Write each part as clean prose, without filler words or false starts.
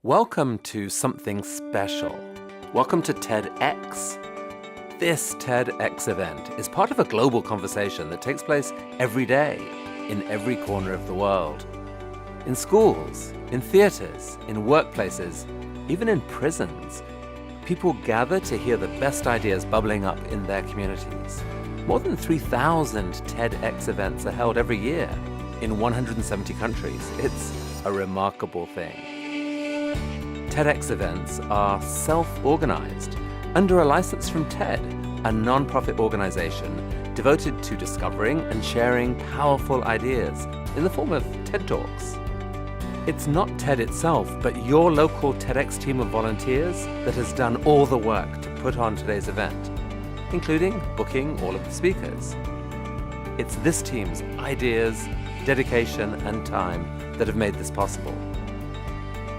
Welcome to something special. Welcome to TEDx. This TEDx event is part of a global conversation that takes place every day in every corner of the world. In schools, in theaters, in workplaces, even in prisons, people gather to hear the best ideas bubbling up in their communities. More than 3,000 TEDx events are held every year in 170 countries. It's a remarkable thing. TEDx events are self-organized under a license from TED, a non-profit organization devoted to discovering and sharing powerful ideas in the form of TED Talks. It's not TED itself, but your local TEDx team of volunteers that has done all the work to put on today's event, including booking all of the speakers. It's this team's ideas, dedication, and time that have made this possible.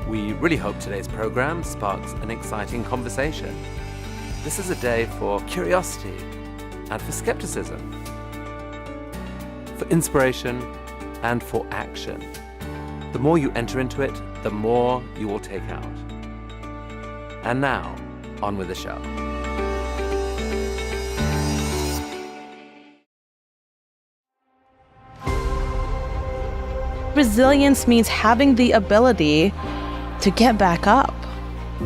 We really hope today's program sparks an exciting conversation. This is a day for curiosity and for skepticism, for inspiration and for action. The more you enter into it, the more you will take out. And now, on with the show. Resilience means having the ability to get back up.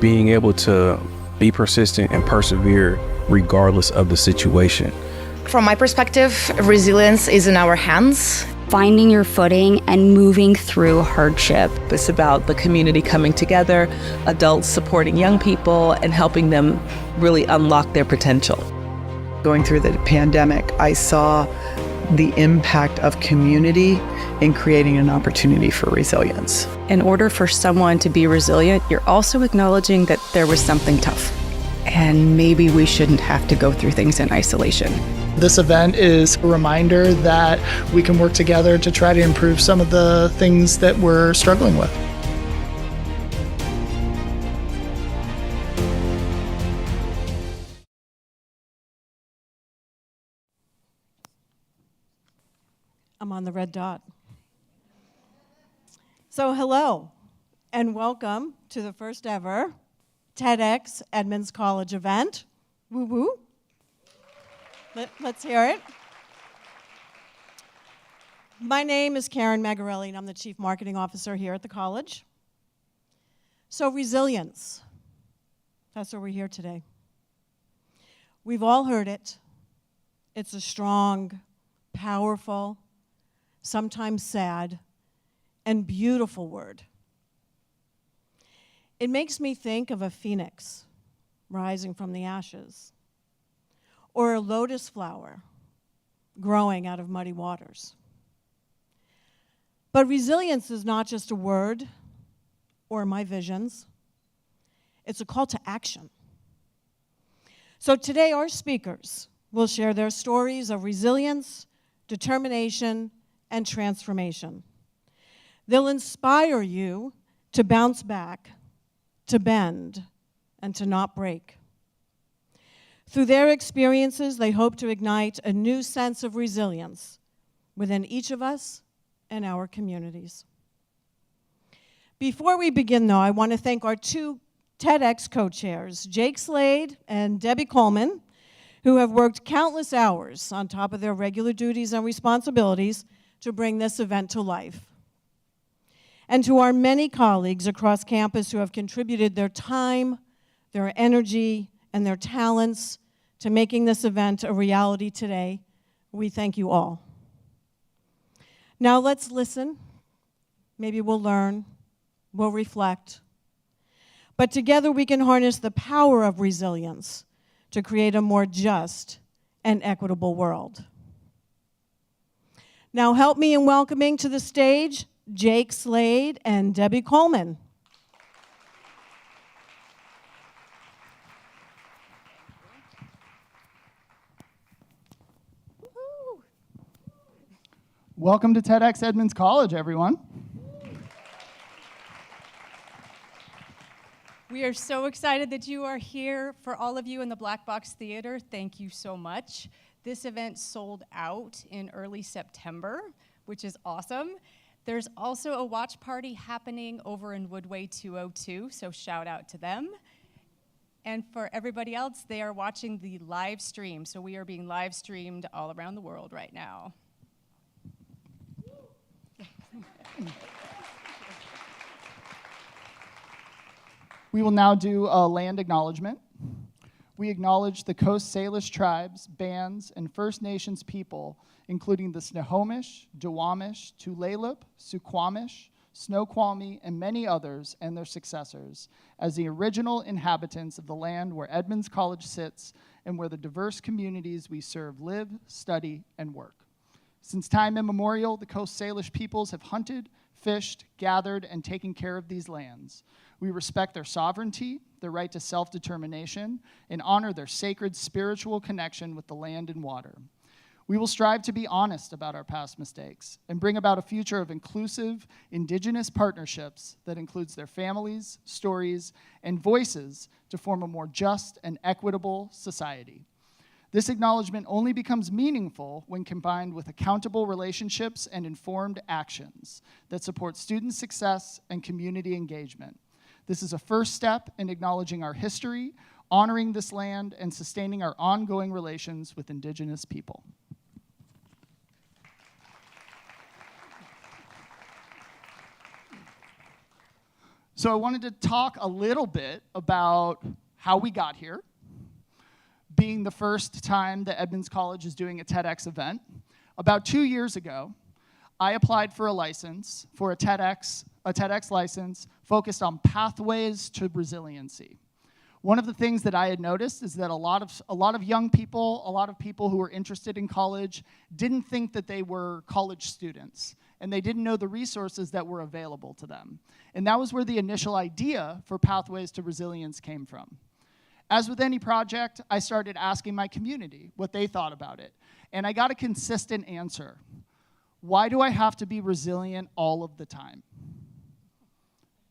Being able to be persistent and persevere regardless of the situation. From my perspective, resilience is in our hands. Finding your footing and moving through hardship. It's about the community coming together, adults supporting young people and helping them really unlock their potential. Going through the pandemic, I saw the impact of community in creating an opportunity for resilience. In order for someone to be resilient, you're also acknowledging that there was something tough. And maybe we shouldn't have to go through things in isolation. This event is a reminder that we can work together to try to improve some of the things that we're struggling with. I'm on the red dot. So hello, and welcome to the first ever TEDx Edmonds College event. Woo woo. Let's hear it. My name is Karen Magarelli, and I'm the Chief Marketing Officer here at the college. So resilience, that's why we're here today. We've all heard it. It's a strong, powerful, sometimes sad, and beautiful word. It makes me think of a phoenix rising from the ashes, or a lotus flower growing out of muddy waters. But resilience is not just a word or my visions. It's a call to action. So today our speakers will share their stories of resilience, determination, and transformation. They'll inspire you to bounce back, to bend, and to not break. Through their experiences, they hope to ignite a new sense of resilience within each of us and our communities. Before we begin, though, I want to thank our two TEDx co-chairs, Jake Slade and Debbie Coleman, who have worked countless hours on top of their regular duties and responsibilities to bring this event to life. And to our many colleagues across campus who have contributed their time, their energy, and their talents to making this event a reality today, we thank you all. Now let's listen. Maybe we'll learn, we'll reflect. But together we can harness the power of resilience to create a more just and equitable world. Now help me in welcoming to the stage Jake Slade and Debbie Coleman. Welcome to TEDx Edmonds College, everyone. We are so excited that you are here. For all of you in the Black Box Theater, thank you so much. This event sold out in early September, which is awesome. There's also a watch party happening over in Woodway 202, so shout out to them. And for everybody else, they are watching the live stream, so we are being live streamed all around the world right now. We will now do a land acknowledgement. We acknowledge the Coast Salish tribes, bands, and First Nations people, including the Snohomish, Duwamish, Tulalip, Suquamish, Snoqualmie, and many others and their successors, as the original inhabitants of the land where Edmonds College sits and where the diverse communities we serve live, study, and work. Since time immemorial, the Coast Salish peoples have hunted, fished, gathered, and taken care of these lands. We respect their sovereignty, their right to self-determination, and honor their sacred spiritual connection with the land and water. We will strive to be honest about our past mistakes and bring about a future of inclusive, Indigenous partnerships that includes their families, stories, and voices to form a more just and equitable society. This acknowledgement only becomes meaningful when combined with accountable relationships and informed actions that support student success and community engagement. This is a first step in acknowledging our history, honoring this land, and sustaining our ongoing relations with Indigenous people. So I wanted to talk a little bit about how we got here, being the first time that Edmonds College is doing a TEDx event. About 2 years ago, I applied for a license, for a TEDx license focused on pathways to resiliency. One of the things that I had noticed is that a lot of young people, a lot of people who were interested in college, didn't think that they were college students, and they didn't know the resources that were available to them. And that was where the initial idea for Pathways to Resilience came from. As with any project, I started asking my community what they thought about it, and I got a consistent answer. Why do I have to be resilient all of the time?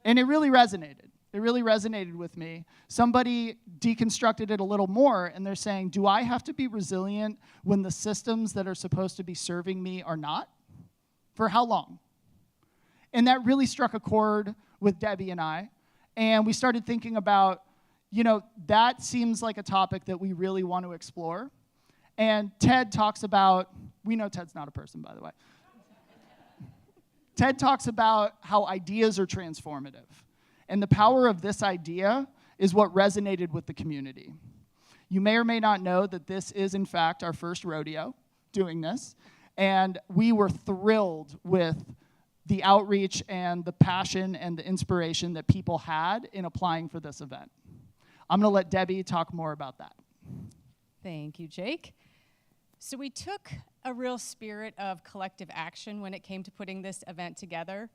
And it really resonated. It really resonated with me. Somebody deconstructed it a little more, and they're saying, do I have to be resilient when the systems that are supposed to be serving me are not? For how long? And that really struck a chord with Debbie and I, and we started thinking about, that seems like a topic that we really want to explore. And TED talks about, we know Ted's not a person, by the way. TED talks about how ideas are transformative. And the power of this idea is what resonated with the community. You may or may not know that this is, in fact, our first rodeo doing this. And we were thrilled with the outreach and the passion and the inspiration that people had in applying for this event. I'm going to let Debbie talk more about that. Thank you, Jake. So we took a real spirit of collective action when it came to putting this event together.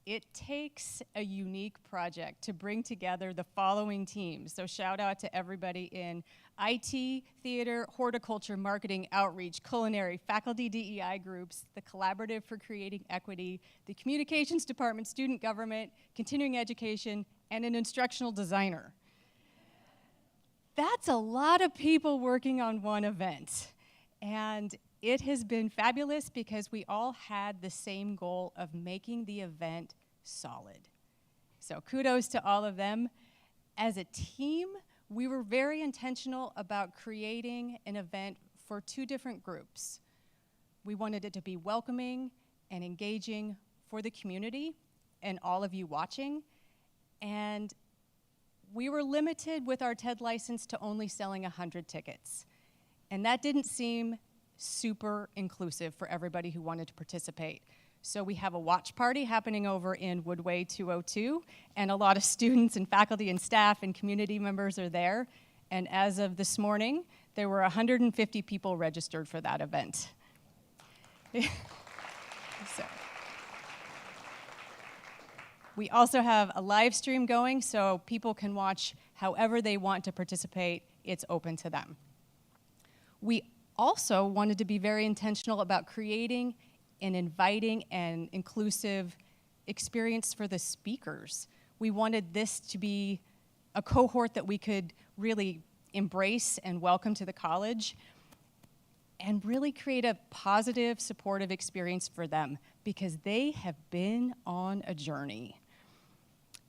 It takes a unique project to bring together the following teams. So shout out to everybody in IT, theater, horticulture, marketing, outreach, culinary, faculty DEI groups, the Collaborative for Creating Equity, the Communications Department, student government, continuing education, and an instructional designer. That's a lot of people working on one event. And it has been fabulous because we all had the same goal of making the event solid. So kudos to all of them. As a team, we were very intentional about creating an event for two different groups. We wanted it to be welcoming and engaging for the community and all of you watching. And we were limited with our TED license to only selling 100 tickets. And that didn't seem super inclusive for everybody who wanted to participate. So we have a watch party happening over in Woodway 202, and a lot of students and faculty and staff and community members are there. And as of this morning, there were 150 people registered for that event. So. We also have a live stream going, so people can watch however they want to participate. It's open to them. We also wanted to be very intentional about creating an inviting and inclusive experience for the speakers. We wanted this to be a cohort that we could really embrace and welcome to the college. and really create a positive, supportive experience for them because they have been on a journey.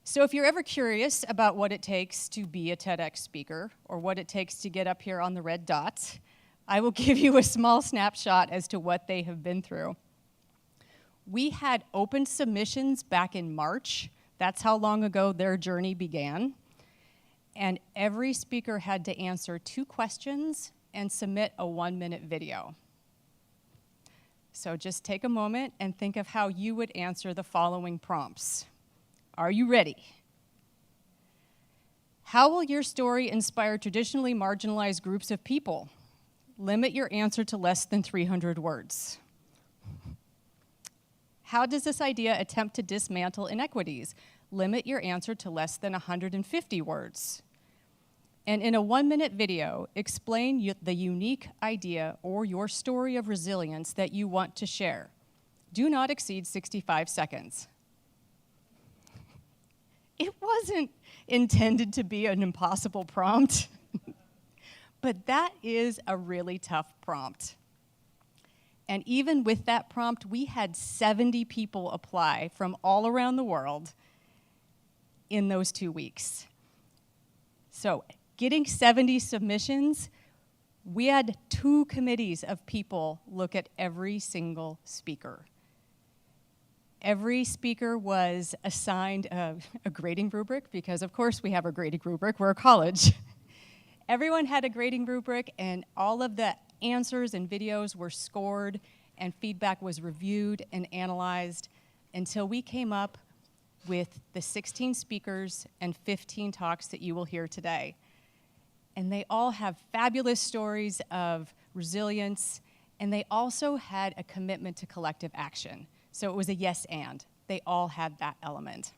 So if you're ever curious about what it takes to be a TEDx speaker or what it takes to get up here on the red dot, I will give you a small snapshot as to what they have been through. We had open submissions back in March. That's how long ago their journey began. And every speaker had to answer 2 questions and submit a 1-minute video. So just take a moment and think of how you would answer the following prompts. Are you ready? How will your story inspire traditionally marginalized groups of people? Limit your answer to less than 300 words. How does this idea attempt to dismantle inequities? Limit your answer to less than 150 words. And in a 1-minute video, explain the unique idea or your story of resilience that you want to share. Do not exceed 65 seconds. It wasn't intended to be an impossible prompt, but that is a really tough prompt. And even with that prompt, we had 70 people apply from all around the world in those 2 weeks. So getting 70 submissions, we had 2 committees of people look at every single speaker. Every speaker was assigned a grading rubric because, of course, we have a grading rubric. We're a college. Everyone had a grading rubric, and all of the answers and videos were scored, and feedback was reviewed and analyzed until we came up with the 16 speakers and 15 talks that you will hear today. And they all have fabulous stories of resilience, and they also had a commitment to collective action. So it was a yes and. They all had that element.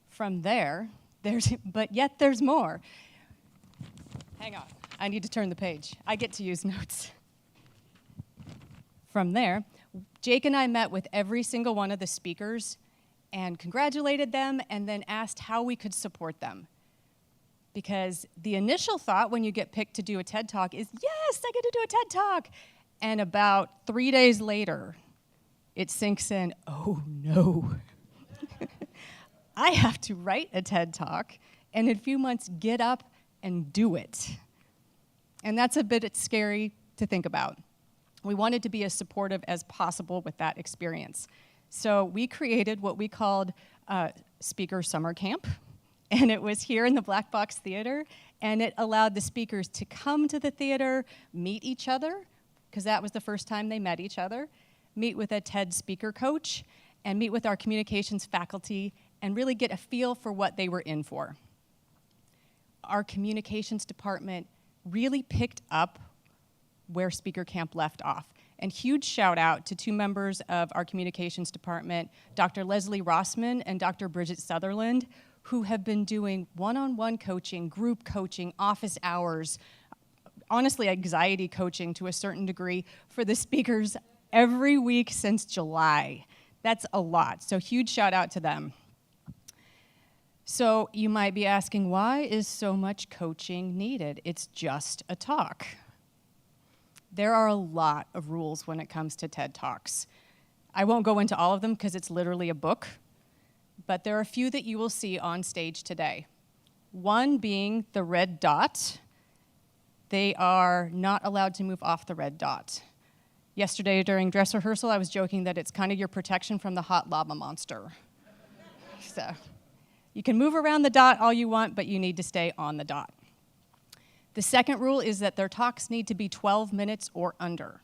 From there, but yet there's more. Hang on, I need to turn the page. I get to use notes. From there, Jake and I met with every single one of the speakers and congratulated them and then asked how we could support them. Because the initial thought when you get picked to do a TED Talk is, yes, I get to do a TED Talk. And about 3 days later, it sinks in, oh no. I have to write a TED Talk and in a few months get up and do it. And that's a bit scary to think about. We wanted to be as supportive as possible with that experience. So we created what we called Speaker Summer Camp. And it was here in the Black Box Theater. And it allowed the speakers to come to the theater, meet each other, because that was the first time they met each other, meet with a TED speaker coach, and meet with our communications faculty, and really get a feel for what they were in for. Our communications department really picked up where Speaker Camp left off. And huge shout out to 2 members of our communications department, Dr. Leslie Rossman and Dr. Bridget Sutherland, who have been doing one-on-one coaching, group coaching, office hours, honestly anxiety coaching to a certain degree for the speakers every week since July. That's a lot, so huge shout out to them. So you might be asking, why is so much coaching needed? It's just a talk. There are a lot of rules when it comes to TED Talks. I won't go into all of them because it's literally a book, but there are a few that you will see on stage today. One being the red dot. They are not allowed to move off the red dot. Yesterday during dress rehearsal, I was joking that it's kind of your protection from the hot lava monster. So you can move around the dot all you want, but you need to stay on the dot. The second rule is that their talks need to be 12 minutes or under.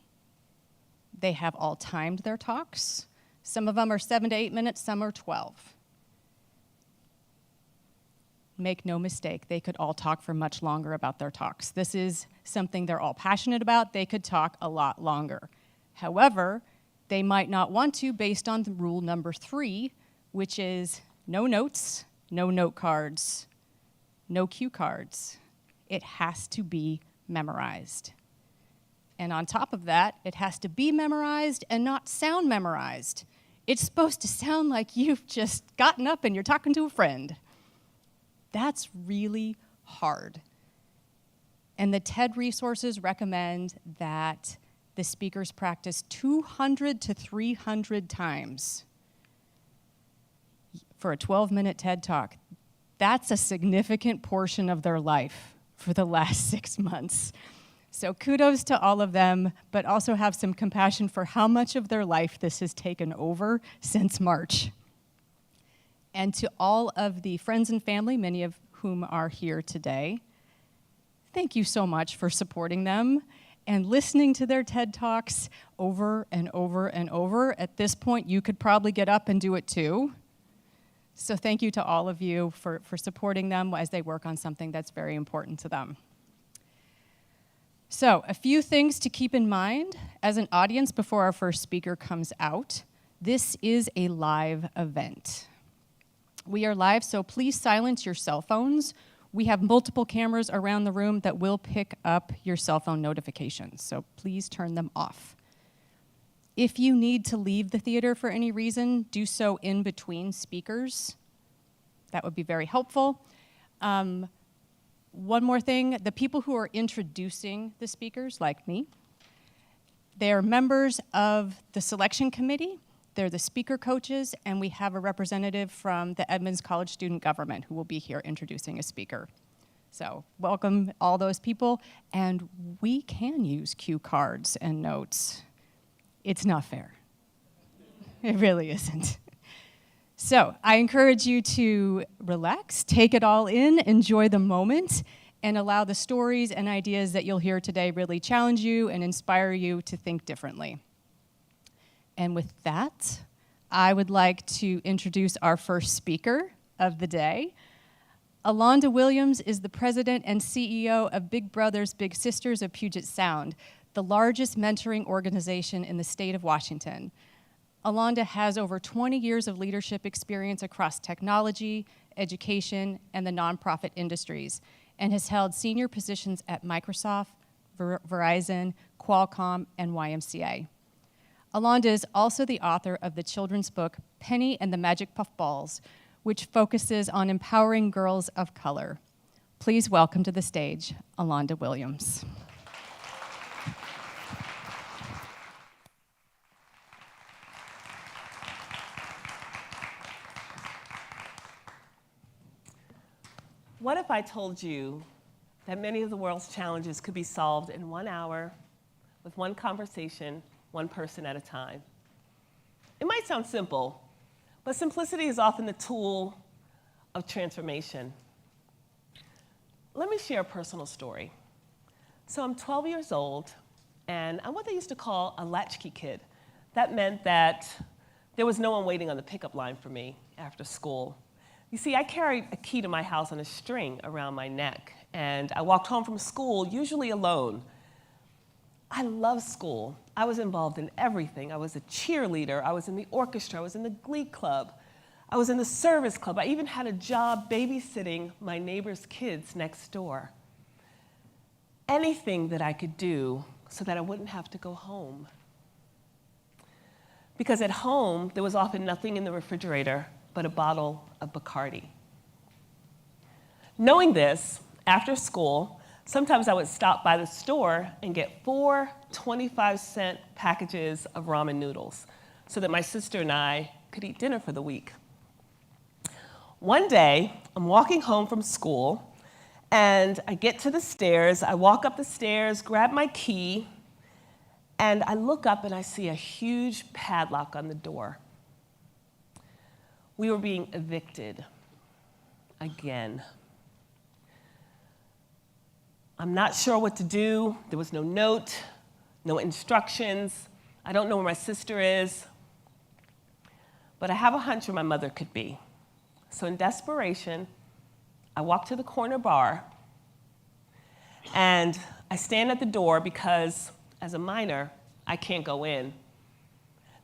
They have all timed their talks. Some of them are 7 to 8 minutes, some are 12. Make no mistake, they could all talk for much longer about their talks. This is something they're all passionate about. They could talk a lot longer. However, they might not want to based on the rule number 3, which is no notes, no note cards, no cue cards. It has to be memorized. And on top of that, it has to be memorized and not sound memorized. It's supposed to sound like you've just gotten up and you're talking to a friend. That's really hard. And the TED resources recommend that the speakers practice 200 to 300 times for a 12-minute TED Talk. That's a significant portion of their life for the last 6 months. So kudos to all of them, but also have some compassion for how much of their life this has taken over since March. And to all of the friends and family, many of whom are here today, thank you so much for supporting them and listening to their TED Talks over and over and over. At this point, you could probably get up and do it too. So thank you to all of you for supporting them as they work on something that's very important to them. So a few things to keep in mind as an audience before our first speaker comes out. This is a live event. We are live, so please silence your cell phones. We have multiple cameras around the room that will pick up your cell phone notifications, so please turn them off. If you need to leave the theater for any reason, do so in between speakers. That would be very helpful. One more thing, the people who are introducing the speakers, like me, they are members of the selection committee. They're the speaker coaches, and we have a representative from the Edmonds College Student Government who will be here introducing a speaker. So welcome all those people, and we can use cue cards and notes. It's not fair. It really isn't. So I encourage you to relax, take it all in, enjoy the moment, and allow the stories and ideas that you'll hear today really challenge you and inspire you to think differently. And with that, I would like to introduce our first speaker of the day. Alonda Williams is the president and CEO of Big Brothers Big Sisters of Puget Sound, the largest mentoring organization in the state of Washington. Alonda has over 20 years of leadership experience across technology, education, and the nonprofit industries, and has held senior positions at Microsoft, Verizon, Qualcomm, and YMCA. Alonda is also the author of the children's book, Penny and the Magic Puffballs, which focuses on empowering girls of color. Please welcome to the stage, Alonda Williams. What if I told you that many of the world's challenges could be solved in 1 hour with one conversation, one person at a time? It might sound simple, but simplicity is often the tool of transformation. Let me share a personal story. So I'm 12 years old, and I'm what they used to call a latchkey kid. That meant that there was no one waiting on the pickup line for me after school. You see, I carried a key to my house on a string around my neck, and I walked home from school, usually alone. I loved school. I was involved in everything. I was a cheerleader. I was in the orchestra. I was in the glee club. I was in the service club. I even had a job babysitting my neighbor's kids next door. Anything that I could do so that I wouldn't have to go home. Because at home, there was often nothing in the refrigerator but a bottle of Bacardi. Knowing this, after school, sometimes I would stop by the store and get 4 25-cent packages of ramen noodles so that my sister and I could eat dinner for the week. One day, I'm walking home from school, and I get to the stairs. I walk up the stairs, grab my key, and I look up and I see a huge padlock on the door. We were being evicted again. I'm not sure what to do. There was no note, no instructions. I don't know where my sister is. But I have a hunch where my mother could be. So in desperation, I walk to the corner bar, and I stand at the door because, as a minor, I can't go in.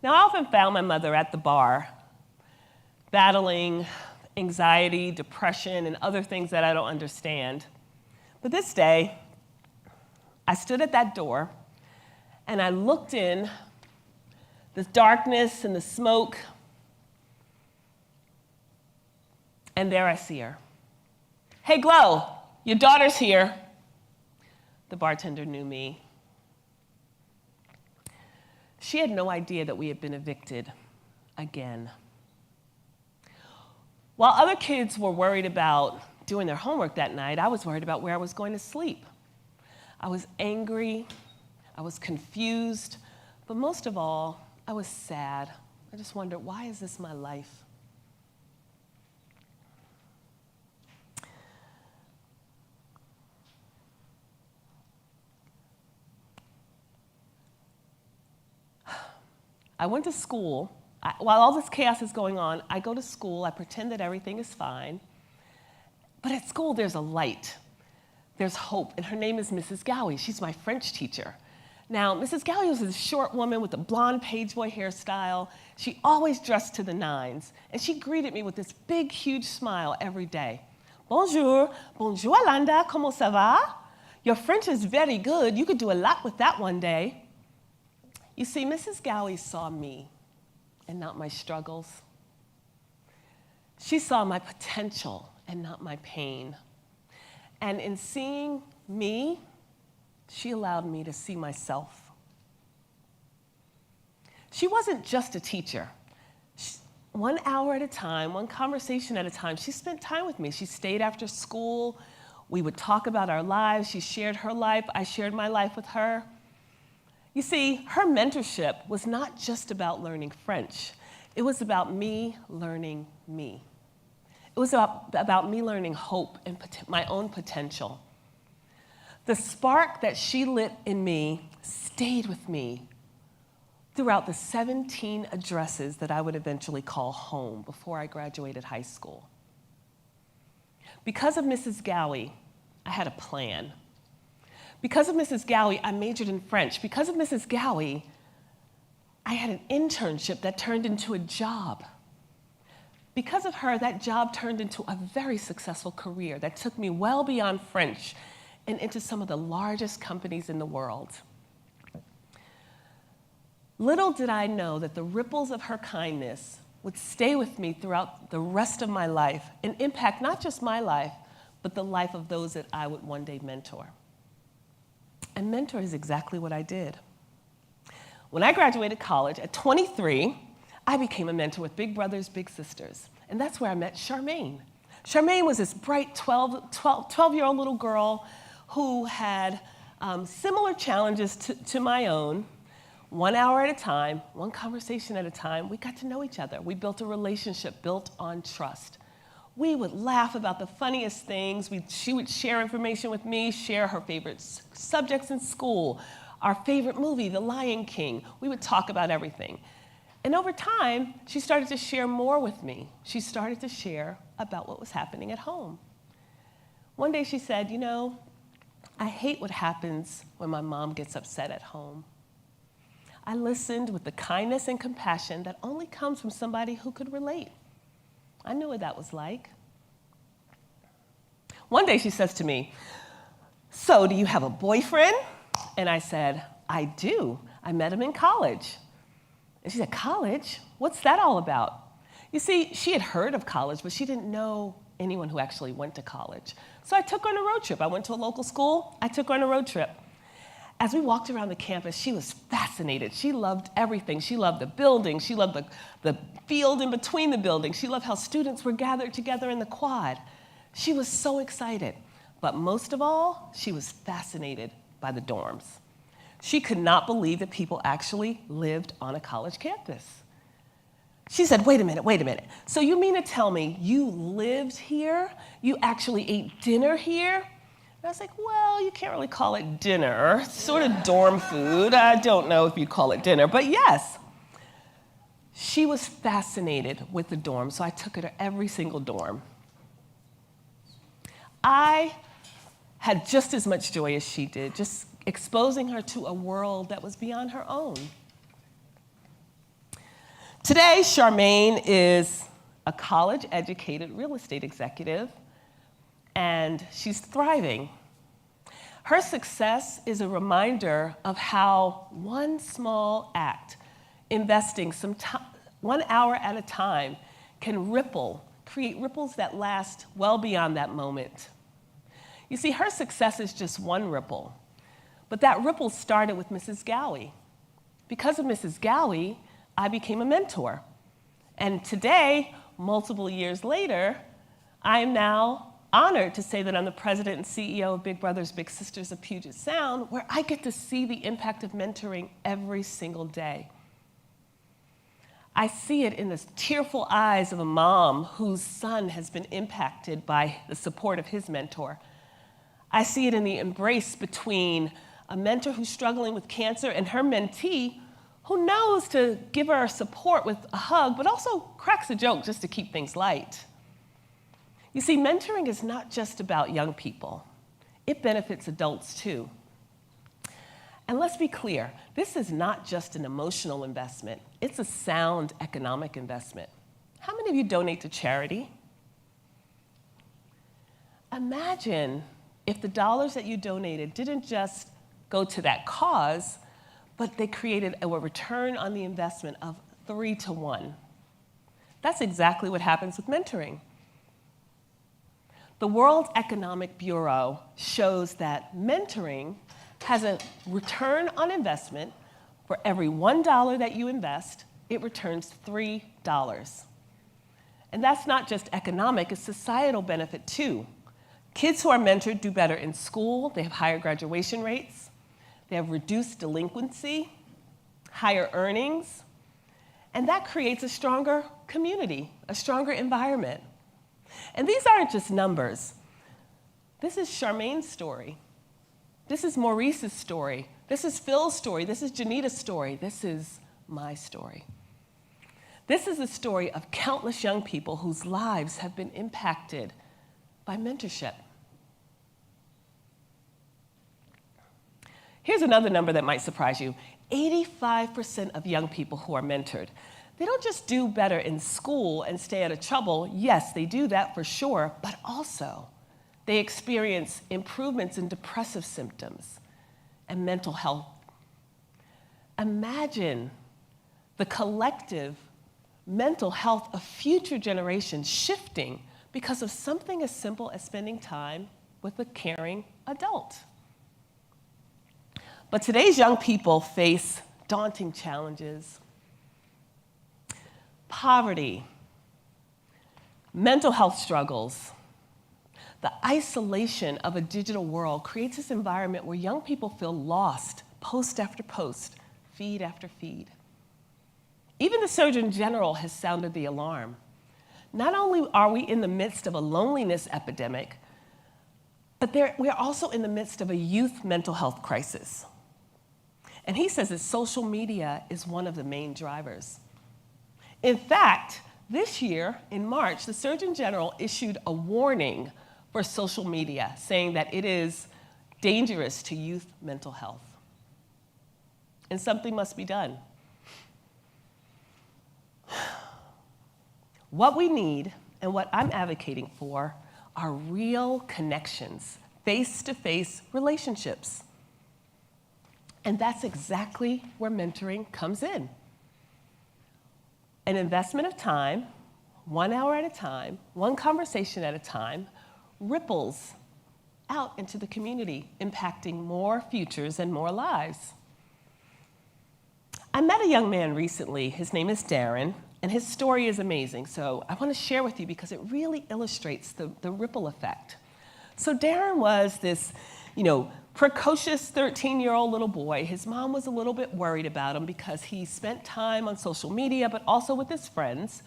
Now, I often found my mother at the bar, battling anxiety, depression, and other things that I don't understand. But this day, I stood at that door, and I looked in the darkness and the smoke, and there I see her. "Hey, Glow, your daughter's here." the bartender knew me. She had no idea that we had been evicted again. While other kids were worried about doing their homework that night, I was worried about where I was going to sleep. I was angry, I was confused, but most of all, I was sad. I just wondered, why is this my life? I went to school. While all this chaos is going on, I go to school, I pretend that everything is fine. But at school, there's a light. There's hope, and her name is Mrs. Gowie. She's my French teacher. Now, Mrs. Gowie was this short woman with a blonde pageboy hairstyle. She always dressed to the nines, and she greeted me with this big, huge smile every day. Bonjour, bonjour, Alanda, comment ça va? Your French is very good. You could do a lot with that one day. You see, Mrs. Gowie saw me and not my struggles. She saw my potential and not my pain. And in seeing me, she allowed me to see myself. She wasn't just a teacher. 1 hour at a time, one conversation at a time, she spent time with me. She stayed after school. We would talk about our lives. She shared her life. I shared my life with her. You see, her mentorship was not just about learning French. It was about me learning me. It was about me learning hope and my own potential. The spark that she lit in me stayed with me throughout the 17 addresses that I would eventually call home before I graduated high school. Because of Mrs. Gowie, I had a plan. Because of Mrs. Gowie, I majored in French. Because of Mrs. Gowie, I had an internship that turned into a job. Because of her, that job turned into a very successful career that took me well beyond French and into some of the largest companies in the world. Little did I know that the ripples of her kindness would stay with me throughout the rest of my life and impact not just my life, but the life of those that I would one day mentor. And mentor is exactly what I did. When I graduated college at 23, I became a mentor with big brothers, big sisters. And that's where I met Charmaine. Charmaine was this bright 12-year-old little girl who had similar challenges to my own. 1 hour at a time, one conversation at a time, we got to know each other. We built a relationship built on trust. We would laugh about the funniest things. She would share information with me, share her favorite subjects in school, our favorite movie, The Lion King. We would talk about everything. And over time, she started to share more with me. She started to share about what was happening at home. One day she said, you know, I hate what happens when my mom gets upset at home. I listened with the kindness and compassion that only comes from somebody who could relate. I knew what that was like. One day she says to me, so do you have a boyfriend? And I said, I do. I met him in college. And she said, college? What's that all about? You see, she had heard of college, but she didn't know anyone who actually went to college. So I took her on a road trip. I went to a local school. I took her on a road trip. As we walked around the campus, she was fascinated. She loved everything. She loved the buildings. She loved the field in between the buildings. She loved how students were gathered together in the quad. She was so excited. But most of all, she was fascinated by the dorms. She could not believe that people actually lived on a college campus. She said, wait a minute. So you mean to tell me you lived here? You actually ate dinner here? And I was like, well, you can't really call it dinner. It's sort of dorm food. I don't know if you'd call it dinner, but yes. She was fascinated with the dorm, so I took her to every single dorm. I had just as much joy as she did, just exposing her to a world that was beyond her own. Today, Charmaine is a college-educated real estate executive, and she's thriving. Her success is a reminder of how one small act, investing some time, 1 hour at a time, can create ripples that last well beyond that moment. You see, her success is just one ripple, But that ripple started with Mrs. Gowie. Because of Mrs. Gowie, I became a mentor. And today, multiple years later, I am now honored to say that I'm the president and CEO of Big Brothers Big Sisters of Puget Sound, where I get to see the impact of mentoring every single day. I see it in the tearful eyes of a mom whose son has been impacted by the support of his mentor. I see it in the embrace between a mentor who's struggling with cancer and her mentee who knows to give her support with a hug, but also cracks a joke just to keep things light. You see, mentoring is not just about young people. It benefits adults too. And let's be clear, this is not just an emotional investment, it's a sound economic investment. How many of you donate to charity? Imagine if the dollars that you donated didn't just go to that cause, but they created a return on the investment of 3 to 1. That's exactly what happens with mentoring. The World Economic Bureau shows that mentoring has a return on investment. For every $1 that you invest, it returns $3. And that's not just economic, it's societal benefit too. Kids who are mentored do better in school, they have higher graduation rates, they have reduced delinquency, higher earnings, and that creates a stronger community, a stronger environment. And these aren't just numbers. This is Charmaine's story. This is Maurice's story. This is Phil's story. This is Janita's story. This is my story. This is the story of countless young people whose lives have been impacted by mentorship. Here's another number that might surprise you. 85% of young people who are mentored, they don't just do better in school and stay out of trouble. Yes, they do that for sure, but also they experience improvements in depressive symptoms and mental health. Imagine the collective mental health of future generations shifting because of something as simple as spending time with a caring adult. But today's young people face daunting challenges. Poverty, mental health struggles. The isolation of a digital world creates this environment where young people feel lost, post after post, feed after feed. Even the Surgeon General has sounded the alarm. Not only are we in the midst of a loneliness epidemic, but we are also in the midst of a youth mental health crisis. And he says that social media is one of the main drivers. In fact, this year, in March, the Surgeon General issued a warning for social media, saying that it is dangerous to youth mental health. And something must be done. What we need and what I'm advocating for are real connections, face-to-face relationships. And that's exactly where mentoring comes in. An investment of time, 1 hour at a time, one conversation at a time, ripples out into the community, impacting more futures and more lives. I met a young man recently. His name is Darren, and his story is amazing. So I want to share with you because it really illustrates the ripple effect. So Darren was this, precocious 13-year-old little boy. His mom was a little bit worried about him because he spent time on social media, but also with his friends.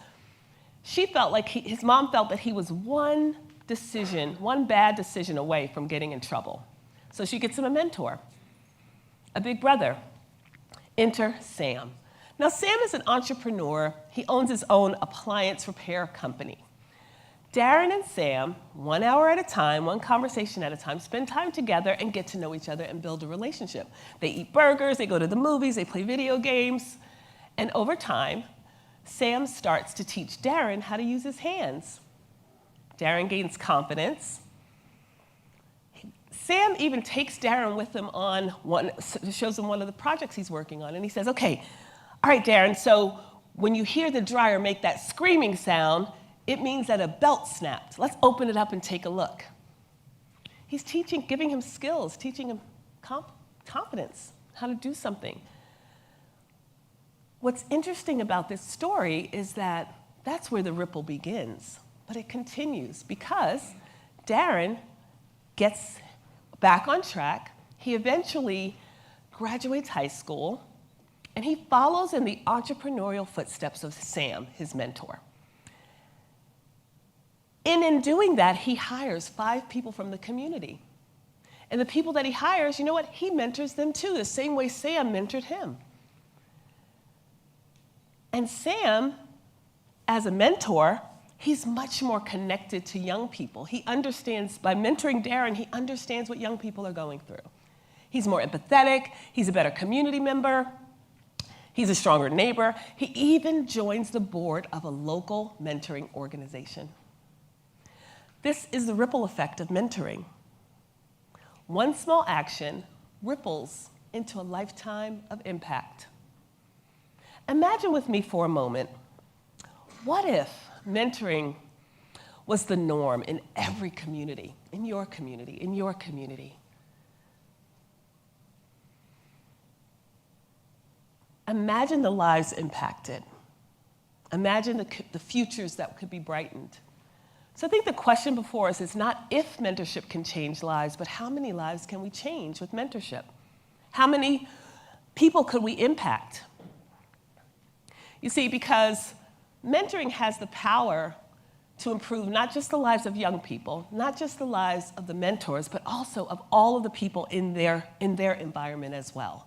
She felt like his mom felt that he was one bad decision away from getting in trouble. So she gets him a mentor, a big brother. Enter Sam. Now, Sam is an entrepreneur. He owns his own appliance repair company. Darren and Sam, 1 hour at a time, one conversation at a time, spend time together and get to know each other and build a relationship. They eat burgers, they go to the movies, they play video games. And over time, Sam starts to teach Darren how to use his hands. Darren gains confidence. Sam even takes Darren with him shows him one of the projects he's working on, and he says, okay, all right, Darren, so when you hear the dryer make that screaming sound, it means that a belt snapped. Let's open it up and take a look. He's giving him skills, teaching him confidence, how to do something. What's interesting about this story is that that's where the ripple begins, but it continues because Darren gets back on track. He eventually graduates high school, and he follows in the entrepreneurial footsteps of Sam, his mentor. And in doing that, he hires 5 people from the community. And the people that he hires, you know what? He mentors them too, the same way Sam mentored him. And Sam, as a mentor, he's much more connected to young people. He understands, by mentoring Darren, he understands what young people are going through. He's more empathetic, he's a better community member, he's a stronger neighbor. He even joins the board of a local mentoring organization. This is the ripple effect of mentoring. One small action ripples into a lifetime of impact. Imagine with me for a moment, what if mentoring was the norm in every community, in your community, in your community? Imagine the lives impacted. Imagine the futures that could be brightened. So I think the question before us is not if mentorship can change lives, but how many lives can we change with mentorship? How many people could we impact? You see, because mentoring has the power to improve not just the lives of young people, not just the lives of the mentors, but also of all of the people in their environment as well.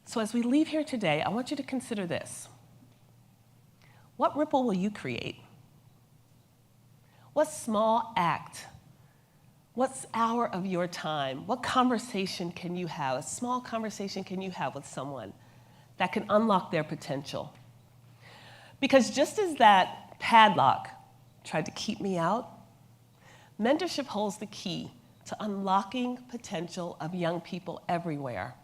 So as we leave here today, I want you to consider this. What ripple will you create? What small act, what hour of your time, what conversation can you have, a small conversation can you have with someone that can unlock their potential? Because just as that padlock tried to keep me out, mentorship holds the key to unlocking potential of young people everywhere.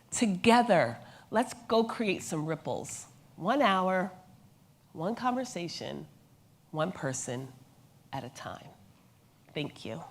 Together, let's go create some ripples. 1 hour, 1 conversation, 1 person at a time. Thank you.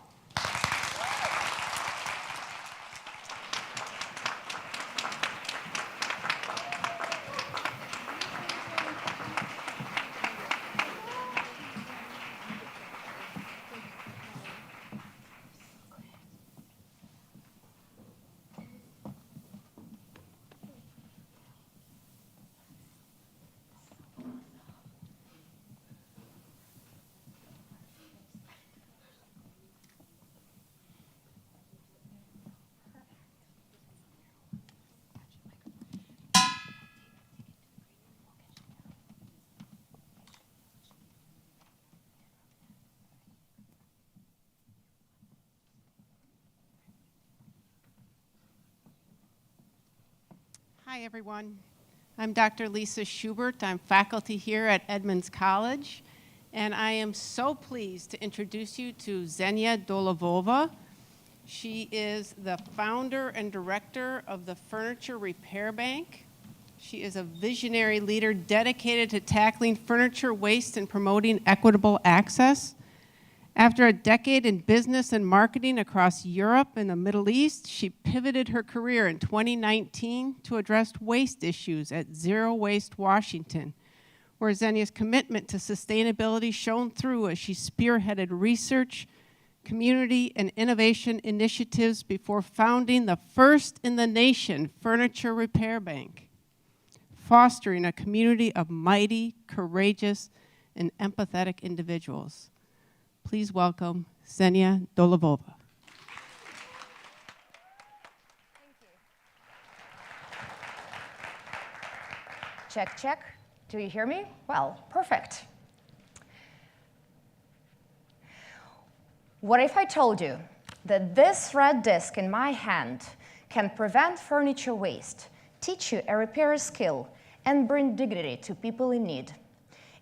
Hi, everyone. I'm Dr. Lisa Schubert. I'm faculty here at Edmonds College, and I am so pleased to introduce you to Xenia Dolovova. She is the founder and director of the Furniture Repair Bank. She is a visionary leader dedicated to tackling furniture waste and promoting equitable access. After a decade in business and marketing across Europe and the Middle East, she pivoted her career in 2019 to address waste issues at Zero Waste Washington, where Xenia's commitment to sustainability shone through as she spearheaded research, community, and innovation initiatives before founding the first in the nation Furniture Repair Bank, fostering a community of mighty, courageous, and empathetic individuals. Please welcome Xenia Dolovova. Check, check. Do you hear me? Well, perfect. What if I told you that this red disc in my hand can prevent furniture waste, teach you a repair skill, and bring dignity to people in need?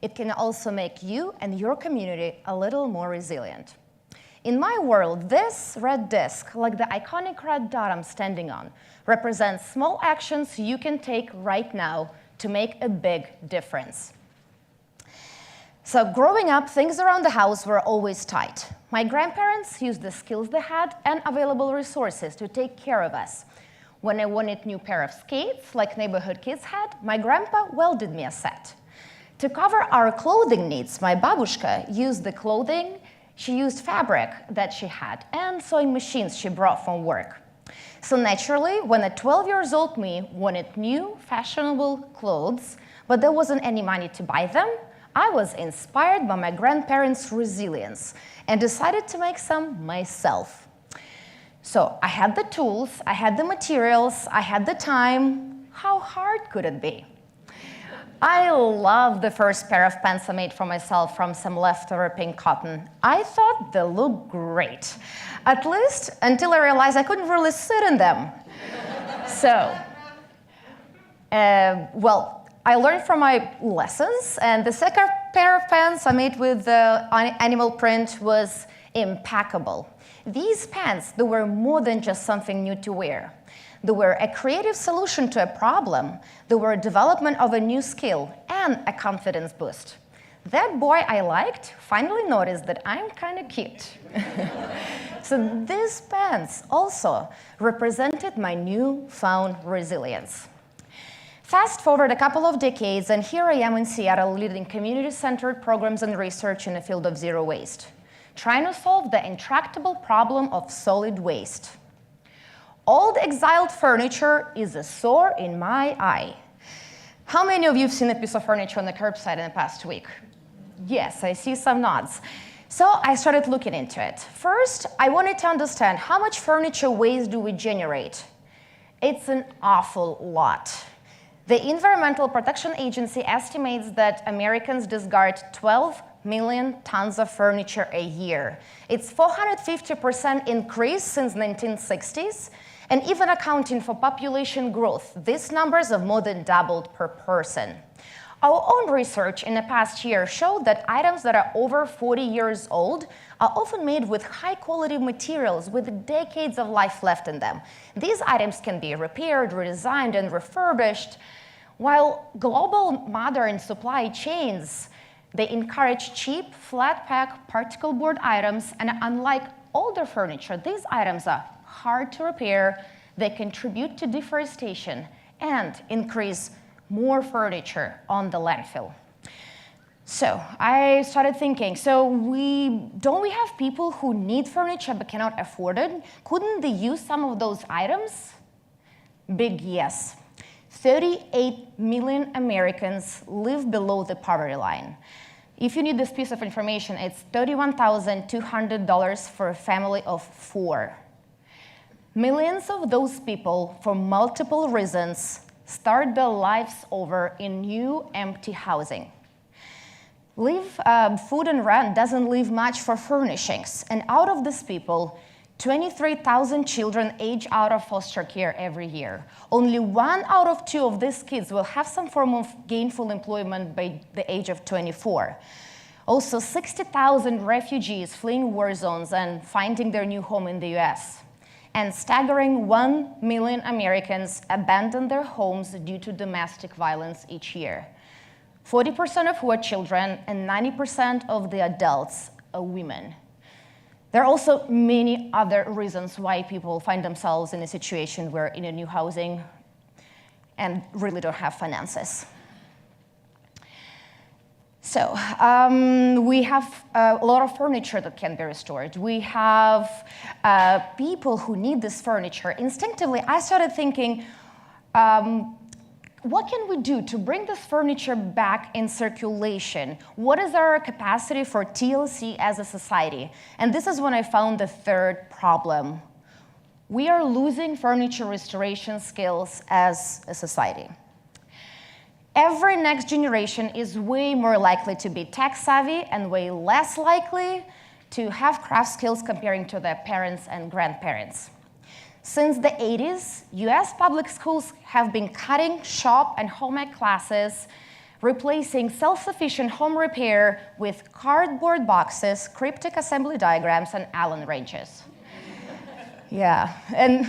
It can also make you and your community a little more resilient. In my world, this red disc, like the iconic red dot I'm standing on, represents small actions you can take right now to make a big difference. So growing up, things around the house were always tight. My grandparents used the skills they had and available resources to take care of us. When I wanted a new pair of skates, like neighborhood kids had, my grandpa welded me a set. To cover our clothing needs, my babushka used the clothing, she used fabric that she had, and sewing machines she brought from work. So naturally, when a 12-year-old me wanted new, fashionable clothes, but there wasn't any money to buy them, I was inspired by my grandparents' resilience and decided to make some myself. So I had the tools, I had the materials, I had the time. How hard could it be? I love the first pair of pants I made for myself from some leftover pink cotton. I thought they looked great, at least until I realized I couldn't really sit in them. So, well, I learned from my lessons, and the second pair of pants I made with the animal print was impeccable. These pants, they were more than just something new to wear. They were a creative solution to a problem. They were a development of a new skill and a confidence boost. That boy I liked finally noticed that I'm kind of cute. So these pants also represented my newfound resilience. Fast forward a couple of decades, and here I am in Seattle leading community-centered programs and research in the field of zero waste, trying to solve the intractable problem of solid waste. Old exiled furniture is a sore in my eye. How many of you have seen a piece of furniture on the curbside in the past week? Yes, I see some nods. So I started looking into it. First, I wanted to understand how much furniture waste do we generate? It's an awful lot. The Environmental Protection Agency estimates that Americans discard 12 million tons of furniture a year. It's 450% increase since 1960s, and even accounting for population growth, these numbers have more than doubled per person. Our own research in the past year showed that items that are over 40 years old are often made with high-quality materials with decades of life left in them. These items can be repaired, redesigned, and refurbished. While global modern supply chains, they encourage cheap, flat-pack particle board items, and unlike older furniture, these items are hard to repair, they contribute to deforestation, and increase more furniture on the landfill. So I started thinking, don't we have people who need furniture but cannot afford it? Couldn't they use some of those items? Big yes. 38 million Americans live below the poverty line. If you need this piece of information, it's $31,200 for a family of 4. Millions of those people, for multiple reasons, start their lives over in new, empty housing. Food and rent doesn't leave much for furnishings, and out of these people, 23,000 children age out of foster care every year. Only 1 out of 2 of these kids will have some form of gainful employment by the age of 24. Also, 60,000 refugees fleeing war zones and finding their new home in the US. And staggering 1 million Americans abandon their homes due to domestic violence each year. 40% of who are children, and 90% of the adults are women. There are also many other reasons why people find themselves in a situation where in a new housing and really don't have finances. So we have a lot of furniture that can be restored. We have people who need this furniture. Instinctively, I started thinking, what can we do to bring this furniture back in circulation? What is our capacity for TLC as a society? And this is when I found the third problem. We are losing furniture restoration skills as a society. Every next generation is way more likely to be tech savvy and way less likely to have craft skills comparing to their parents and grandparents. Since the 80s, US public schools have been cutting shop and home ec classes, replacing self-sufficient home repair with cardboard boxes, cryptic assembly diagrams, and Allen wrenches. Yeah, and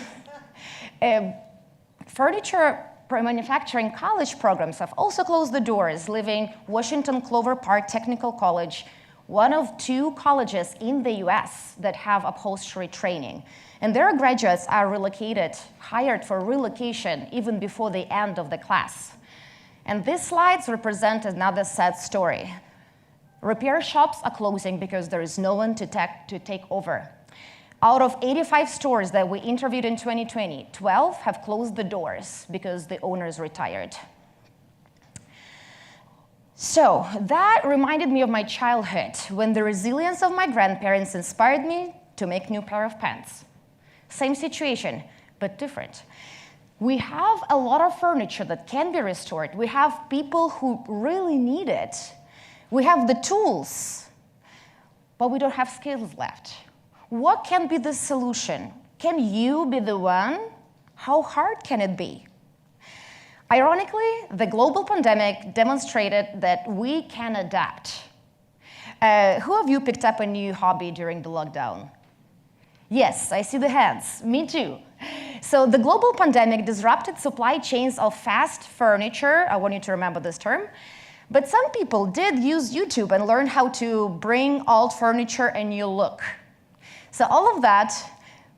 furniture manufacturing college programs have also closed the doors, leaving Washington Clover Park Technical College one of 2 colleges in the US that have upholstery training. And their graduates are hired for relocation even before the end of the class. And these slides represent another sad story. Repair shops are closing because there is no one to take over. Out of 85 stores that we interviewed in 2020, 12 have closed the doors because the owners retired. So that reminded me of my childhood, when the resilience of my grandparents inspired me to make a new pair of pants. Same situation, but different. We have a lot of furniture that can be restored. We have people who really need it. We have the tools, but we don't have skills left. What can be the solution? Can you be the one? How hard can it be? Ironically, the global pandemic demonstrated that we can adapt. Who of you picked up a new hobby during the lockdown? Yes, I see the hands. Me too. So the global pandemic disrupted supply chains of fast furniture. I want you to remember this term. But some people did use YouTube and learn how to bring old furniture a new look. So all of that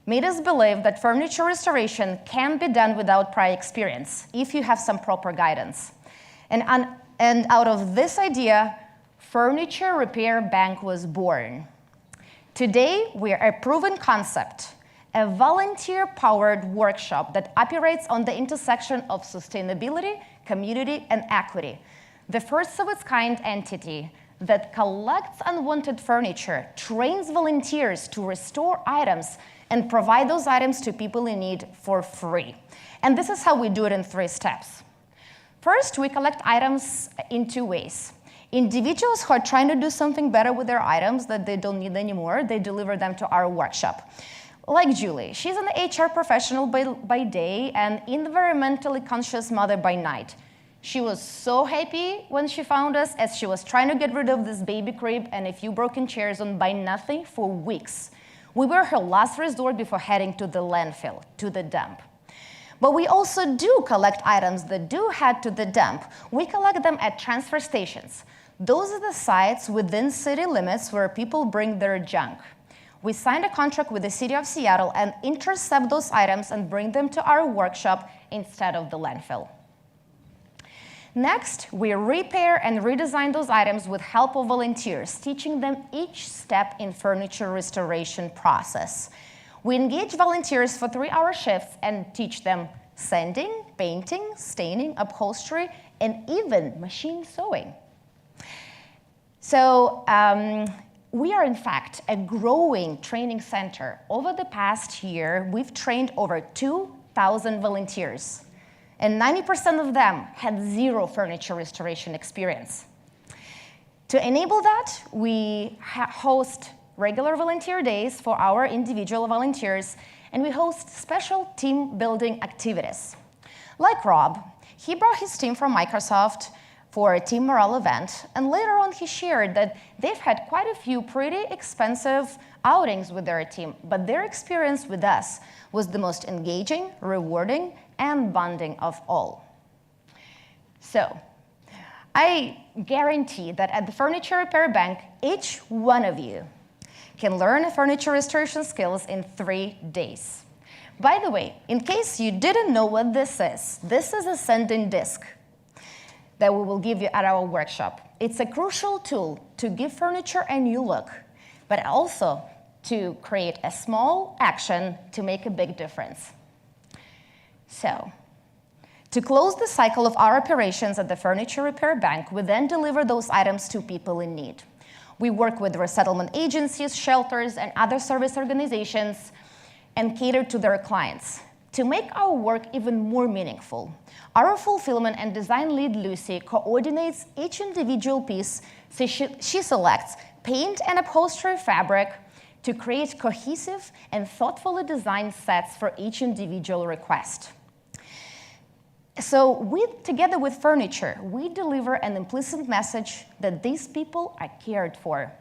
made us believe that furniture restoration can be done without prior experience if you have some proper guidance. And out of this idea, Furniture Repair Bank was born. Today, we are a proven concept, a volunteer-powered workshop that operates on the intersection of sustainability, community, and equity. The first of its kind entity that collects unwanted furniture, trains volunteers to restore items, and provide those items to people in need for free. And this is how we do it in 3 steps. First, we collect items in 2 ways. Individuals who are trying to do something better with their items that they don't need anymore, they deliver them to our workshop. Like Julie, she's an HR professional by day and environmentally conscious mother by night. She was so happy when she found us, as she was trying to get rid of this baby crib and a few broken chairs and buy nothing for weeks. We were her last resort before heading to the landfill, to the dump. But we also do collect items that do head to the dump. We collect them at transfer stations. Those are the sites within city limits where people bring their junk. We signed a contract with the city of Seattle and intercept those items and bring them to our workshop instead of the landfill. Next, we repair and redesign those items with help of volunteers, teaching them each step in furniture restoration process. We engage volunteers for 3-hour shifts and teach them sanding, painting, staining, upholstery, and even machine sewing. So we are, in fact, a growing training center. Over the past year, we've trained over 2,000 volunteers. And 90% of them had 0 furniture restoration experience. To enable that, we host regular volunteer days for our individual volunteers, and we host special team building activities. Like Rob, he brought his team from Microsoft for a team morale event, and later on he shared that they've had quite a few pretty expensive outings with their team, but their experience with us was the most engaging, rewarding, and bonding of all. So, I guarantee that at the Furniture Repair Bank, each one of you can learn furniture restoration skills in 3 days. By the way, in case you didn't know what this is a sanding disc that we will give you at our workshop. It's a crucial tool to give furniture a new look, but also to create a small action to make a big difference. So, to close the cycle of our operations at the Furniture Repair Bank, we then deliver those items to people in need. We work with resettlement agencies, shelters, and other service organizations and cater to their clients. To make our work even more meaningful, our fulfillment and design lead, Lucy, coordinates each individual piece, so she selects paint and upholstery fabric to create cohesive and thoughtfully designed sets for each individual request. So together with furniture, we deliver an implicit message that these people are cared for.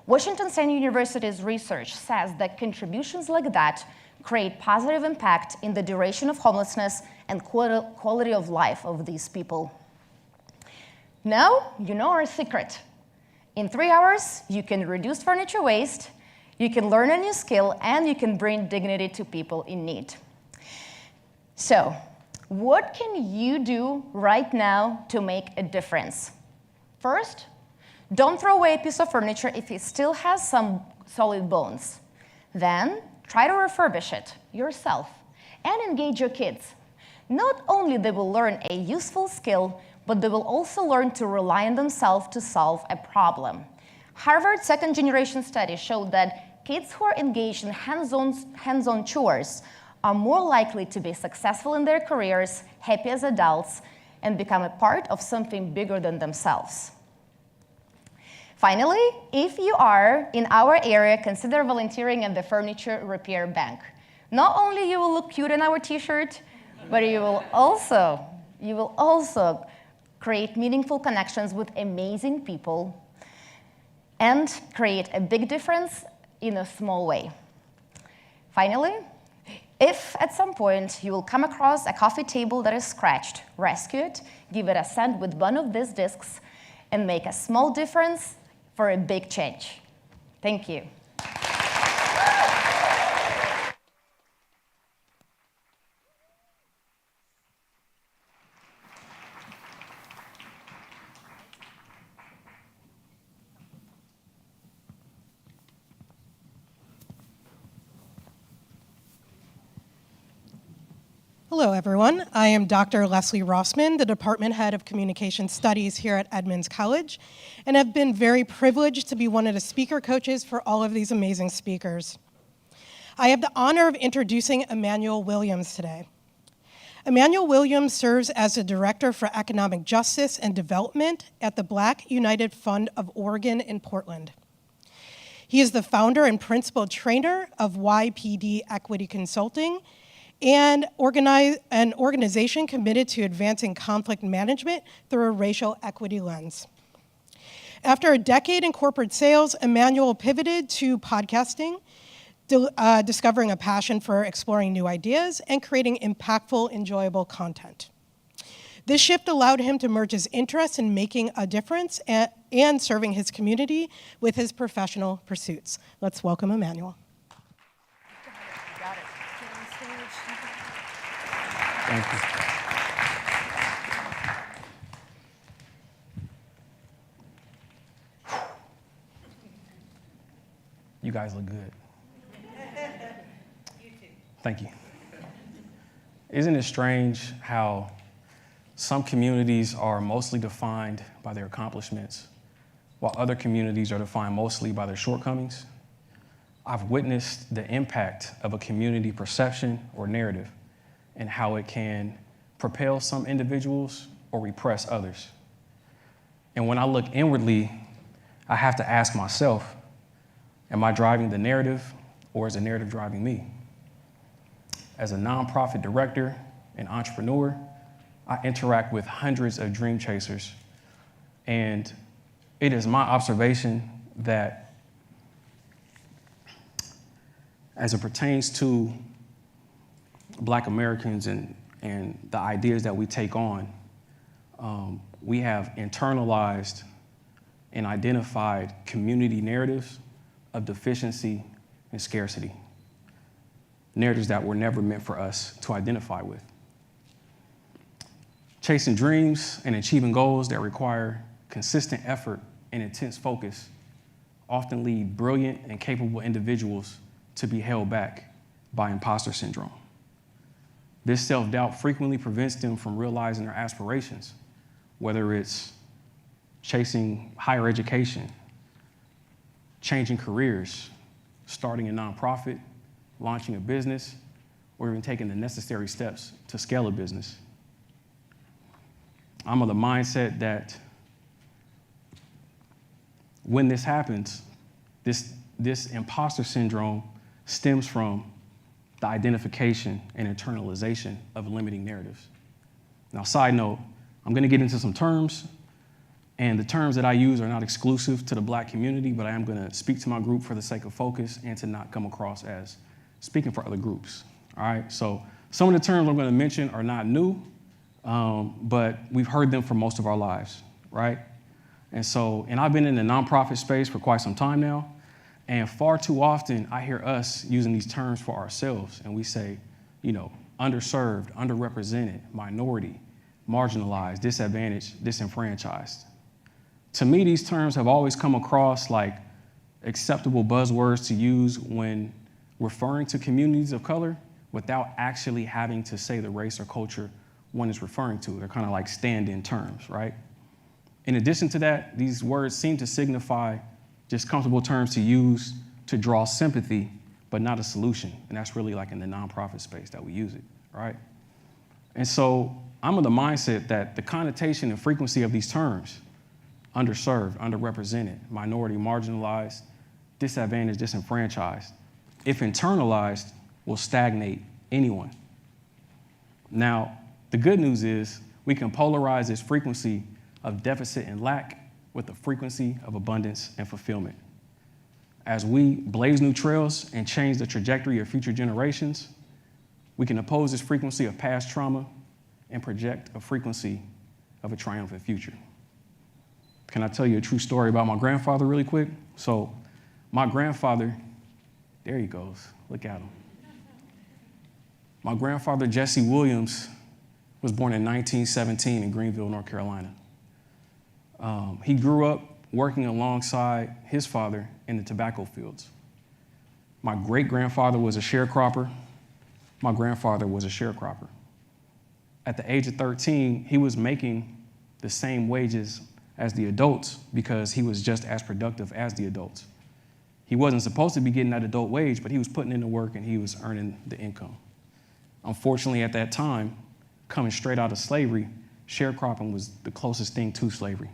Washington State University's research says that contributions like that create positive impact in the duration of homelessness and quality of life of these people. Now, you know our secret. In 3 hours, you can reduce furniture waste, you can learn a new skill, and you can bring dignity to people in need. So, what can you do right now to make a difference? First, don't throw away a piece of furniture if it still has some solid bones. Then, try to refurbish it yourself and engage your kids. Not only they will learn a useful skill, but they will also learn to rely on themselves to solve a problem. Harvard's second-generation study showed that kids who are engaged in hands-on chores are more likely to be successful in their careers, happy as adults, and become a part of something bigger than themselves. Finally, if you are in our area, consider volunteering at the Furniture Repair Bank. Not only you will look cute in our t-shirt, but you will also create meaningful connections with amazing people and create a big difference in a small way. Finally, if at some point you will come across a coffee table that is scratched, rescue it, give it a scent with one of these discs, and make a small difference for a big change. Thank you. Hello, everyone. I am Dr. Leslie Rossman, the Department Head of Communication Studies here at Edmonds College, and have been very privileged to be one of the speaker coaches for all of these amazing speakers. I have the honor of introducing Emmanuel Williams today. Emmanuel Williams serves as the Director for Economic Justice and Development at the Black United Fund of Oregon in Portland. He is the founder and principal trainer of YPD Equity Consulting, and an organization committed to advancing conflict management through a racial equity lens. After a decade in corporate sales, Emmanuel pivoted to podcasting, discovering a passion for exploring new ideas and creating impactful, enjoyable content. This shift allowed him to merge his interest in making a difference and serving his community with his professional pursuits. Let's welcome Emmanuel. Thank you. You guys look good. You too. Thank you. Isn't it strange how some communities are mostly defined by their accomplishments, while other communities are defined mostly by their shortcomings? I've witnessed the impact of a community perception or narrative and how it can propel some individuals or repress others. And when I look inwardly, I have to ask myself, am I driving the narrative or is the narrative driving me? As a nonprofit director and entrepreneur, I interact with hundreds of dream chasers, and it is my observation that as it pertains to Black Americans and the ideas that we take on, we have internalized and identified community narratives of deficiency and scarcity, narratives that were never meant for us to identify with. Chasing dreams and achieving goals that require consistent effort and intense focus often lead brilliant and capable individuals to be held back by imposter syndrome. This self-doubt frequently prevents them from realizing their aspirations, whether it's chasing higher education, changing careers, starting a nonprofit, launching a business, or even taking the necessary steps to scale a business. I'm of the mindset that when this happens, this imposter syndrome stems from the identification and internalization of limiting narratives. Now, side note, I'm going to get into some terms, and the terms that I use are not exclusive to the Black community, but I am going to speak to my group for the sake of focus and to not come across as speaking for other groups. All right, so Some of the terms I'm going to mention are not new, but we've heard them for most of our lives, right? And I've been in the nonprofit space for quite some time now, and far too often I hear us using these terms for ourselves, and we say, underserved, underrepresented, minority, marginalized, disadvantaged, disenfranchised. To me, these terms have always come across like acceptable buzzwords to use when referring to communities of color without actually having to say the race or culture one is referring to. They're kind of like stand-in terms, right? In addition to that, these words seem to signify just comfortable terms to use to draw sympathy, but not a solution. And that's really like in the nonprofit space that we use it, right? And so I'm of the mindset that the connotation and frequency of these terms, underserved, underrepresented, minority, marginalized, disadvantaged, disenfranchised, if internalized, will stagnate anyone. Now, the good news is we can polarize this frequency of deficit and lack with the frequency of abundance and fulfillment. As we blaze new trails and change the trajectory of future generations, we can oppose this frequency of past trauma and project a frequency of a triumphant future. Can I tell you a true story about my grandfather really quick? So my grandfather, there he goes, look at him. My grandfather, Jesse Williams, was born in 1917 in Greenville, North Carolina. He grew up working alongside his father in the tobacco fields. My great-grandfather was a sharecropper. My grandfather was a sharecropper. At the age of 13, he was making the same wages as the adults because he was just as productive as the adults. He wasn't supposed to be getting that adult wage, but he was putting in the work and he was earning the income. Unfortunately, at that time, coming straight out of slavery, sharecropping was the closest thing to slavery,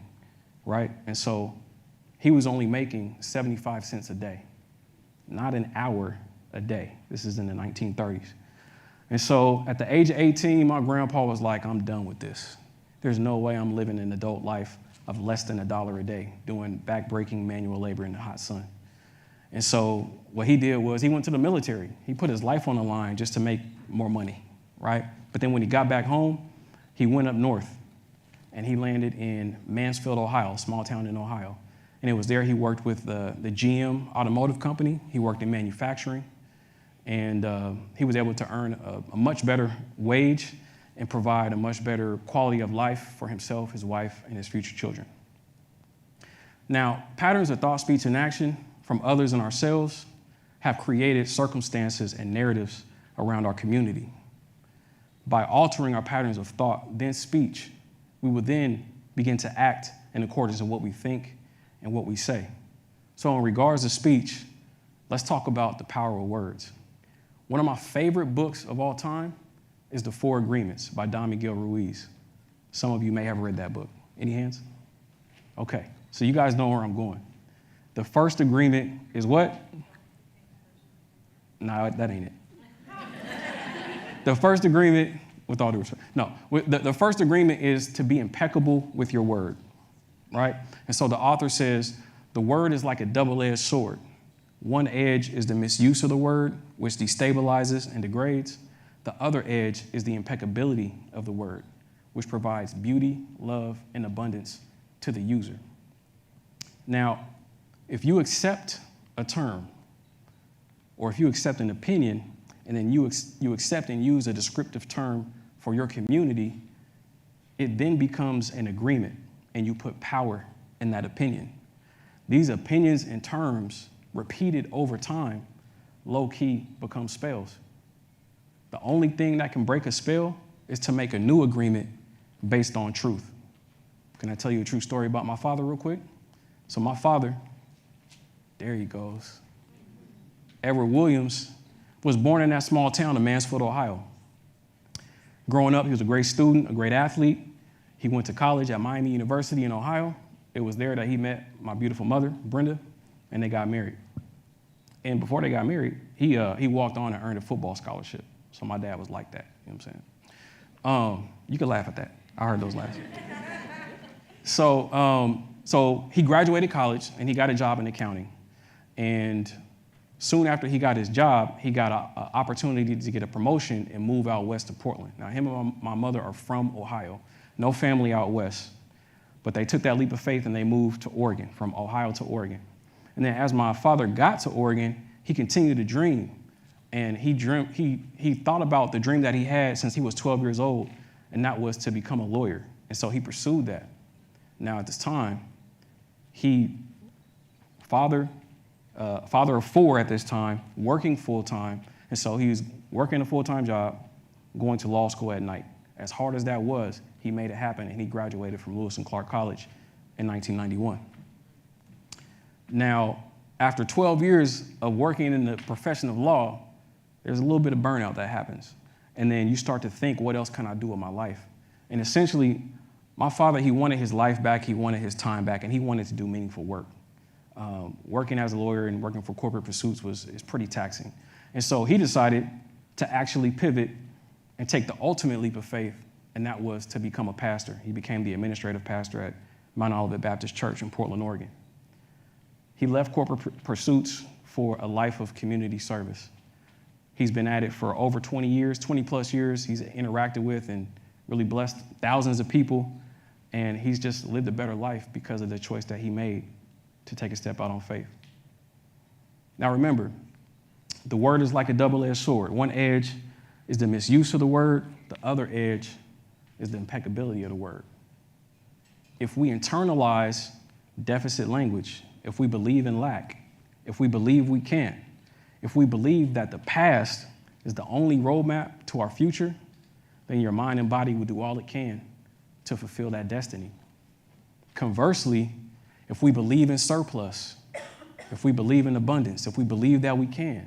right? And so he was only making 75 cents a day, not an hour a day. This is in the 1930s. And so at the age of 18, my grandpa was like, I'm done with this. There's no way I'm living an adult life of less than $1 a day, doing backbreaking manual labor in the hot sun. And so what he did was he went to the military. He put his life on the line just to make more money, right? But then when he got back home, he went up north and he landed in Mansfield, Ohio, a small town in Ohio. And it was there he worked with the GM automotive company. He worked in manufacturing. And he was able to earn a much better wage and provide a much better quality of life for himself, his wife, and his future children. Now, patterns of thought, speech, and action from others and ourselves have created circumstances and narratives around our community. By altering our patterns of thought, then speech, we will then begin to act in accordance with what we think and what we say. So in regards to speech, let's talk about the power of words. One of my favorite books of all time is The Four Agreements by Don Miguel Ruiz. Some of you may have read that book. Any hands? Okay, so you guys know where I'm going. The first agreement is what? No, that ain't it. The first agreement, with all due respect, no. The first agreement is to be impeccable with your word, right? And so the author says, the word is like a double-edged sword. One edge is the misuse of the word, which destabilizes and degrades. The other edge is the impeccability of the word, which provides beauty, love, and abundance to the user. Now, if you accept a term, or if you accept an opinion, and then you accept and use a descriptive term for your community, it then becomes an agreement, and you put power in that opinion. These opinions and terms, repeated over time, low-key become spells. The only thing that can break a spell is to make a new agreement based on truth. Can I tell you a true story about my father real quick? So my father, there he goes, Edward Williams, was born in that small town of Mansfield, Ohio. Growing up, he was a great student, a great athlete. He went to college at Miami University in Ohio. It was there that he met my beautiful mother, Brenda, and they got married. And before they got married, he walked on and earned a football scholarship. So my dad was like that, you know what I'm saying? You can laugh at that. I heard those laughs. So he graduated college and he got a job in accounting. And Soon after he got his job, he got an opportunity to get a promotion and move out west to Portland. Now, him and my mother are from Ohio. No family out west. But they took that leap of faith and they moved to Oregon, from Ohio to Oregon. And then as my father got to Oregon, he continued to dream. And he thought about the dream that he had since he was 12 years old, and that was to become a lawyer. And so he pursued that. Now at this time, father of 4 at this time, working full-time, and so he was working a full-time job, going to law school at night. As hard as that was, he made it happen, and he graduated from Lewis and Clark College in 1991. Now, after 12 years of working in the profession of law, there's a little bit of burnout that happens. And then you start to think, what else can I do with my life? And essentially, my father, he wanted his life back, he wanted his time back, and he wanted to do meaningful work. Working as a lawyer and working for corporate pursuits is pretty taxing. And so he decided to actually pivot and take the ultimate leap of faith, and that was to become a pastor. He became the administrative pastor at Mount Olivet Baptist Church in Portland, Oregon. He left corporate pursuits for a life of community service. He's been at it for over 20 years, 20 plus years. He's interacted with and really blessed thousands of people, and he's just lived a better life because of the choice that he made to take a step out on faith. Now remember, the word is like a double-edged sword. One edge is the misuse of the word. The other edge is the impeccability of the word. If we internalize deficit language, if we believe in lack, if we believe we can't, if we believe that the past is the only roadmap to our future, then your mind and body will do all it can to fulfill that destiny. Conversely, if we believe in surplus, if we believe in abundance, if we believe that we can,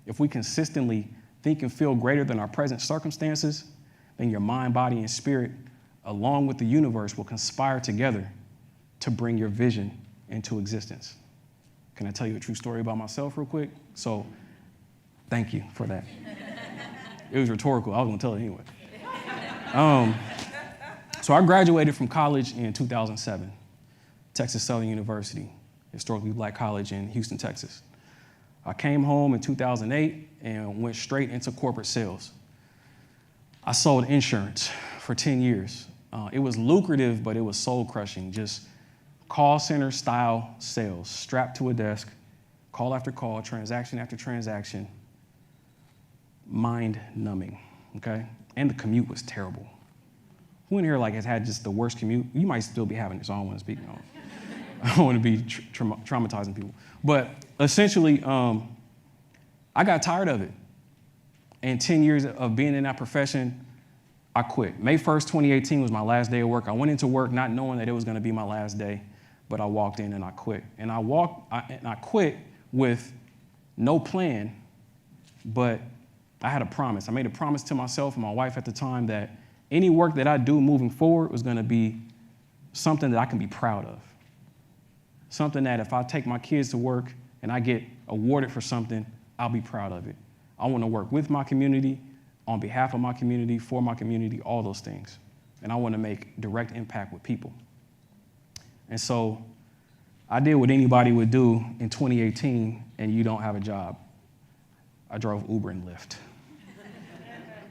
if we consistently think and feel greater than our present circumstances, then your mind, body, and spirit, along with the universe, will conspire together to bring your vision into existence. Can I tell you a true story about myself real quick? So, thank you for that. It was rhetorical. I was going to tell it anyway. So I graduated from college in 2007, Texas Southern University, historically black college in Houston, Texas. I came home in 2008 and went straight into corporate sales. I sold insurance for 10 years. It was lucrative, but it was soul-crushing, just call center style sales, strapped to a desk, call after call, transaction after transaction, mind numbing, okay? And the commute was terrible. Who in here has had just the worst commute? You might still be having it, so I don't want to speak. I don't want to be traumatizing people. But essentially, I got tired of it. And 10 years of being in that profession, I quit. May 1st, 2018 was my last day of work. I went into work not knowing that it was going to be my last day, but I walked in and I quit. And I quit with no plan, but I had a promise. I made a promise to myself and my wife at the time that any work that I do moving forward was going to be something that I can be proud of. Something that if I take my kids to work and I get awarded for something, I'll be proud of it. I want to work with my community, on behalf of my community, for my community, all those things. And I want to make direct impact with people. And so I did what anybody would do in 2018 and you don't have a job. I drove Uber and Lyft.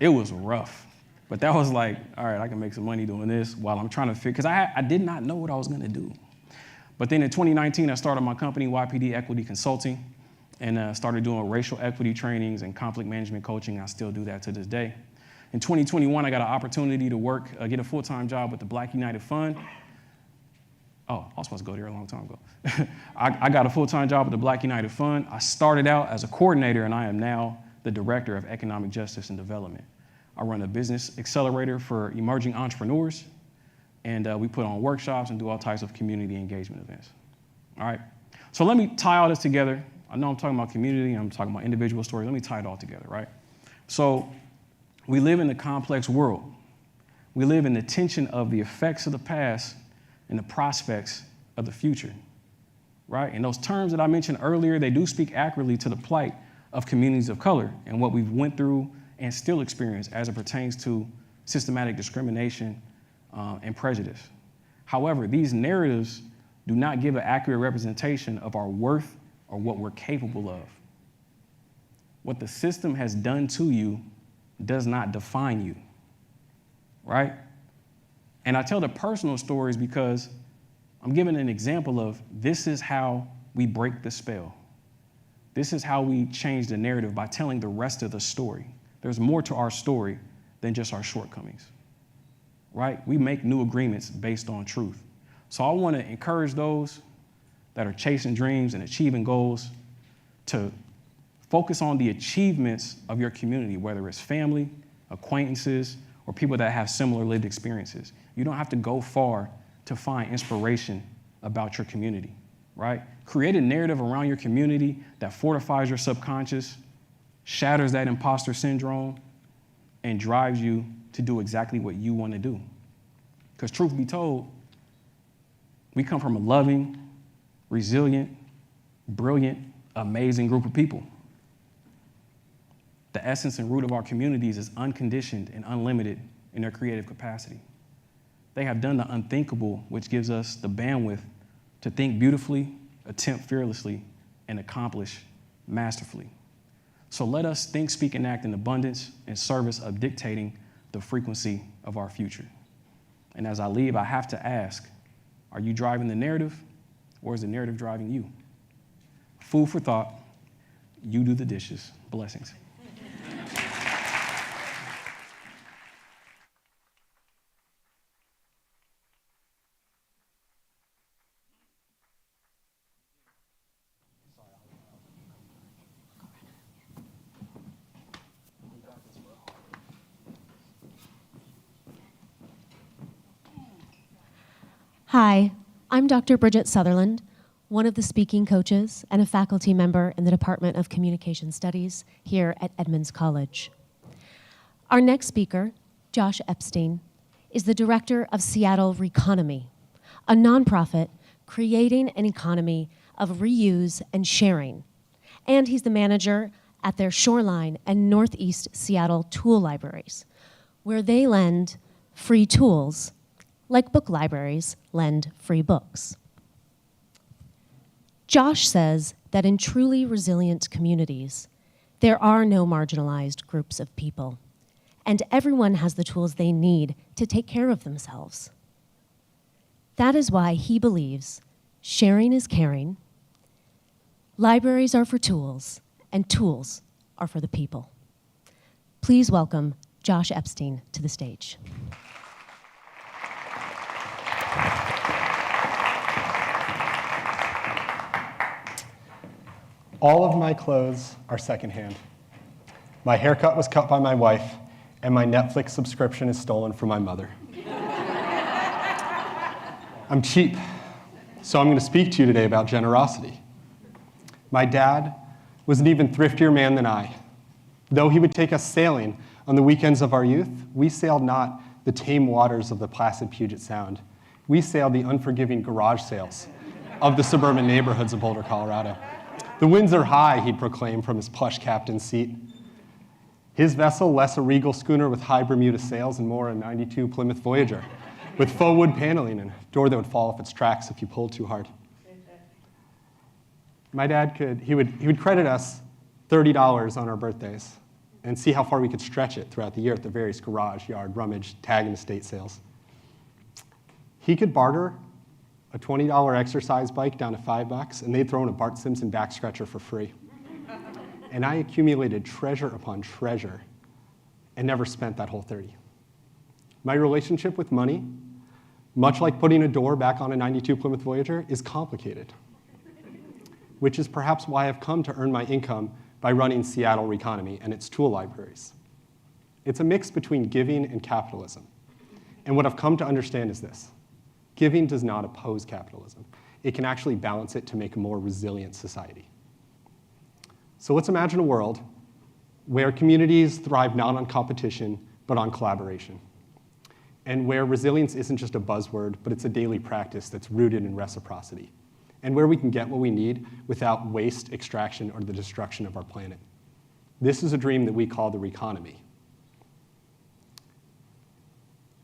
It was rough. But that was like, all right, I can make some money doing this while I'm trying to figure, because I did not know what I was going to do. But then in 2019, I started my company, YPD Equity Consulting, and started doing racial equity trainings and conflict management coaching. I still do that to this day. In 2021, I got an opportunity to work, get a full-time job with the Black United Fund. Oh, I was supposed to go there a long time ago. I got a full-time job with the Black United Fund. I started out as a coordinator, and I am now the director of economic justice and development. I run a business accelerator for emerging entrepreneurs, and we put on workshops and do all types of community engagement events. All right, so let me tie all this together. I know I'm talking about community, I'm talking about individual stories. Let me tie it all together, right? So we live in a complex world. We live in the tension of the effects of the past and the prospects of the future, right? And those terms that I mentioned earlier, they do speak accurately to the plight of communities of color and what we've went through and still experience as it pertains to systematic discrimination and prejudice. However, these narratives do not give an accurate representation of our worth or what we're capable of. What the system has done to you does not define you, right? And I tell the personal stories because I'm giving an example of this is how we break the spell. This is how we change the narrative by telling the rest of the story. There's more to our story than just our shortcomings, right? We make new agreements based on truth. So I want to encourage those that are chasing dreams and achieving goals to focus on the achievements of your community, whether it's family, acquaintances, or people that have similar lived experiences. You don't have to go far to find inspiration about your community, right? Create a narrative around your community that fortifies your subconscious, shatters that imposter syndrome, and drives you to do exactly what you want to do. Because truth be told, we come from a loving, resilient, brilliant, amazing group of people. The essence and root of our communities is unconditioned and unlimited in their creative capacity. They have done the unthinkable, which gives us the bandwidth to think beautifully, attempt fearlessly, and accomplish masterfully. So let us think, speak, and act in abundance in service of dictating the frequency of our future. And as I leave, I have to ask, are you driving the narrative, or is the narrative driving you? Food for thought. You do the dishes. Blessings. Hi, I'm Dr. Bridget Sutherland, one of the speaking coaches and a faculty member in the Department of Communication Studies here at Edmonds College. Our next speaker, Josh Epstein, is the director of Seattle Reconomy, a nonprofit creating an economy of reuse and sharing. And he's the manager at their Shoreline and Northeast Seattle tool libraries, where they lend free tools like book libraries lend free books. Josh says that in truly resilient communities, there are no marginalized groups of people, and everyone has the tools they need to take care of themselves. That is why he believes sharing is caring, libraries are for tools, and tools are for the people. Please welcome Josh Epstein to the stage. All of my clothes are secondhand. My haircut was cut by my wife, and my Netflix subscription is stolen from my mother. I'm cheap, so I'm going to speak to you today about generosity. My dad was an even thriftier man than I. Though he would take us sailing on the weekends of our youth, we sailed not the tame waters of the placid Puget Sound. We sailed the unforgiving garage sales of the suburban neighborhoods of Boulder, Colorado. The winds are high, he'd proclaim from his plush captain's seat. His vessel, less a regal schooner with high Bermuda sails and more a 92 Plymouth Voyager, with faux wood paneling and a door that would fall off its tracks if you pulled too hard. My dad he would credit us $30 on our birthdays and see how far we could stretch it throughout the year at the various garage, yard, rummage, tag, and estate sales. He could barter a $20 exercise bike down to $5, and they'd throw in a Bart Simpson back scratcher for free. And I accumulated treasure upon treasure and never spent that whole 30. My relationship with money, much like putting a door back on a 92 Plymouth Voyager, is complicated, which is perhaps why I've come to earn my income by running Seattle Reconomy and its tool libraries. It's a mix between giving and capitalism. And what I've come to understand is this. Giving does not oppose capitalism. It can actually balance it to make a more resilient society. So let's imagine a world where communities thrive not on competition, but on collaboration. And where resilience isn't just a buzzword, but it's a daily practice that's rooted in reciprocity. And where we can get what we need without waste, extraction, or the destruction of our planet. This is a dream that we call the Reconomy.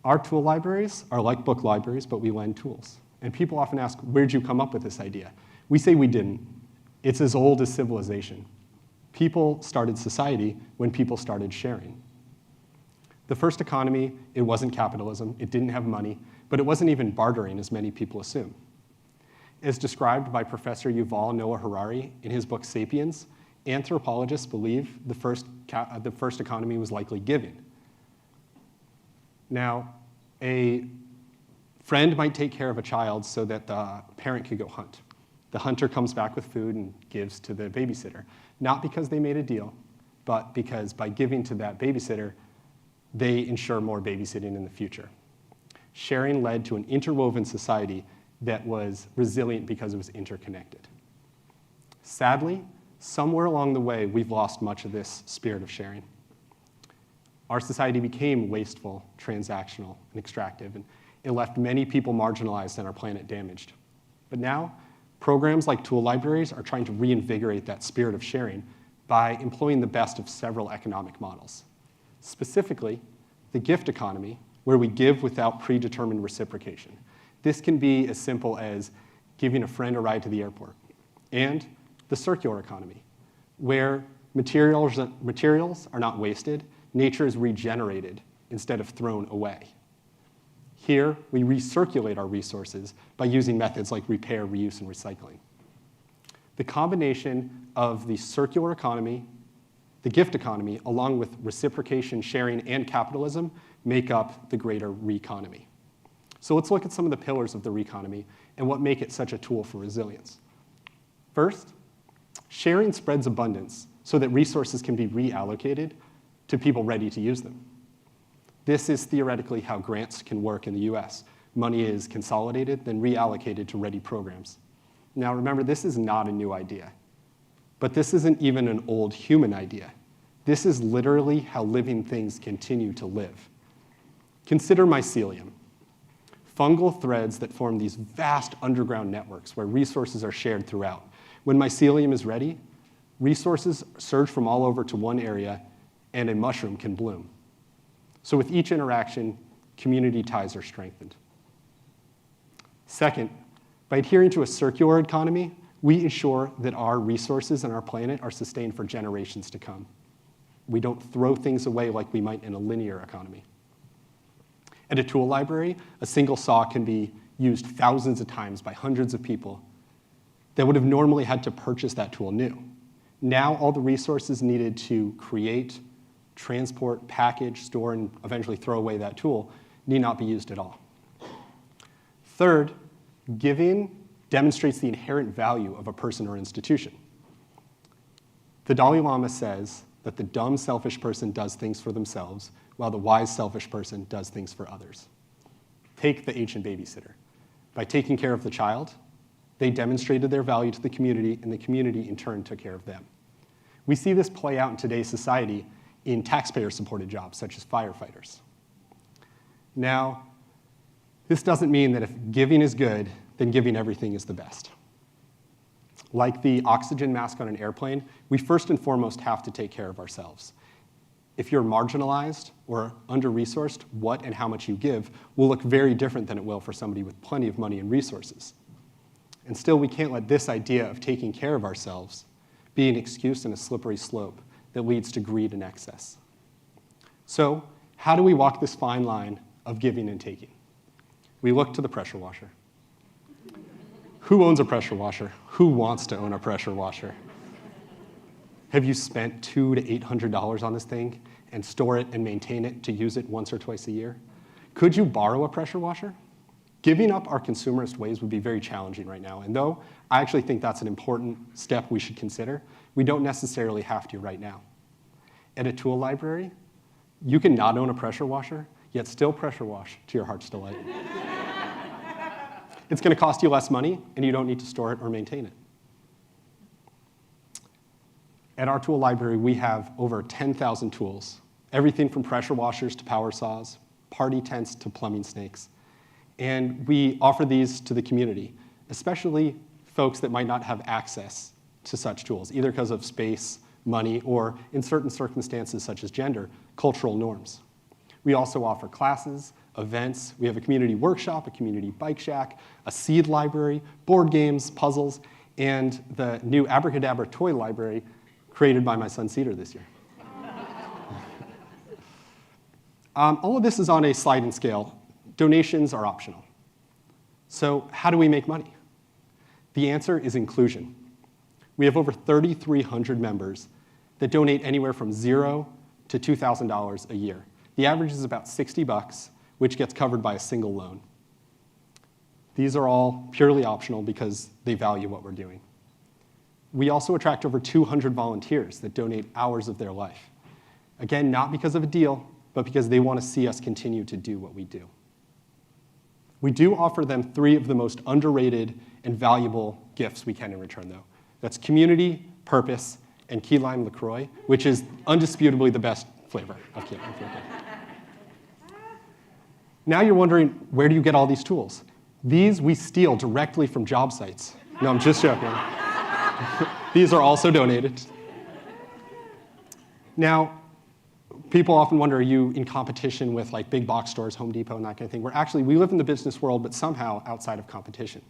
Our tool libraries are like book libraries, but we lend tools. And people often ask, where'd you come up with this idea? We say we didn't. It's as old as civilization. People started society when people started sharing. The first economy, it wasn't capitalism, it didn't have money, but it wasn't even bartering as many people assume. As described by Professor Yuval Noah Harari in his book Sapiens, anthropologists believe the first economy was likely giving. Now, a friend might take care of a child so that the parent could go hunt. The hunter comes back with food and gives to the babysitter, not because they made a deal, but because by giving to that babysitter, they ensure more babysitting in the future. Sharing led to an interwoven society that was resilient because it was interconnected. Sadly, somewhere along the way, we've lost much of this spirit of sharing. Our society became wasteful, transactional, and extractive, and it left many people marginalized and our planet damaged. But now, programs like tool libraries are trying to reinvigorate that spirit of sharing by employing the best of several economic models. Specifically, the gift economy, where we give without predetermined reciprocation. This can be as simple as giving a friend a ride to the airport. And the circular economy, where materials are not wasted, nature is regenerated instead of thrown away. Here, we recirculate our resources by using methods like repair, reuse, and recycling. The combination of the circular economy, the gift economy, along with reciprocation, sharing, and capitalism, make up the greater re-economy. So let's look at some of the pillars of the re-economy and what make it such a tool for resilience. First, sharing spreads abundance so that resources can be reallocated to people ready to use them. This is theoretically how grants can work in the US. Money is consolidated, then reallocated to ready programs. Now remember, this is not a new idea, but this isn't even an old human idea. This is literally how living things continue to live. Consider mycelium. Fungal threads that form these vast underground networks where resources are shared throughout. When mycelium is ready, resources surge from all over to one area and a mushroom can bloom. So with each interaction, community ties are strengthened. Second, by adhering to a circular economy, we ensure that our resources and our planet are sustained for generations to come. We don't throw things away like we might in a linear economy. At a tool library, a single saw can be used thousands of times by hundreds of people that would have normally had to purchase that tool new. Now all the resources needed to create, transport, package, store, and eventually throw away that tool need not be used at all. Third, giving demonstrates the inherent value of a person or institution. The Dalai Lama says that the dumb, selfish person does things for themselves, while the wise, selfish person does things for others. Take the ancient babysitter. By taking care of the child, they demonstrated their value to the community, and the community in turn took care of them. We see this play out in today's society in taxpayer-supported jobs, such as firefighters. Now, this doesn't mean that if giving is good, then giving everything is the best. Like the oxygen mask on an airplane, we first and foremost have to take care of ourselves. If you're marginalized or under-resourced, what and how much you give will look very different than it will for somebody with plenty of money and resources. And still, we can't let this idea of taking care of ourselves be an excuse and a slippery slope that leads to greed and excess. So, how do we walk this fine line of giving and taking? We look to the pressure washer. Who owns a pressure washer? Who wants to own a pressure washer? Have you spent $200 to $800 on this thing and store it and maintain it to use it once or twice a year? Could you borrow a pressure washer? Giving up our consumerist ways would be very challenging right now, and though I actually think that's an important step we should consider, we don't necessarily have to right now. At a tool library, you can not own a pressure washer, yet still pressure wash to your heart's delight. It's going to cost you less money, and you don't need to store it or maintain it. At our tool library, we have over 10,000 tools, everything from pressure washers to power saws, party tents to plumbing snakes. And we offer these to the community, especially folks that might not have access to such tools, either because of space, money, or in certain circumstances such as gender, cultural norms. We also offer classes, events. We have a community workshop, a community bike shack, a seed library, board games, puzzles, and the new Abracadabra toy library created by my son Cedar this year. All of this is on a sliding scale. Donations are optional. So how do we make money? The answer is inclusion. We have over 3,300 members that donate anywhere from $0 to $2,000 a year. The average is about $60, which gets covered by a single loan. These are all purely optional because they value what we're doing. We also attract over 200 volunteers that donate hours of their life. Again, not because of a deal, but because they want to see us continue to do what we do. We do offer them 3 of the most underrated and valuable gifts we can in return, though. That's community, purpose, and key lime LaCroix, which is undisputably the best flavor of key lime. Now you're wondering, where do you get all these tools? These we steal directly from job sites. No, I'm just joking. These are also donated. Now, people often wonder, are you in competition with like big box stores, Home Depot, and that kind of thing? We live in the business world, but somehow outside of competition.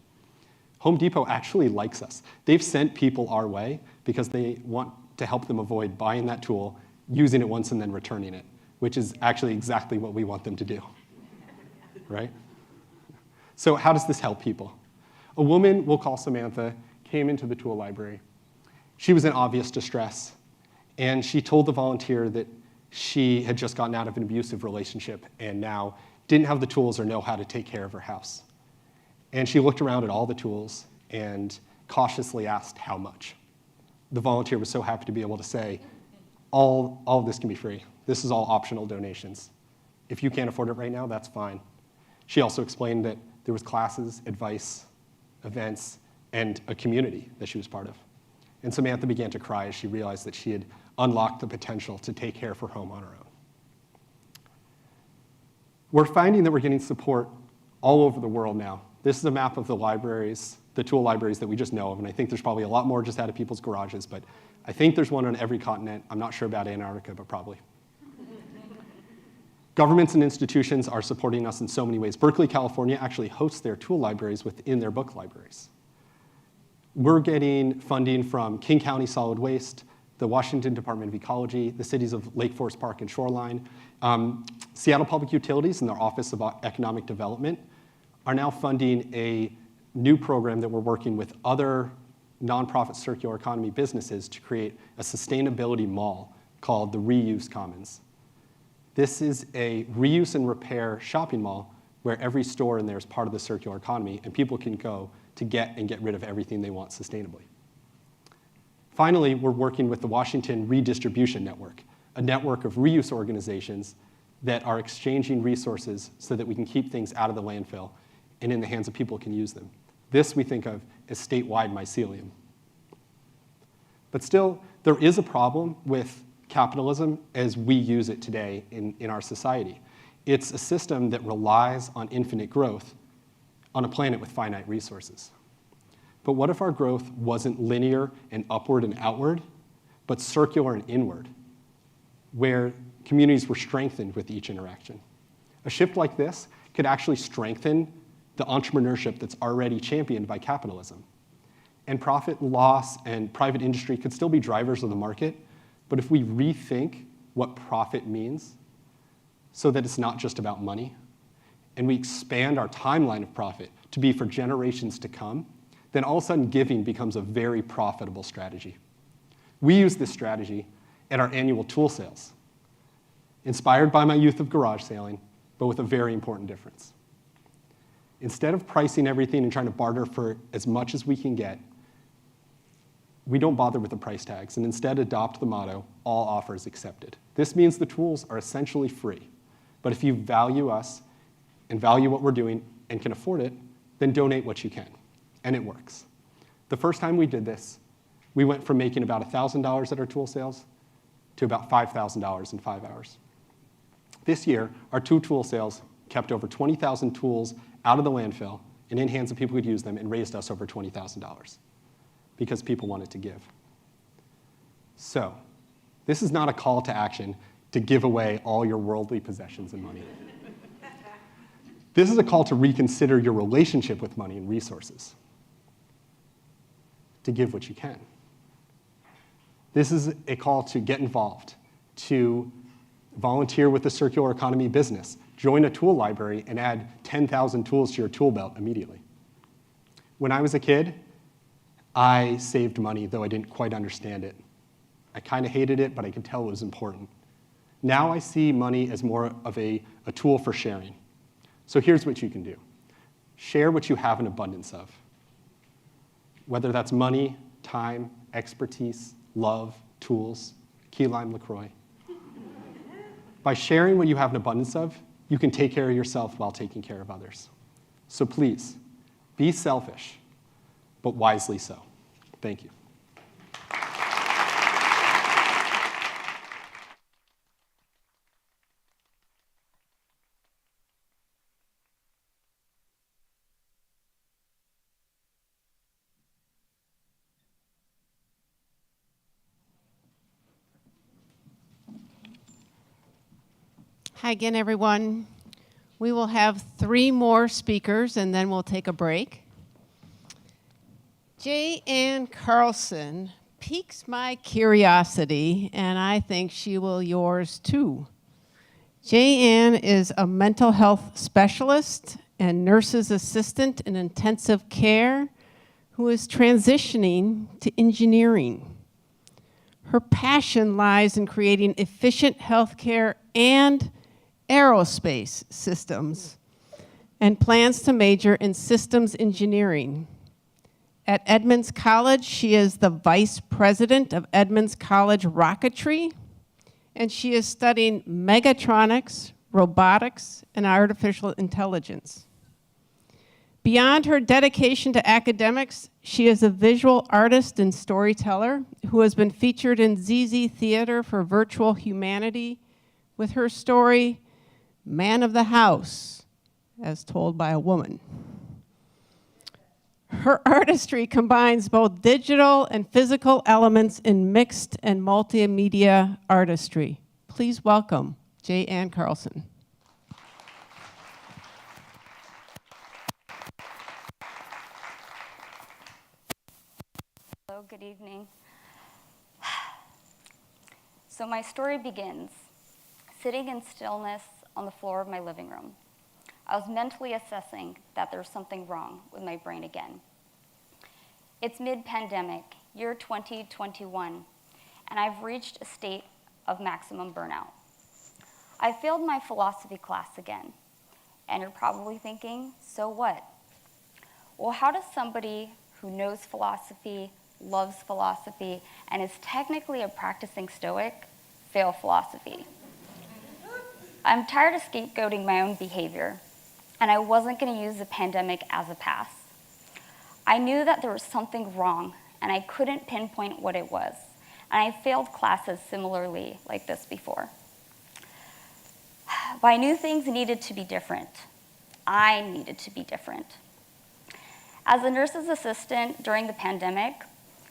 Home Depot actually likes us. They've sent people our way because they want to help them avoid buying that tool, using it once, and then returning it, which is actually exactly what we want them to do, right? So how does this help people? A woman, we'll call Samantha, came into the tool library. She was in obvious distress, and she told the volunteer that she had just gotten out of an abusive relationship and now didn't have the tools or know how to take care of her house. And she looked around at all the tools and cautiously asked how much. The volunteer was so happy to be able to say, all of this can be free. This is all optional donations. If you can't afford it right now, that's fine. She also explained that there was classes, advice, events, and a community that she was part of. And Samantha began to cry as she realized that she had unlocked the potential to take care of her home on her own. We're finding that we're getting support all over the world now. This is a map of the libraries, the tool libraries that we just know of, and I think there's probably a lot more just out of people's garages, but I think there's one on every continent. I'm not sure about Antarctica, but probably. Governments and institutions are supporting us in so many ways. Berkeley, California actually hosts their tool libraries within their book libraries. We're getting funding from King County Solid Waste, the Washington Department of Ecology, the cities of Lake Forest Park and Shoreline, Seattle Public Utilities and their Office of Economic Development are now funding a new program that we're working with other nonprofit circular economy businesses to create a sustainability mall called the Reuse Commons. This is a reuse and repair shopping mall where every store in there is part of the circular economy and people can go to get and get rid of everything they want sustainably. Finally, we're working with the Washington Redistribution Network, a network of reuse organizations that are exchanging resources so that we can keep things out of the landfill and in the hands of people who can use them. This we think of as statewide mycelium. But still, there is a problem with capitalism as we use it today in our society. It's a system that relies on infinite growth on a planet with finite resources. But what if our growth wasn't linear and upward and outward, but circular and inward, where communities were strengthened with each interaction? A shift like this could actually strengthen the entrepreneurship that's already championed by capitalism. And profit loss and private industry could still be drivers of the market, but if we rethink what profit means so that it's not just about money, and we expand our timeline of profit to be for generations to come, then all of a sudden giving becomes a very profitable strategy. We use this strategy at our annual tool sales, inspired by my youth of garage sailing, but with a very important difference. Instead of pricing everything and trying to barter for as much as we can get, we don't bother with the price tags and instead adopt the motto, all offers accepted. This means the tools are essentially free, but if you value us and value what we're doing and can afford it, then donate what you can, and it works. The first time we did this, we went from making about $1,000 at our tool sales to about $5,000 in 5 hours. This year, our 2 tool sales kept over 20,000 tools out of the landfill and in hands of people who'd use them and raised us over $20,000 because people wanted to give. So, this is not a call to action to give away all your worldly possessions and money. This is a call to reconsider your relationship with money and resources. to give what you can. This is a call to get involved, to volunteer with the circular economy business, join a tool library, and add 10,000 tools to your tool belt immediately. When I was a kid, I saved money, though I didn't quite understand it. I kind of hated it, but I could tell it was important. Now I see money as more of a tool for sharing. So here's what you can do. Share what you have an abundance of, whether that's money, time, expertise, love, tools, key lime LaCroix. By sharing what you have an abundance of, you can take care of yourself while taking care of others. So please, be selfish, but wisely so. Thank you. Hi again, everyone. We will have 3 more speakers, and then we'll take a break. J. Ann Carlson piques my curiosity, and I think she will yours too. J. Ann is a mental health specialist and nurse's assistant in intensive care who is transitioning to engineering. Her passion lies in creating efficient healthcare and aerospace systems, and plans to major in systems engineering. At Edmonds College, she is the vice president of Edmonds College Rocketry, and she is studying megatronics, robotics, and artificial intelligence. Beyond her dedication to academics, she is a visual artist and storyteller who has been featured in ZZ Theater for Virtual Humanity with her story, Man of the House, as told by a woman. Her artistry combines both digital and physical elements in mixed and multimedia artistry. Please welcome J. Ann Carlson. Hello, good evening. So my story begins sitting in stillness on the floor of my living room. I was mentally assessing that there's something wrong with my brain again. It's mid-pandemic, year 2021, and I've reached a state of maximum burnout. I failed my philosophy class again, and you're probably thinking, so what? Well, how does somebody who knows philosophy, loves philosophy, and is technically a practicing Stoic fail philosophy? I'm tired of scapegoating my own behavior, and I wasn't going to use the pandemic as a pass. I knew that there was something wrong, and I couldn't pinpoint what it was. And I failed classes similarly like this before. But I knew things needed to be different. I needed to be different. As a nurse's assistant during the pandemic,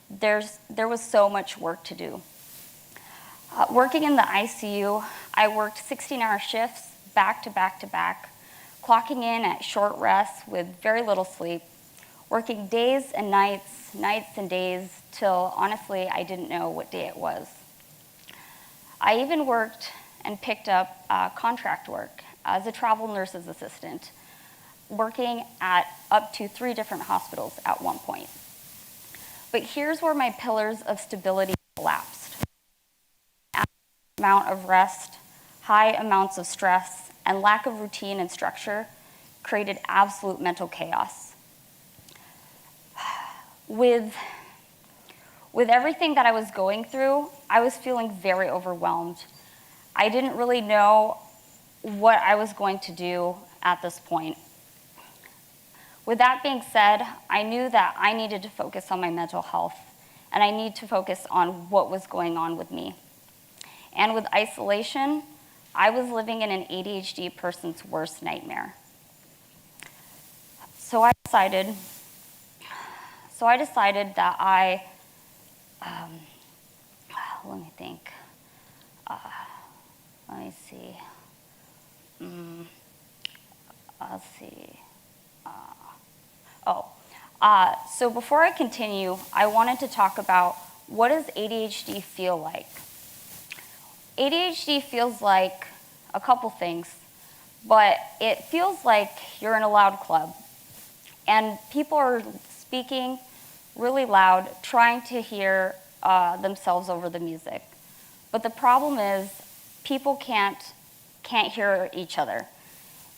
there was so much work to do. Working in the ICU, I worked 16-hour shifts back to back to back, clocking in at short rests with very little sleep, working days and nights, nights and days, till honestly I didn't know what day it was. I even worked and picked up contract work as a travel nurse's assistant, working at up to 3 different hospitals at one point. But here's where my pillars of stability collapsed. Amount of rest, high amounts of stress, and lack of routine and structure created absolute mental chaos. With everything that I was going through, I was feeling very overwhelmed. I didn't really know what I was going to do at this point. With that being said, I knew that I needed to focus on my mental health, and I need to focus on what was going on with me. And with isolation, I was living in an ADHD person's worst nightmare. So I decided that let me think. Let me see. Let's see. So before I continue, I wanted to talk about what does ADHD feel like? ADHD feels like a couple things, but it feels like you're in a loud club and people are speaking really loud, trying to hear themselves over the music. But the problem is people can't hear each other.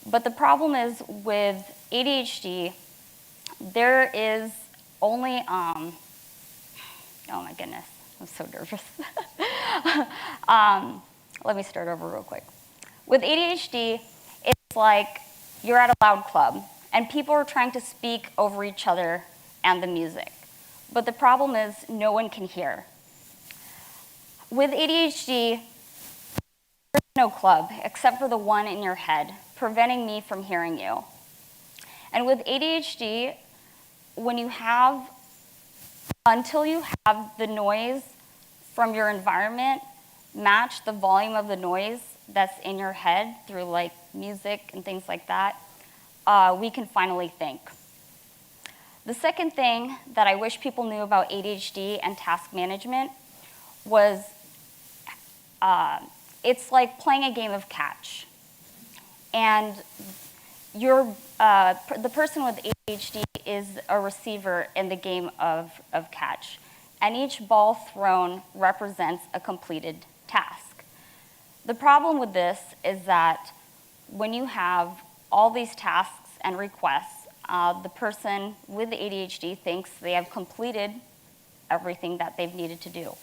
But the problem is with ADHD, there is only, oh my goodness, I'm so nervous. Let me start over real quick. With ADHD, it's like you're at a loud club and people are trying to speak over each other and the music. But the problem is no one can hear. With ADHD, there's no club except for the one in your head, preventing me from hearing you. And with ADHD, until you have the noise from your environment match the volume of the noise that's in your head through like music and things like that, we can finally think. The second thing that I wish people knew about ADHD and task management was it's like playing a game of catch. And the person with ADHD is a receiver in the game of catch. And each ball thrown represents a completed task. The problem with this is that when you have all these tasks and requests, the person with ADHD thinks they have completed everything that they've needed to do.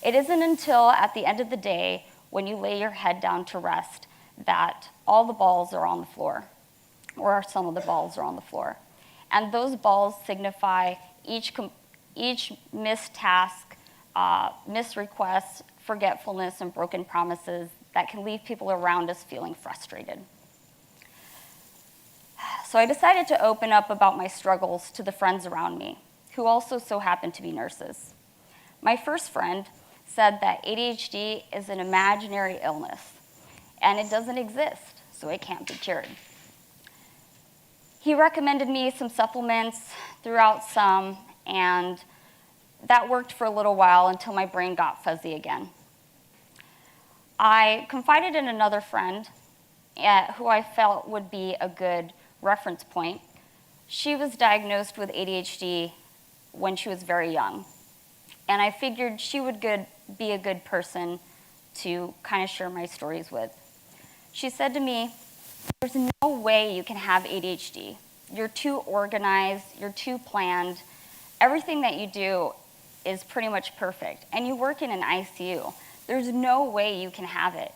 It isn't until at the end of the day, when you lay your head down to rest, that all the balls are on the floor, or some of the balls are on the floor. And those balls signify each missed task, missed requests, forgetfulness, and broken promises that can leave people around us feeling frustrated. So I decided to open up about my struggles to the friends around me, who also so happen to be nurses. My first friend said that ADHD is an imaginary illness, and it doesn't exist, so it can't be cured. He recommended me some supplements, threw out some, and that worked for a little while until my brain got fuzzy again. I confided in another friend who I felt would be a good reference point. She was diagnosed with ADHD when she was very young, and I figured she would be a good person to kind of share my stories with. She said to me, "There's no way you can have ADHD. You're too organized, you're too planned. Everything that you do is pretty much perfect, and you work in an ICU. There's no way you can have it."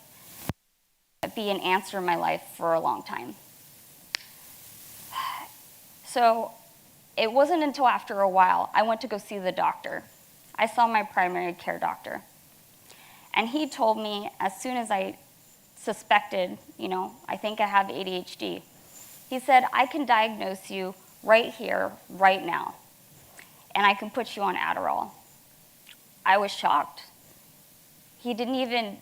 It'd be an answer in my life for a long time. So it wasn't until after a while I went to go see the doctor. I saw my primary care doctor. And he told me as soon as I suspected, I think I have ADHD, he said, "I can diagnose you right here, right now, and I can put you on Adderall." I was shocked. He didn't even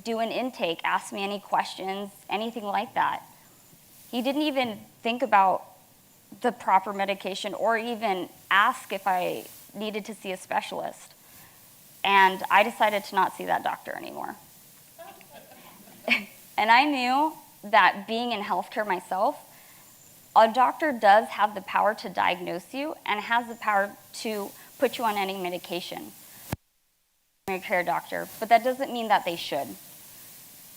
do an intake, ask me any questions, anything like that. He didn't even think about the proper medication or even ask if I needed to see a specialist. And I decided to not see that doctor anymore. And I knew that being in healthcare myself, a doctor does have the power to diagnose you and has the power to put you on any medication. Primary care doctor, but that doesn't mean that they should.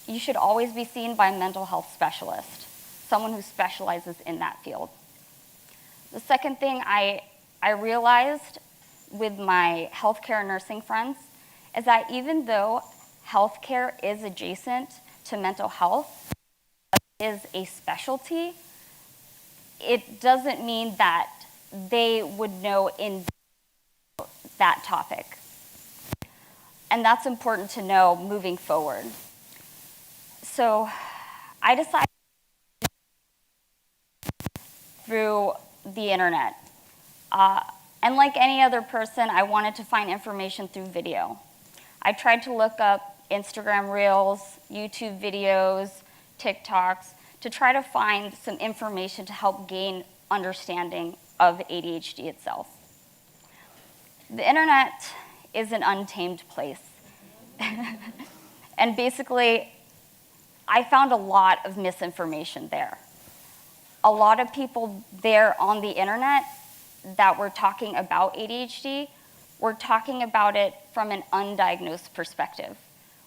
You should always be seen by a mental health specialist, someone who specializes in that field. The second thing I realized with my healthcare and nursing friends is that even though healthcare is adjacent to mental health, is a specialty, it doesn't mean that they would know in that topic. And that's important to know moving forward. So I decided through the internet. And like any other person, I wanted to find information through video. I tried to look up Instagram Reels, YouTube videos, TikToks, to try to find some information to help gain understanding of ADHD itself. The internet is an untamed place. And basically, I found a lot of misinformation there. A lot of people there on the internet that were talking about ADHD were talking about it from an undiagnosed perspective,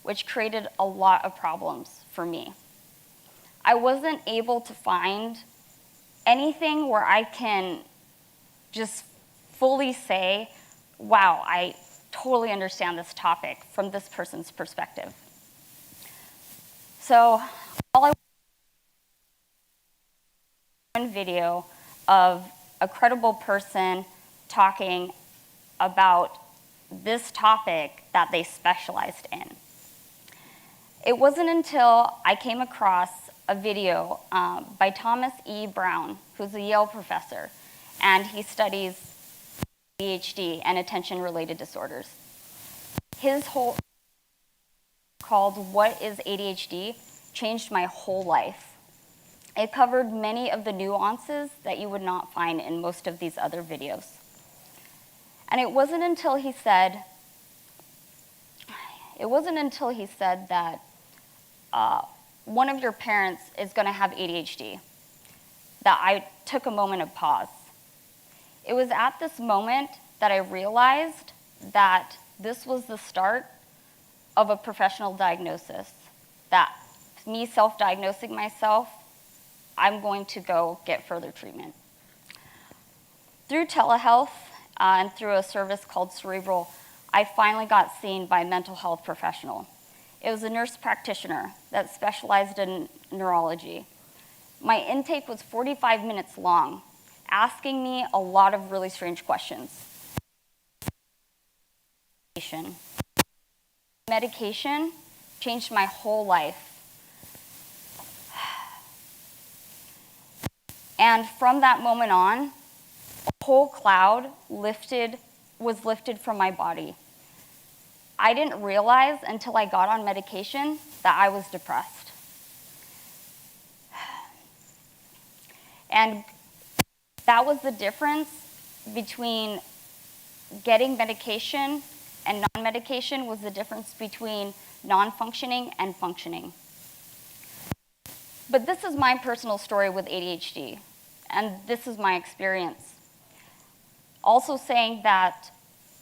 which created a lot of problems for me. I wasn't able to find anything where I can just fully say, wow, I totally understand this topic from this person's perspective. So all I one video of a credible person talking about this topic that they specialized in. It wasn't until I came across a video by Thomas E. Brown, who's a Yale professor, and he studies ADHD and attention-related disorders. His whole called What is ADHD changed my whole life. It covered many of the nuances that you would not find in most of these other videos. And it wasn't until he said that one of your parents is going to have ADHD that I took a moment of pause. It was at this moment that I realized that this was the start of a professional diagnosis, that me self-diagnosing myself, I'm going to go get further treatment. Through telehealth and through a service called Cerebral, I finally got seen by a mental health professional. It was a nurse practitioner that specialized in neurology. My intake was 45 minutes long, asking me a lot of really strange questions. Medication changed my whole life. And from that moment on, a whole cloud was lifted from my body. I didn't realize until I got on medication that I was depressed. And that was the difference between getting medication and non-medication, was the difference between non-functioning and functioning. But this is my personal story with ADHD, and this is my experience. Also saying that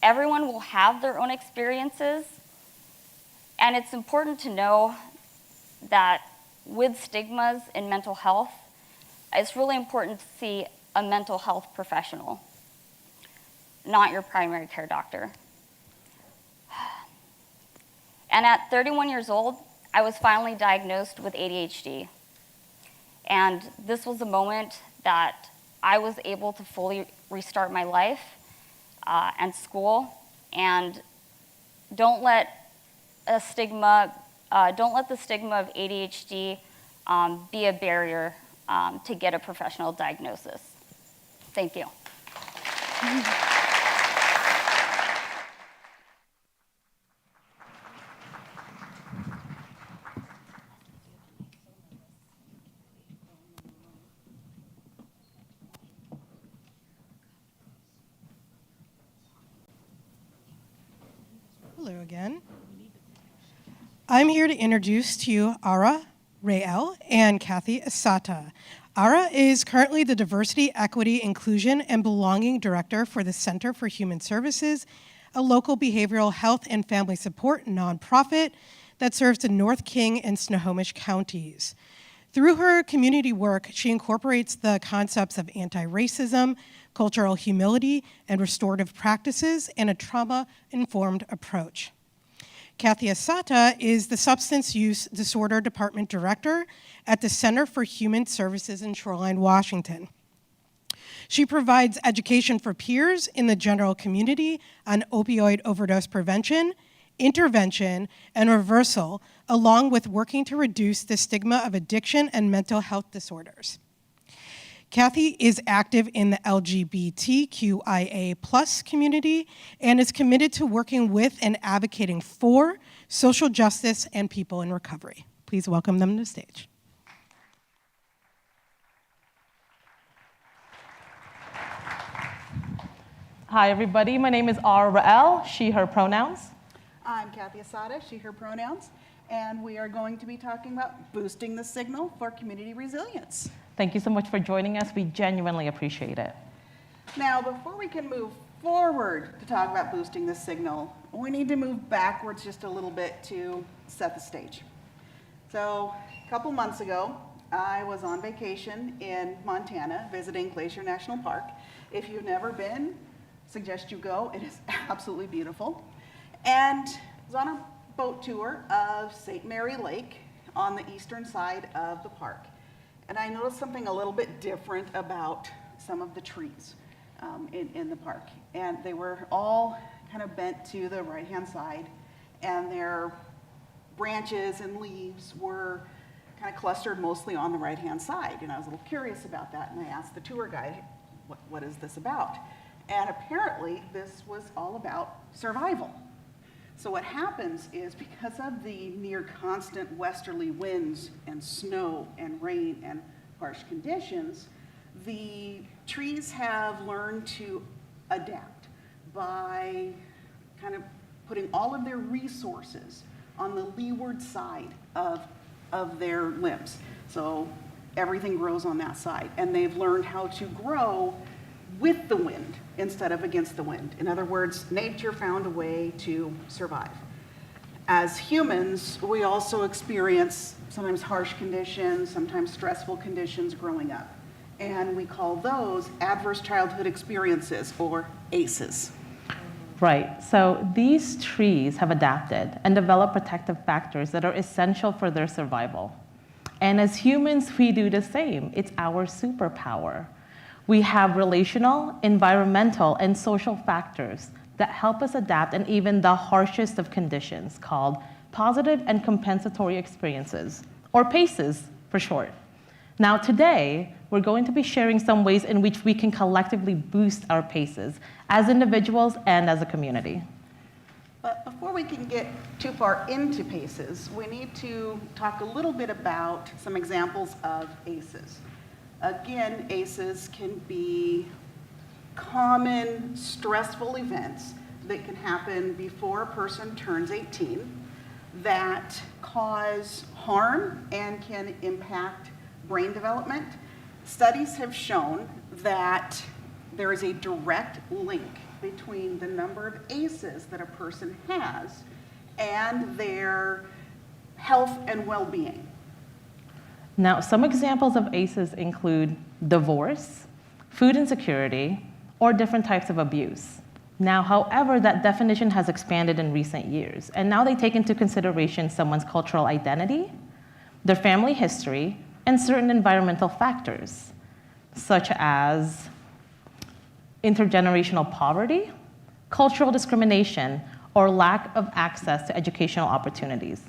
everyone will have their own experiences, and it's important to know that with stigmas in mental health, it's really important to see a mental health professional, not your primary care doctor. And at 31 years old, I was finally diagnosed with ADHD. And this was the moment that I was able to fully restart my life and school. And don't let the stigma of ADHD be a barrier to get a professional diagnosis. Thank you. Hello again. I'm here to introduce to you Ara Rael and Kathy Asata. Ara is currently the Diversity, Equity, Inclusion, and Belonging Director for the Center for Human Services, a local behavioral health and family support nonprofit that serves the North King and Snohomish counties. Through her community work, she incorporates the concepts of anti-racism, cultural humility, and restorative practices, and a trauma-informed approach. Kathy Asata is the Substance Use Disorder Department Director at the Center for Human Services in Shoreline, Washington. She provides education for peers in the general community on opioid overdose prevention, intervention, and reversal, along with working to reduce the stigma of addiction and mental health disorders. Kathy is active in the LGBTQIA+ community and is committed to working with and advocating for social justice and people in recovery. Please welcome them to the stage. Hi, everybody. My name is Rael, she, her pronouns. I'm Kathy Asada, she, her pronouns, and we are going to be talking about boosting the signal for community resilience. Thank you so much for joining us. We genuinely appreciate it. Now, before we can move forward to talk about boosting the signal, we need to move backwards just a little bit to set the stage. So, a couple months ago, I was on vacation in Montana visiting Glacier National Park. If you've never been, suggest you go. It is absolutely beautiful. And I was on a boat tour of St. Mary Lake on the eastern side of the park. And I noticed something a little bit different about some of the trees in the park. And they were all kind of bent to the right-hand side, and their branches and leaves were kind of clustered mostly on the right-hand side. And I was a little curious about that, and I asked the tour guide, what is this about? And apparently, this was all about survival. So what happens is, because of the near constant westerly winds and snow and rain and harsh conditions, the trees have learned to adapt by kind of putting all of their resources on the leeward side of their limbs. So everything grows on that side. And they've learned how to grow with the wind instead of against the wind. In other words, nature found a way to survive. As humans, we also experience sometimes harsh conditions, sometimes stressful conditions growing up. And we call those adverse childhood experiences, or ACEs. Right, so these trees have adapted and developed protective factors that are essential for their survival. And as humans, we do the same. It's our superpower. We have relational, environmental, and social factors that help us adapt in even the harshest of conditions, called positive and compensatory experiences, or PACEs for short. Now today, we're going to be sharing some ways in which we can collectively boost our PACEs as individuals and as a community. But before we can get too far into PACEs, we need to talk a little bit about some examples of ACEs. Again, ACEs can be common stressful events that can happen before a person turns 18 that cause harm and can impact brain development. Studies have shown that there is a direct link between the number of ACEs that a person has and their health and well-being. Now, some examples of ACEs include divorce, food insecurity, or different types of abuse. Now, however, that definition has expanded in recent years, and now they take into consideration someone's cultural identity, their family history, and certain environmental factors, such as intergenerational poverty, cultural discrimination, or lack of access to educational opportunities.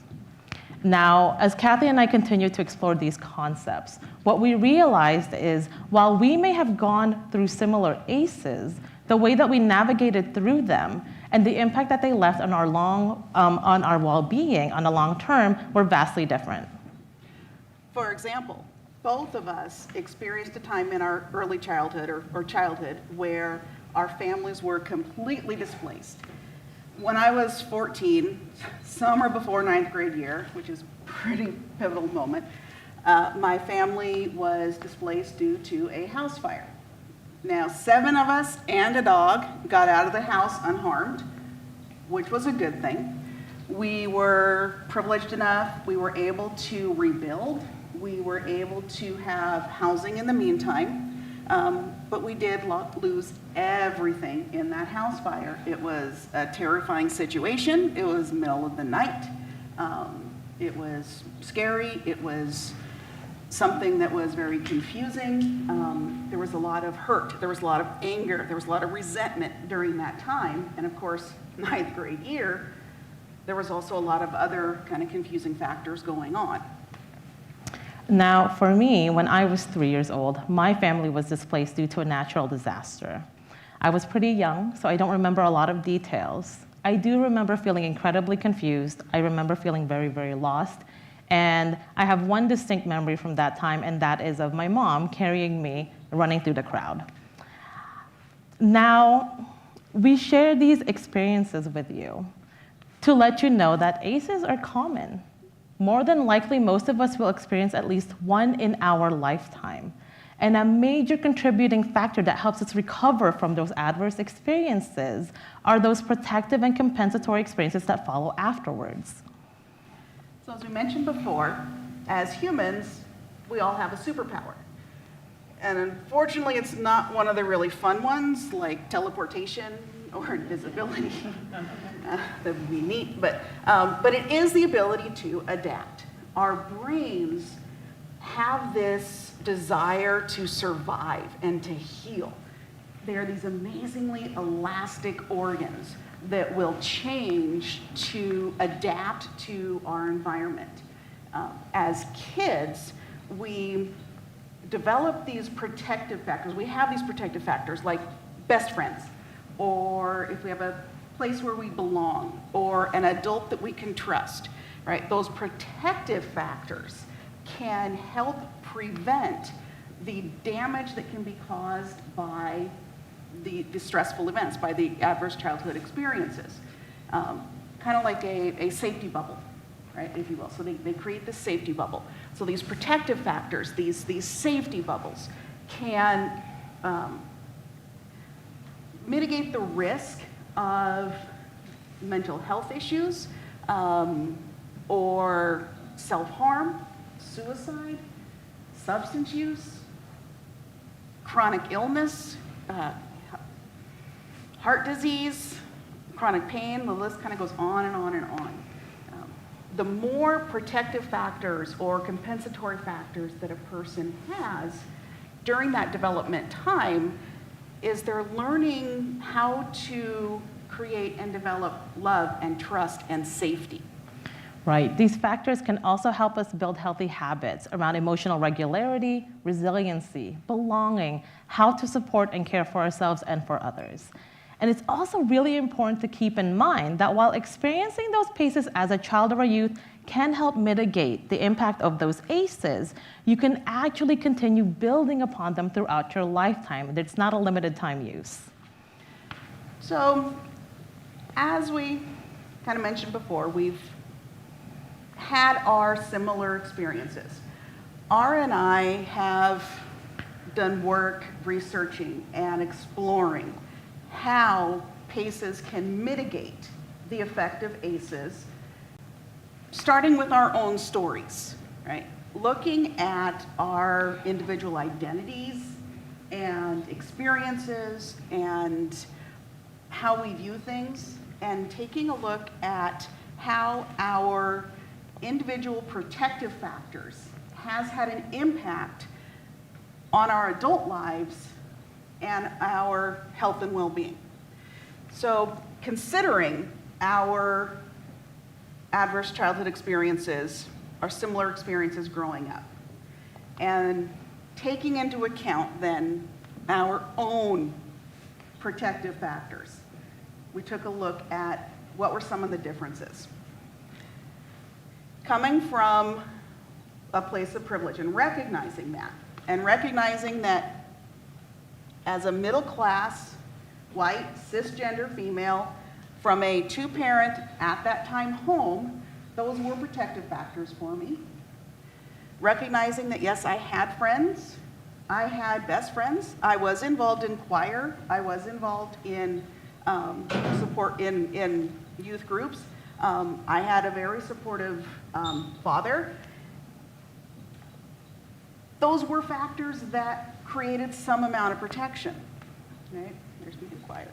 Now, as Kathy and I continue to explore these concepts, what we realized is, while we may have gone through similar ACEs, the way that we navigated through them and the impact that they left on our well-being on the long term were vastly different. For example, both of us experienced a time in our early childhood or childhood where our families were completely displaced. When I was 14, summer before 9th grade year, which is a pretty pivotal moment, my family was displaced due to a house fire. Now, 7 of us and a dog got out of the house unharmed, which was a good thing. We were privileged enough, we were able to rebuild, we were able to have housing in the meantime, but we did lose everything in that house fire. It was a terrifying situation. It was middle of the night. It was scary. It was something that was very confusing. There was a lot of hurt. There was a lot of anger. There was a lot of resentment during that time. And of course, 9th grade year, there was also a lot of other kind of confusing factors going on. Now, for me, when I was 3 years old, my family was displaced due to a natural disaster. I was pretty young, so I don't remember a lot of details. I do remember feeling incredibly confused. I remember feeling very, very lost. And I have one distinct memory from that time, and that is of my mom carrying me, running through the crowd. Now, We share these experiences with you to let you know that ACEs are common. More than likely, most of us will experience at least one in our lifetime. And a major contributing factor that helps us recover from those adverse experiences are those protective and compensatory experiences that follow afterwards. So as we mentioned before, as humans, we all have a superpower. And unfortunately, it's not one of the really fun ones, like teleportation or invisibility. That would be neat, but it is the ability to adapt. Our brains have this desire to survive and to heal. They are these amazingly elastic organs that will change to adapt to our environment. As kids, we develop these protective factors. We have these protective factors like best friends, or if we have a place where we belong, or an adult that we can trust, right? Those protective factors can help prevent the damage that can be caused by the stressful events, by the adverse childhood experiences. Kind of like a safety bubble, right, if you will. So they create this safety bubble. So these protective factors, these safety bubbles, can mitigate the risk of mental health issues or self-harm, suicide, substance use, chronic illness, heart disease, chronic pain. The list kind of goes on and on and on. The more protective factors or compensatory factors that a person has during that development time is they're learning how to create and develop love and trust and safety. Right. These factors can also help us build healthy habits around emotional regularity, resiliency, belonging, how to support and care for ourselves and for others. And it's also really important to keep in mind that while experiencing those paces as a child or a youth can help mitigate the impact of those ACEs, you can actually continue building upon them throughout your lifetime. It's not a limited time use. So, as we kind of mentioned before, we've had our similar experiences. Ara and I have done work researching and exploring how PACEs can mitigate the effect of ACEs, starting with our own stories, right? Looking at our individual identities and experiences and how we view things, and taking a look at how our individual protective factors has had an impact on our adult lives and our health and well-being. So considering our adverse childhood experiences, our similar experiences growing up, and taking into account then our own protective factors, we took a look at what were some of the differences. Coming from a place of privilege and recognizing that, as a middle class, white, cisgender female from a two-parent, at that time, home, those were protective factors for me. Recognizing that, yes, I had friends, I had best friends, I was involved in choir, I was involved in support in youth groups. I had a very supportive father. Those were factors that created some amount of protection. Right? There's me in choir.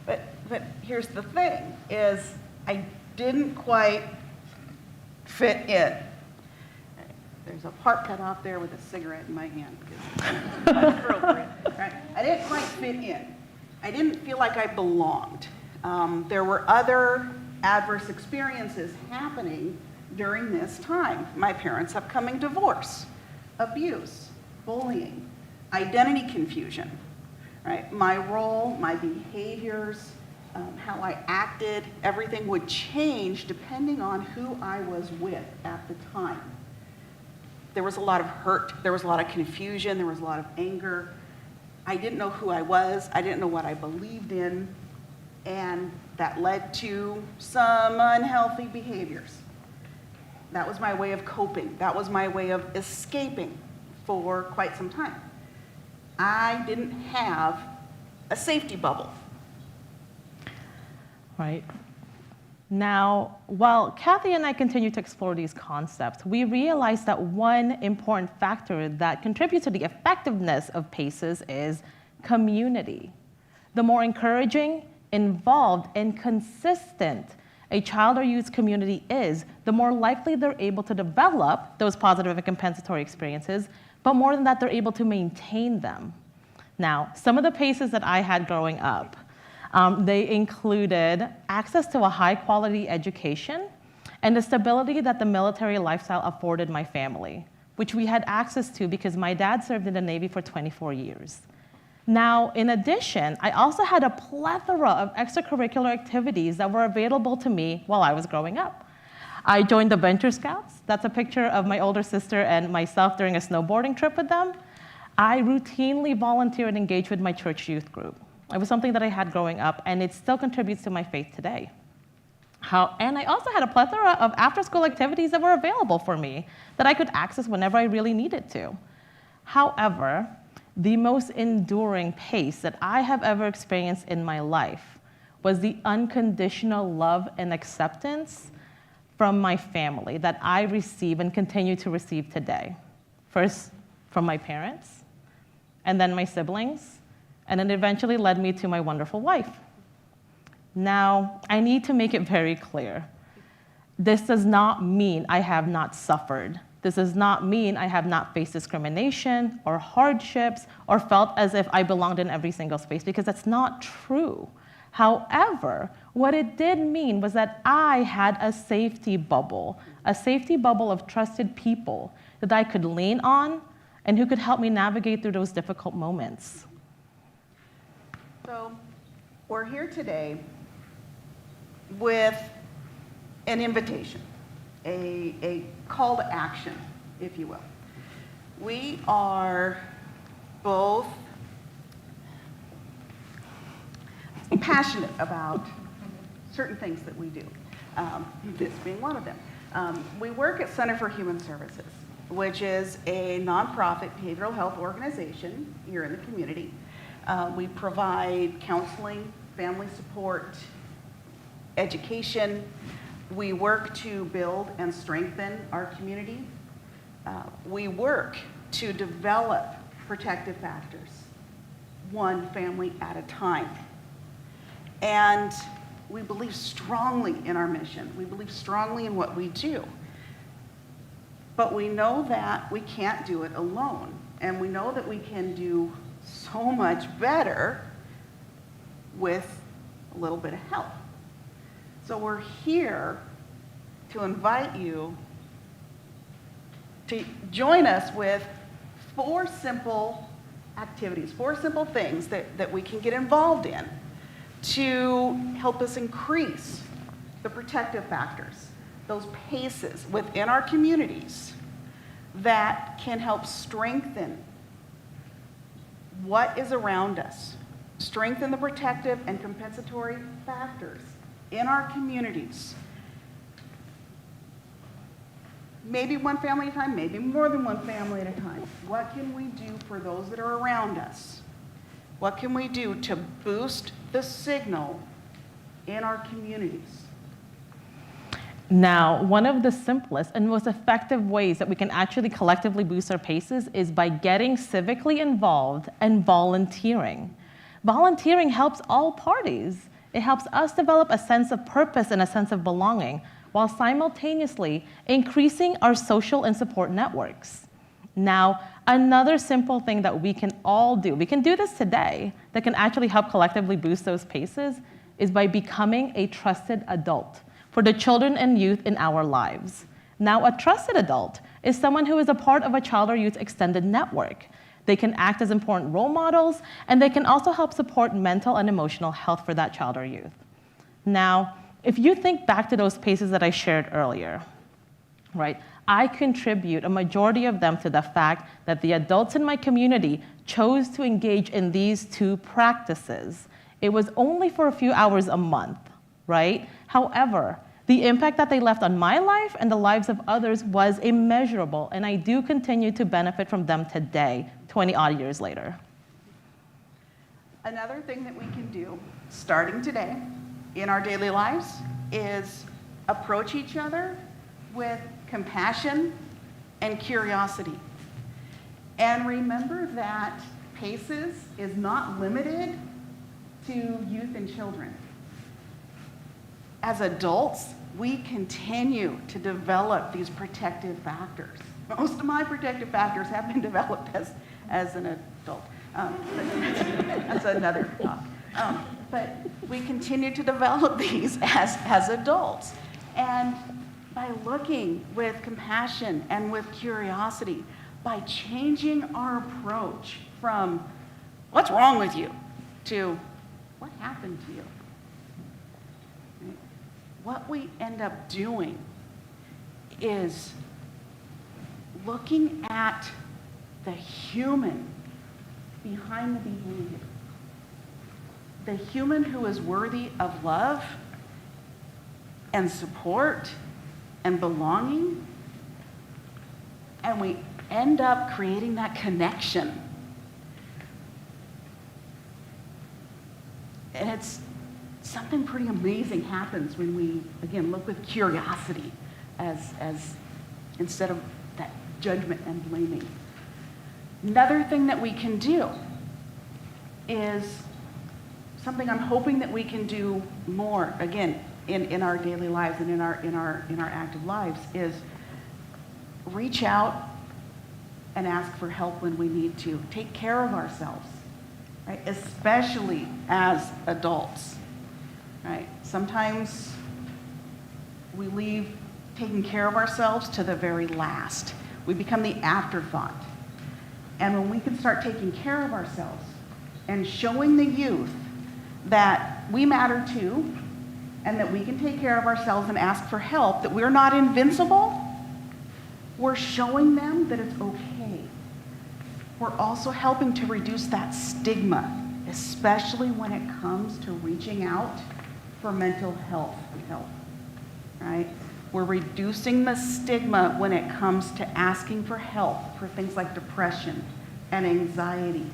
But here's the thing, is I didn't quite fit in. There's a part cut off there with a cigarette in my hand. Right? I didn't quite fit in. I didn't feel like I belonged. There were other adverse experiences happening during this time. My parents' upcoming divorce, abuse, bullying, identity confusion, right? My role, my behaviors, how I acted, everything would change depending on who I was with at the time. There was a lot of hurt, there was a lot of confusion, there was a lot of anger. I didn't know who I was, I didn't know what I believed in, and that led to some unhealthy behaviors. That was my way of coping. That was my way of escaping for quite some time. I didn't have a safety bubble. Right. Now, while Kathy and I continue to explore these concepts, we realize that one important factor that contributes to the effectiveness of PACEs is community. The more encouraging, involved, and consistent a child or youth community is, the more likely they're able to develop those positive and compensatory experiences, but more than that, they're able to maintain them. Now, some of the PACEs that I had growing up, they included access to a high-quality education and the stability that the military lifestyle afforded my family, which we had access to because my dad served in the Navy for 24 years. Now, in addition, I also had a plethora of extracurricular activities that were available to me while I was growing up. I joined the Venture Scouts. That's a picture of my older sister and myself during a snowboarding trip with them. I routinely volunteered and engaged with my church youth group. It was something that I had growing up, and it still contributes to my faith today. And I also had a plethora of after-school activities that were available for me that I could access whenever I really needed to. However, the most enduring PACE that I have ever experienced in my life was the unconditional love and acceptance from my family that I receive and continue to receive today. First, from my parents, and then my siblings, and it eventually led me to my wonderful wife. Now, I need to make it very clear. This does not mean I have not suffered. This does not mean I have not faced discrimination or hardships or felt as if I belonged in every single space, because that's not true. However, what it did mean was that I had a safety bubble of trusted people that I could lean on and who could help me navigate through those difficult moments. So we're here today with an invitation, a call to action, if you will. We are both passionate about certain things that we do, this being one of them. We work at Center for Human Services, which is a nonprofit behavioral health organization here in the community. We provide counseling, family support, education. We work to build and strengthen our community. We work to develop protective factors, one family at a time. And we believe strongly in our mission. We believe strongly in what we do. But we know that we can't do it alone. And we know that we can do so much better with a little bit of help. So we're here to invite you to join us with 4 simple activities, 4 simple things that we can get involved in to help us increase the protective factors, those PACEs within our communities that can help strengthen what is around us, strengthen the protective and compensatory factors in our communities. Maybe one family at a time, maybe more than one family at a time. What can we do for those that are around us? What can we do to boost the signal in our communities? Now, one of the simplest and most effective ways that we can actually collectively boost our PACEs is by getting civically involved and volunteering. Volunteering helps all parties. It helps us develop a sense of purpose and a sense of belonging, while simultaneously increasing our social and support networks. Now, another simple thing that we can all do, we can do this today, that can actually help collectively boost those PACEs, is by becoming a trusted adult for the children and youth in our lives. Now, a trusted adult is someone who is a part of a child or youth extended network. They can act as important role models, and they can also help support mental and emotional health for that child or youth. Now, if you think back to those PACEs that I shared earlier, right? I contribute a majority of them to the fact that the adults in my community chose to engage in these two practices. It was only for a few hours a month, right? However, the impact that they left on my life and the lives of others was immeasurable, and I do continue to benefit from them today, 20-odd years later. Another thing that we can do, starting today, in our daily lives, is approach each other with compassion and curiosity. And remember that PACES is not limited to youth and children. As adults, we continue to develop these protective factors. Most of my protective factors have been developed as an adult. That's another talk. But we continue to develop these as adults. And by looking with compassion and with curiosity, by changing our approach from what's wrong with you to what happened to you, right? What we end up doing is looking at the human behind the behavior, the human who is worthy of love and support and belonging, and we end up creating that connection. And it's something pretty amazing happens when we, again, look with curiosity as instead of that judgment and blaming. Another thing that we can do is something I'm hoping that we can do more, again, in our daily lives and in our active lives, is reach out and ask for help when we need to. Take care of ourselves, right? Especially as adults, right? Sometimes we leave taking care of ourselves to the very last. We become the afterthought. And when we can start taking care of ourselves and showing the youth that we matter too, and that we can take care of ourselves and ask for help, that we're not invincible, we're showing them that it's okay. We're also helping to reduce that stigma, especially when it comes to reaching out for mental health help, right? We're reducing the stigma when it comes to asking for help for things like depression and anxiety.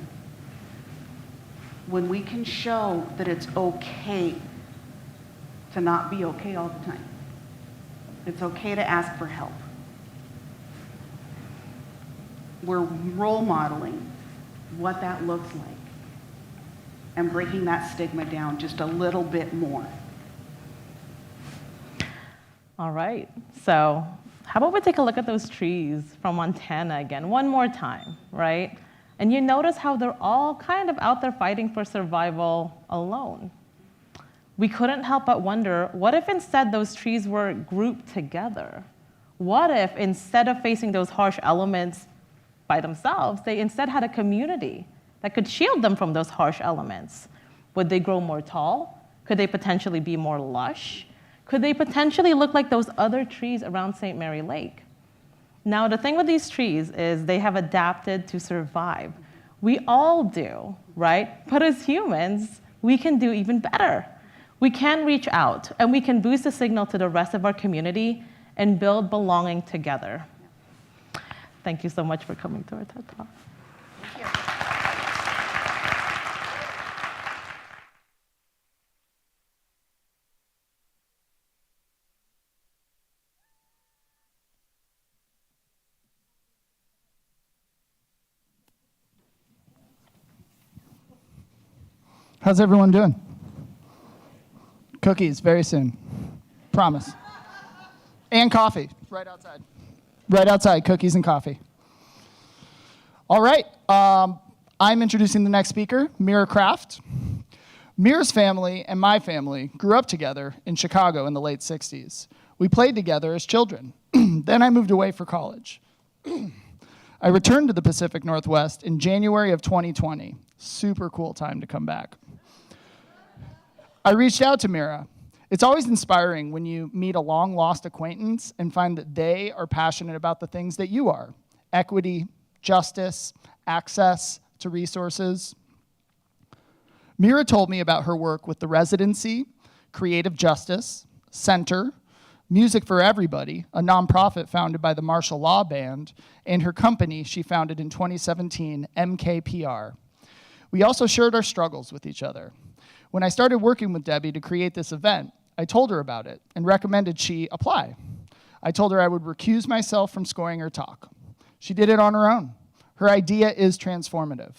When we can show that it's okay to not be okay all the time. It's okay to ask for help. We're role modeling what that looks like and breaking that stigma down just a little bit more. All right, so how about we take a look at those trees from Montana again, one more time, right? And you notice how they're all kind of out there fighting for survival alone. We couldn't help but wonder, what if instead those trees were grouped together? What if instead of facing those harsh elements by themselves, they instead had a community that could shield them from those harsh elements? Would they grow more tall? Could they potentially be more lush? Could they potentially look like those other trees around St. Mary Lake? Now, the thing with these trees is they have adapted to survive. We all do, right? But as humans, we can do even better. We can reach out, and we can boost the signal to the rest of our community and build belonging together. Thank you so much for coming to our TED Talk. Thank you. How's everyone doing? Cookies very soon. Promise. And coffee right outside. Right outside, cookies and coffee. All right, I'm introducing the next speaker, Mira Kraft. Mira's family and my family grew up together in Chicago in the late 60s. We played together as children. Then I moved away for college. I returned to the Pacific Northwest in January of 2020. Super cool time to come back. I reached out to Mira It's always inspiring when you meet a long-lost acquaintance and find that they are passionate about the things that you are: equity, justice, access to resources. Mira told me about her work with the Residency, Creative Justice, Center, Music for Everybody, a nonprofit founded by the Martial Law Band, and her company she founded in 2017, MKPR. We also shared our struggles with each other. When I started working with Debbie to create this event, I told her about it and recommended she apply. I told her I would recuse myself from scoring her talk. She did it on her own. Her idea is transformative.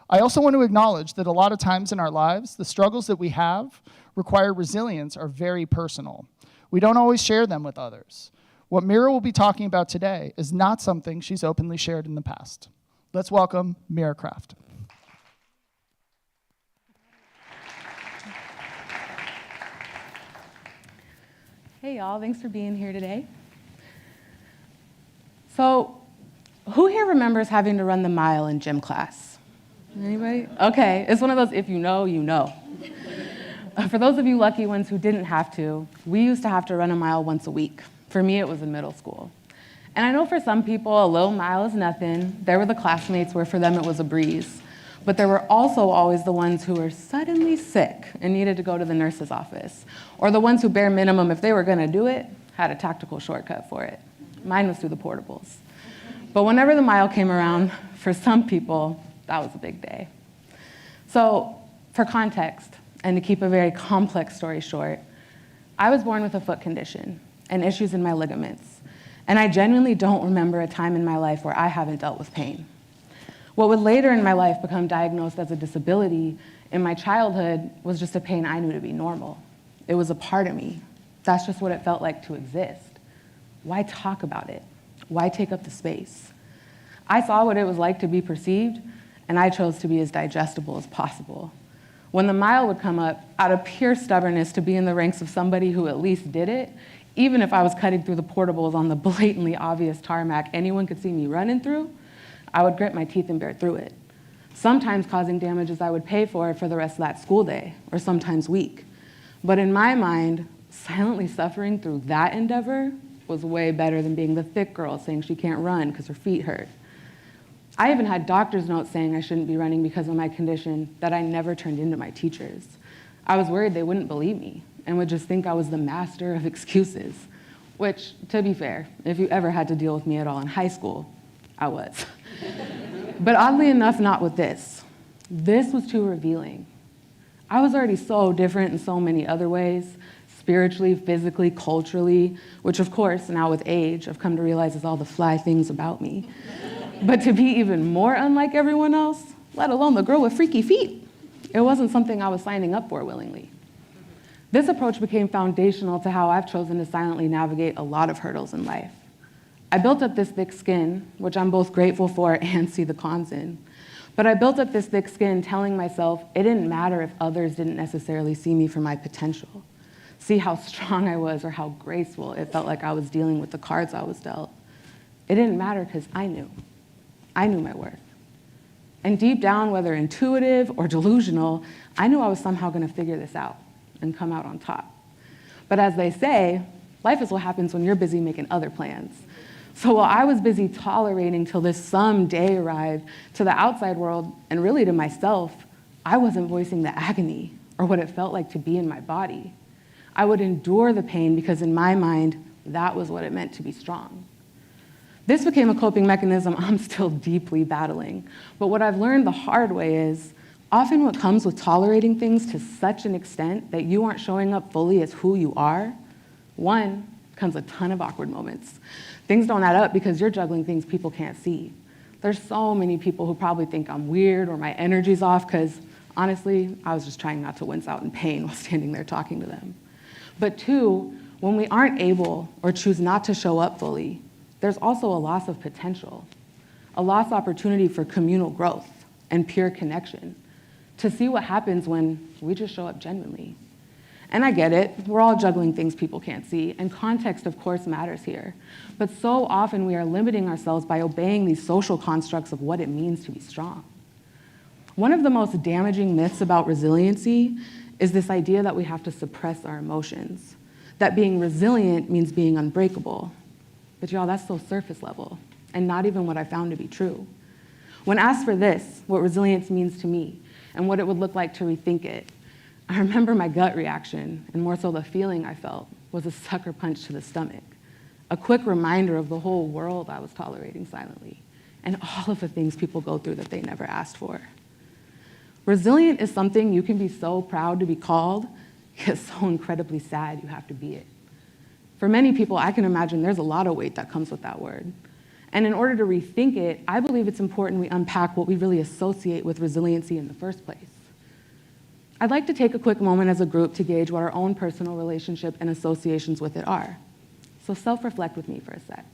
I also want to acknowledge that a lot of times in our lives, the struggles that we have require resilience are very personal. We don't always share them with others. What Mira will be talking about today is not something she's openly shared in the past. Let's welcome Mira Kraft. Hey y'all, thanks for being here today. So, who here remembers having to run the mile in gym class? Anybody? Okay, it's one of those if you know, you know. For those of you lucky ones who didn't have to, we used to have to run a mile once a week. For me, it was in middle school. And I know for some people, a little mile is nothing. There were the classmates where for them it was a breeze. But there were also always the ones who were suddenly sick and needed to go to the nurse's office, or the ones who bare minimum, if they were gonna do it, had a tactical shortcut for it. Mine was through the portables. But whenever the mile came around, for some people, that was a big day. So for context, and to keep a very complex story short, I was born with a foot condition and issues in my ligaments. And I genuinely don't remember a time in my life where I haven't dealt with pain. What would later in my life become diagnosed as a disability in my childhood was just a pain I knew to be normal. It was a part of me. That's just what it felt like to exist. Why talk about it? Why take up the space? I saw what it was like to be perceived, and I chose to be as digestible as possible. When the mile would come up, out of pure stubbornness to be in the ranks of somebody who at least did it, even if I was cutting through the portables on the blatantly obvious tarmac anyone could see me running through, I would grit my teeth and bear through it, sometimes causing damages I would pay for the rest of that school day, or sometimes week. But in my mind, silently suffering through that endeavor was way better than being the thick girl saying she can't run because her feet hurt. I even had doctor's notes saying I shouldn't be running because of my condition that I never turned into my teachers. I was worried they wouldn't believe me and would just think I was the master of excuses, which, to be fair, if you ever had to deal with me at all in high school, I was. But oddly enough, not with this. This was too revealing. I was already so different in so many other ways, spiritually, physically, culturally, which of course, now with age, I've come to realize is all the fly things about me. But to be even more unlike everyone else, let alone the girl with freaky feet, it wasn't something I was signing up for willingly. This approach became foundational to how I've chosen to silently navigate a lot of hurdles in life. I built up this thick skin, which I'm both grateful for and see the cons in. But I built up this thick skin telling myself it didn't matter if others didn't necessarily see me for my potential, see how strong I was or how graceful it felt like I was dealing with the cards I was dealt. It didn't matter because I knew my worth. And deep down, whether intuitive or delusional, I knew I was somehow gonna figure this out and come out on top. But as they say, life is what happens when you're busy making other plans. So while I was busy tolerating till this someday arrived, to the outside world, and really to myself, I wasn't voicing the agony or what it felt like to be in my body. I would endure the pain because in my mind, that was what it meant to be strong. This became a coping mechanism I'm still deeply battling. But what I've learned the hard way is, often what comes with tolerating things to such an extent that you aren't showing up fully as who you are, one, comes a ton of awkward moments. Things don't add up because you're juggling things people can't see. There's so many people who probably think I'm weird or my energy's off because, honestly, I was just trying not to wince out in pain while standing there talking to them. But two, when we aren't able or choose not to show up fully, there's also a loss of potential, a lost opportunity for communal growth and pure connection, to see what happens when we just show up genuinely. And I get it, we're all juggling things people can't see, and context, of course, matters here. But so often we are limiting ourselves by obeying these social constructs of what it means to be strong. One of the most damaging myths about resiliency is this idea that we have to suppress our emotions, that being resilient means being unbreakable. But y'all, that's so surface level, and not even what I found to be true. When asked for this, what resilience means to me, and what it would look like to rethink it, I remember my gut reaction, and more so the feeling I felt, was a sucker punch to the stomach. A quick reminder of the whole world I was tolerating silently, and all of the things people go through that they never asked for. Resilient is something you can be so proud to be called, yet so incredibly sad you have to be it. For many people, I can imagine there's a lot of weight that comes with that word. And in order to rethink it, I believe it's important we unpack what we really associate with resiliency in the first place. I'd like to take a quick moment as a group to gauge what our own personal relationship and associations with it are. So self-reflect with me for a sec.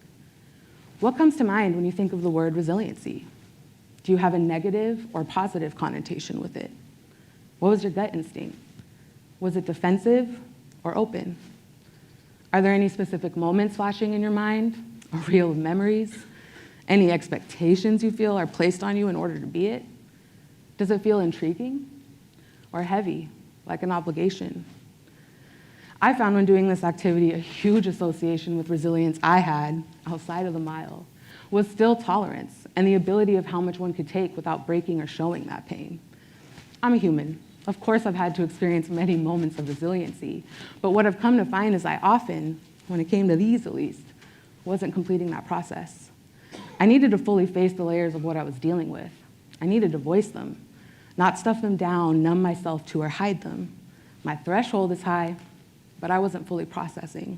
What comes to mind when you think of the word resiliency? Do you have a negative or positive connotation with it? What was your gut instinct? Was it defensive or open? Are there any specific moments flashing in your mind, or reel of memories? Any expectations you feel are placed on you in order to be it? Does it feel intriguing or heavy, like an obligation? I found when doing this activity a huge association with resilience I had outside of the mile was still tolerance and the ability of how much one could take without breaking or showing that pain. I'm a human. Of course, I've had to experience many moments of resiliency, but what I've come to find is I often, when it came to these at least, wasn't completing that process. I needed to fully face the layers of what I was dealing with. I needed to voice them, not stuff them down, numb myself to, or hide them. My threshold is high, but I wasn't fully processing.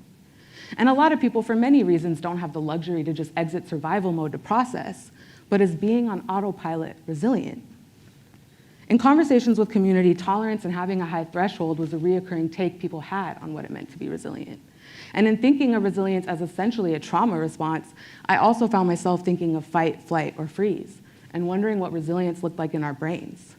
And a lot of people, for many reasons, don't have the luxury to just exit survival mode to process, but is being on autopilot resilient. In conversations with community, tolerance and having a high threshold was a reoccurring take people had on what it meant to be resilient. And in thinking of resilience as essentially a trauma response, I also found myself thinking of fight, flight, or freeze, and wondering what resilience looked like in our brains.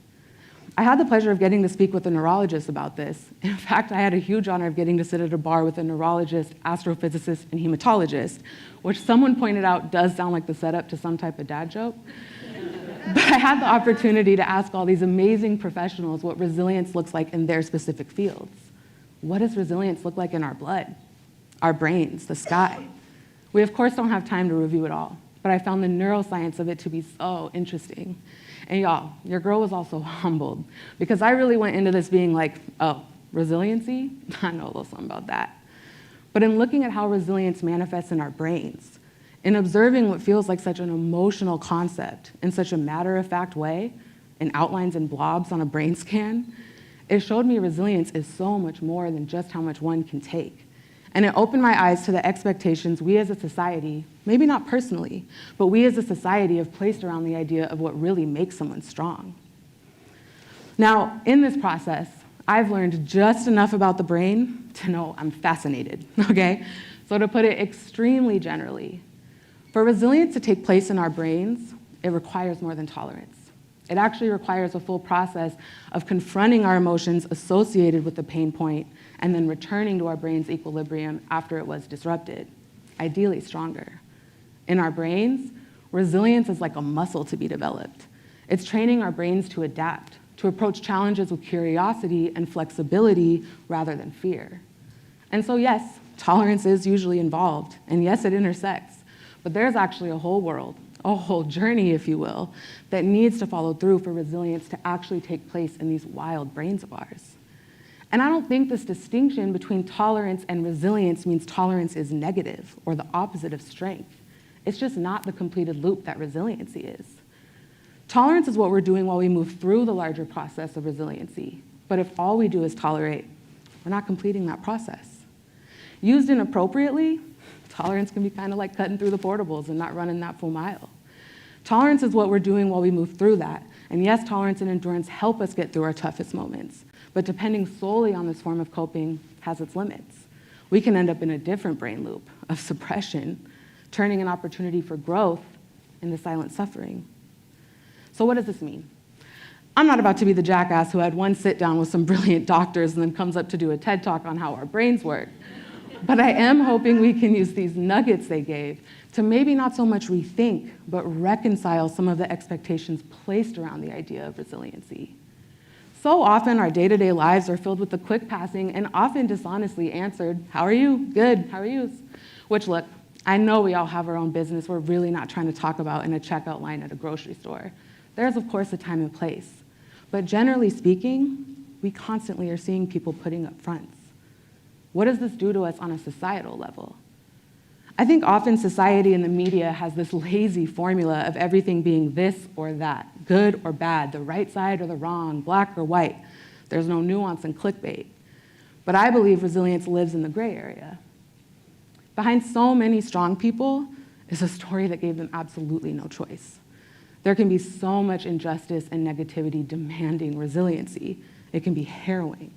I had the pleasure of getting to speak with a neurologist about this. In fact, I had a huge honor of getting to sit at a bar with a neurologist, astrophysicist, and hematologist, which someone pointed out does sound like the setup to some type of dad joke. But I had the opportunity to ask all these amazing professionals what resilience looks like in their specific fields. What does resilience look like in our blood, our brains, the sky? We, of course, don't have time to review it all, but I found the neuroscience of it to be so interesting. And y'all, your girl was also humbled, because I really went into this being like, oh, resiliency? I know a little something about that. But in looking at how resilience manifests in our brains, in observing what feels like such an emotional concept in such a matter-of-fact way, in outlines and blobs on a brain scan, it showed me resilience is so much more than just how much one can take. And it opened my eyes to the expectations we as a society, maybe not personally, but we as a society have placed around the idea of what really makes someone strong. Now, in this process, I've learned just enough about the brain to know I'm fascinated, okay? So to put it extremely generally, for resilience to take place in our brains, it requires more than tolerance. It actually requires a full process of confronting our emotions associated with the pain point and then returning to our brain's equilibrium after it was disrupted, ideally stronger. In our brains, resilience is like a muscle to be developed. It's training our brains to adapt, to approach challenges with curiosity and flexibility rather than fear. And so yes, tolerance is usually involved, and yes, it intersects, but there's actually a whole world, a whole journey, if you will, that needs to follow through for resilience to actually take place in these wild brains of ours. And I don't think this distinction between tolerance and resilience means tolerance is negative or the opposite of strength. It's just not the completed loop that resiliency is. Tolerance is what we're doing while we move through the larger process of resiliency. But if all we do is tolerate, we're not completing that process. Used inappropriately, tolerance can be kind of like cutting through the portables and not running that full mile. Tolerance is what we're doing while we move through that. And yes, tolerance and endurance help us get through our toughest moments. But depending solely on this form of coping has its limits. We can end up in a different brain loop of suppression, turning an opportunity for growth into silent suffering. So what does this mean? I'm not about to be the jackass who had one sit down with some brilliant doctors and then comes up to do a TED Talk on how our brains work. But I am hoping we can use these nuggets they gave to maybe not so much rethink, but reconcile some of the expectations placed around the idea of resiliency. So often our day-to-day lives are filled with the quick passing and often dishonestly answered, "How are you? Good, how are you?" Which, look, I know we all have our own business we're really not trying to talk about in a checkout line at a grocery store. There's, of course, a time and place. But generally speaking, we constantly are seeing people putting up fronts. What does this do to us on a societal level? I think often society and the media has this lazy formula of everything being this or that, good or bad, the right side or the wrong, black or white. There's no nuance in clickbait. But I believe resilience lives in the gray area. Behind so many strong people is a story that gave them absolutely no choice. There can be so much injustice and negativity demanding resiliency. It can be harrowing.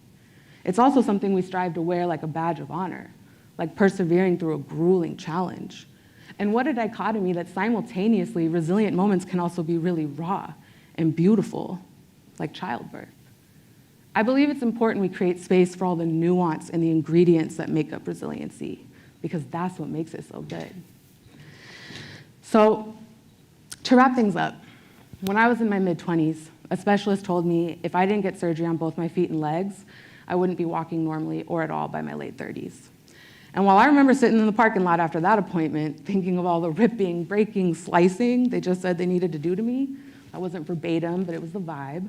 It's also something we strive to wear like a badge of honor, like persevering through a grueling challenge. And what a dichotomy that simultaneously resilient moments can also be really raw and beautiful, like childbirth. I believe it's important we create space for all the nuance and the ingredients that make up resiliency, because that's what makes it so good. So, to wrap things up, when I was in my mid-20s, a specialist told me if I didn't get surgery on both my feet and legs, I wouldn't be walking normally or at all by my late 30s. And while I remember sitting in the parking lot after that appointment, thinking of all the ripping, breaking, slicing they just said they needed to do to me, that wasn't verbatim, but it was the vibe.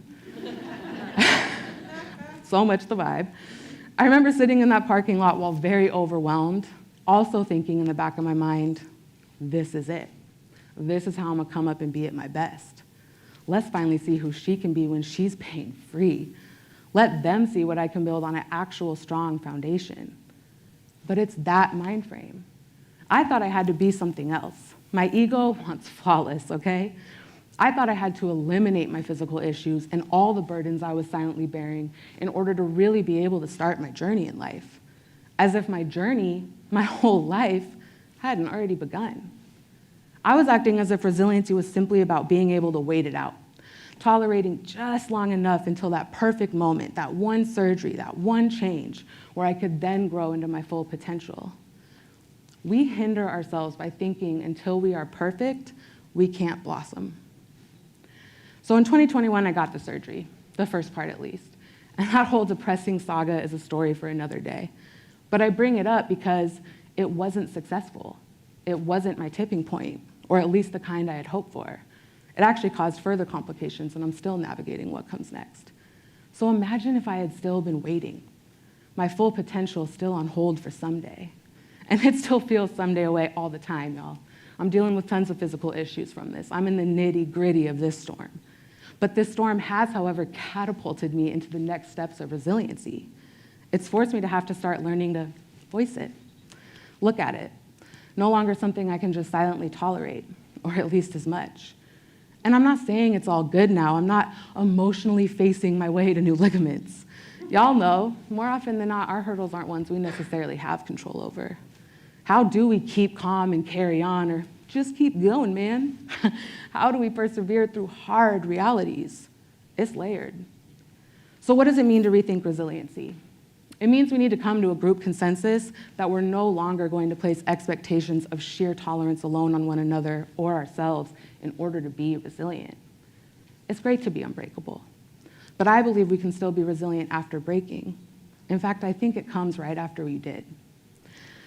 So much the vibe. I remember sitting in that parking lot while very overwhelmed, also thinking in the back of my mind, this is it. This is how I'm gonna come up and be at my best. Let's finally see who she can be when she's pain-free. Let them see what I can build on an actual strong foundation. But it's that mind frame. I thought I had to be something else. My ego wants flawless, okay? I thought I had to eliminate my physical issues and all the burdens I was silently bearing in order to really be able to start my journey in life. As if my journey, my whole life, hadn't already begun. I was acting as if resiliency was simply about being able to wait it out, tolerating just long enough until that perfect moment, that one surgery, that one change, where I could then grow into my full potential. We hinder ourselves by thinking until we are perfect, we can't blossom. So in 2021, I got the surgery, the first part at least. And that whole depressing saga is a story for another day. But I bring it up because it wasn't successful. It wasn't my tipping point, or at least the kind I had hoped for. It actually caused further complications, and I'm still navigating what comes next. So imagine if I had still been waiting, my full potential still on hold for someday. And it still feels someday away all the time, y'all. I'm dealing with tons of physical issues from this. I'm in the nitty-gritty of this storm. But this storm has, however, catapulted me into the next steps of resiliency. It's forced me to have to start learning to voice it, look at it. No longer something I can just silently tolerate, or at least as much. And I'm not saying it's all good now. I'm not emotionally facing my way to new ligaments. Y'all know, more often than not, our hurdles aren't ones we necessarily have control over. How do we keep calm and carry on, or just keep going, man? How do we persevere through hard realities? It's layered. So what does it mean to rethink resiliency? It means we need to come to a group consensus that we're no longer going to place expectations of sheer tolerance alone on one another or ourselves in order to be resilient. It's great to be unbreakable, but I believe we can still be resilient after breaking. In fact, I think it comes right after we did.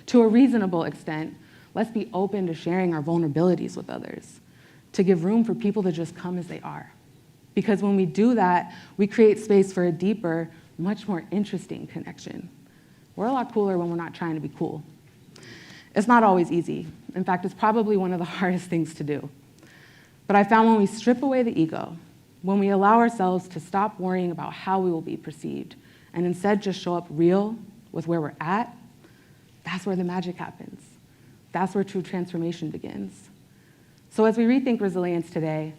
To a reasonable extent, let's be open to sharing our vulnerabilities with others, to give room for people to just come as they are. Because when we do that, we create space for a deeper, much more interesting connection. We're a lot cooler when we're not trying to be cool. It's not always easy. In fact, it's probably one of the hardest things to do. But I found when we strip away the ego, when we allow ourselves to stop worrying about how we will be perceived, and instead just show up real with where we're at, that's where the magic happens. That's where true transformation begins. So as we rethink resilience today,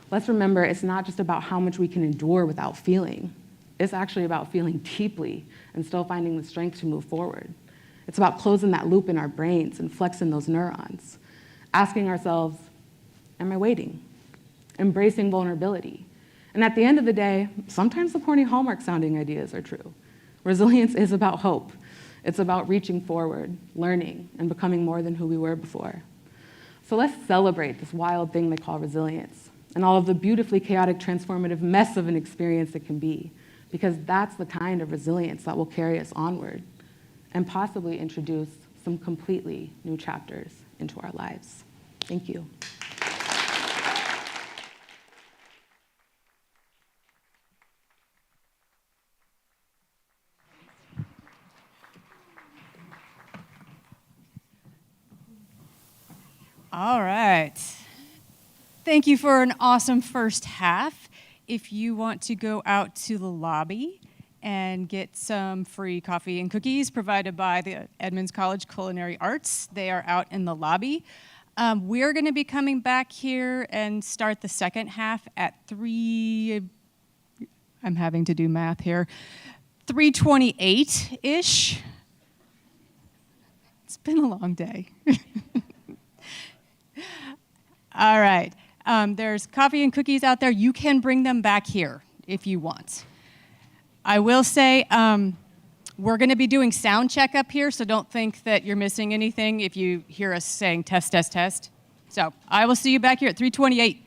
let's remember it's not just about how much we can endure without feeling. It's actually about feeling deeply and still finding the strength to move forward. It's about closing that loop in our brains and flexing those neurons, asking ourselves, am I waiting? Embracing vulnerability. And at the end of the day, sometimes the corny Hallmark sounding ideas are true. Resilience is about hope. It's about reaching forward, learning, and becoming more than who we were before. So let's celebrate this wild thing they call resilience and all of the beautifully chaotic, transformative mess of an experience it can be. because that's the kind of resilience that will carry us onward and possibly introduce some completely new chapters into our lives. Thank you. All right. Thank you for an awesome first half. If you want to go out to the lobby and get some free coffee and cookies provided by the Edmonds College Culinary Arts, they are out in the lobby. We're going to be coming back here and start the second half at 3, I'm having to do math here, 3:28-ish. It's been a long day. All right. There's coffee and cookies out there. You can bring them back here if you want. I will say we're going to be doing sound check up here, so don't think that you're missing anything if you hear us saying test, test, test. So I will see you back here at 3:28.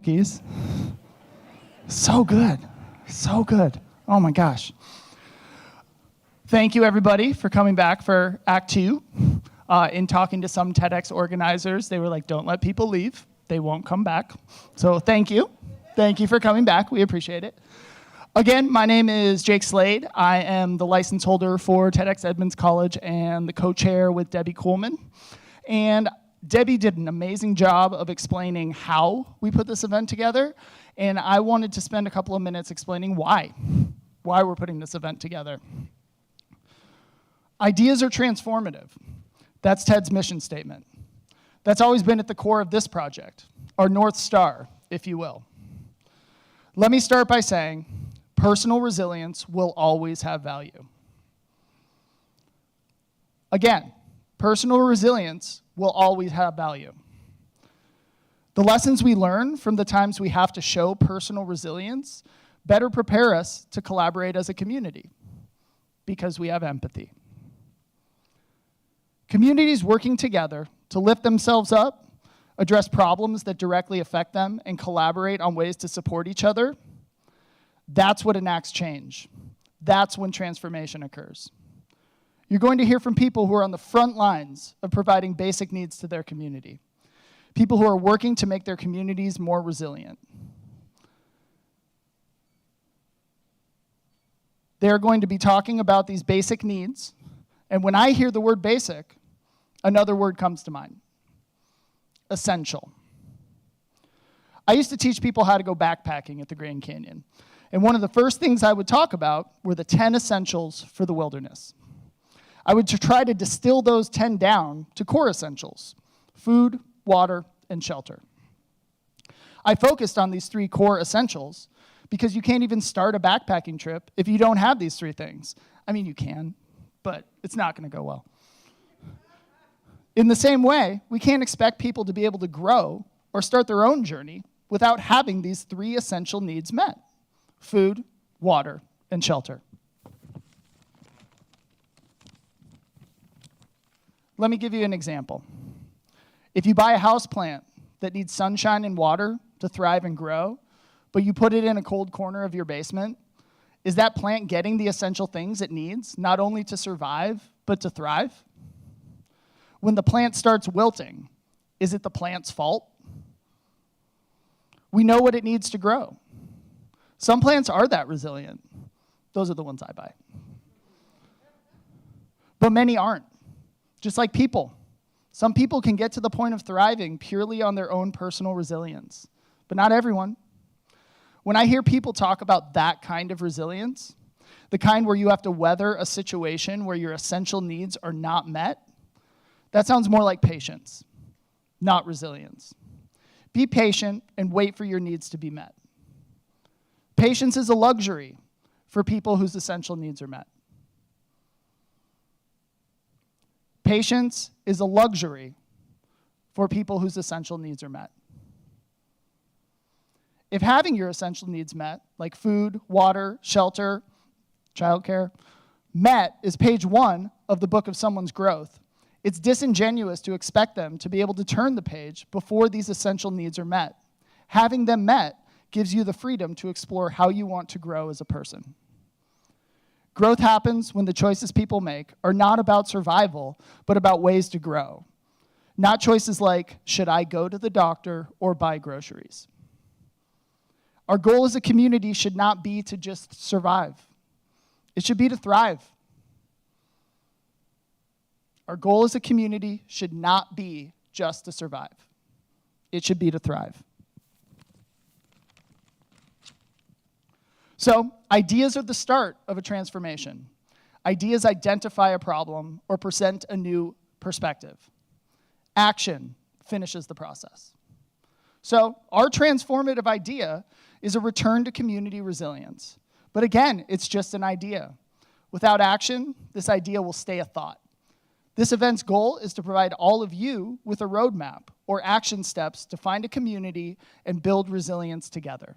Cookies. So good. So good. Oh my gosh. Thank you, everybody, for coming back for Act 2. In talking to some TEDx organizers, they were like, don't let people leave. They won't come back. So thank you. Thank you for coming back. We appreciate it. Again, my name is Jake Slade. I am the license holder for TEDx Edmonds College and the co-chair with Debbie Coleman. And Debbie did an amazing job of explaining how we put this event together. And I wanted to spend a couple of minutes explaining why we're putting this event together. Ideas are transformative. That's TED's mission statement. That's always been at the core of this project, our North Star, if you will. Let me start by saying personal resilience will always have value. Again, personal resilience will always have value. The lessons we learn from the times we have to show personal resilience better prepare us to collaborate as a community because we have empathy. Communities working together to lift themselves up, address problems that directly affect them, and collaborate on ways to support each other, that's what enacts change. That's when transformation occurs. You're going to hear from people who are on the front lines of providing basic needs to their community, people who are working to make their communities more resilient. They're going to be talking about these basic needs, and when I hear the word basic, another word comes to mind: essential. I used to teach people how to go backpacking at the Grand Canyon, and one of the first things I would talk about were the 10 essentials for the wilderness. I would try to distill those 10 down to core essentials: food, water, and shelter. I focused on these 3 core essentials because you can't even start a backpacking trip if you don't have these 3 things. I mean, you can, but it's not going to go well. In the same way, we can't expect people to be able to grow or start their own journey without having these 3 essential needs met: food, water, and shelter. Let me give you an example. If you buy a houseplant that needs sunshine and water to thrive and grow, but you put it in a cold corner of your basement, is that plant getting the essential things it needs, not only to survive, but to thrive? When the plant starts wilting, is it the plant's fault? We know what it needs to grow. Some plants are that resilient. Those are the ones I buy. But many aren't. Just like people. Some people can get to the point of thriving purely on their own personal resilience, but not everyone. When I hear people talk about that kind of resilience, the kind where you have to weather a situation where your essential needs are not met, that sounds more like patience, not resilience. Be patient and wait for your needs to be met. Patience is a luxury for people whose essential needs are met. Patience is a luxury for people whose essential needs are met. If having your essential needs met, like food, water, shelter, childcare, met is page 1 of the book of someone's growth, it's disingenuous to expect them to be able to turn the page before these essential needs are met. Having them met gives you the freedom to explore how you want to grow as a person. Growth happens when the choices people make are not about survival, but about ways to grow. Not choices like, should I go to the doctor or buy groceries? Our goal as a community should not be to just survive. It should be to thrive. Our goal as a community should not be just to survive. It should be to thrive. So, ideas are the start of a transformation. Ideas identify a problem or present a new perspective. Action finishes the process. So, our transformative idea is a return to community resilience. But again, it's just an idea. Without action, this idea will stay a thought. This event's goal is to provide all of you with a roadmap or action steps to find a community and build resilience together.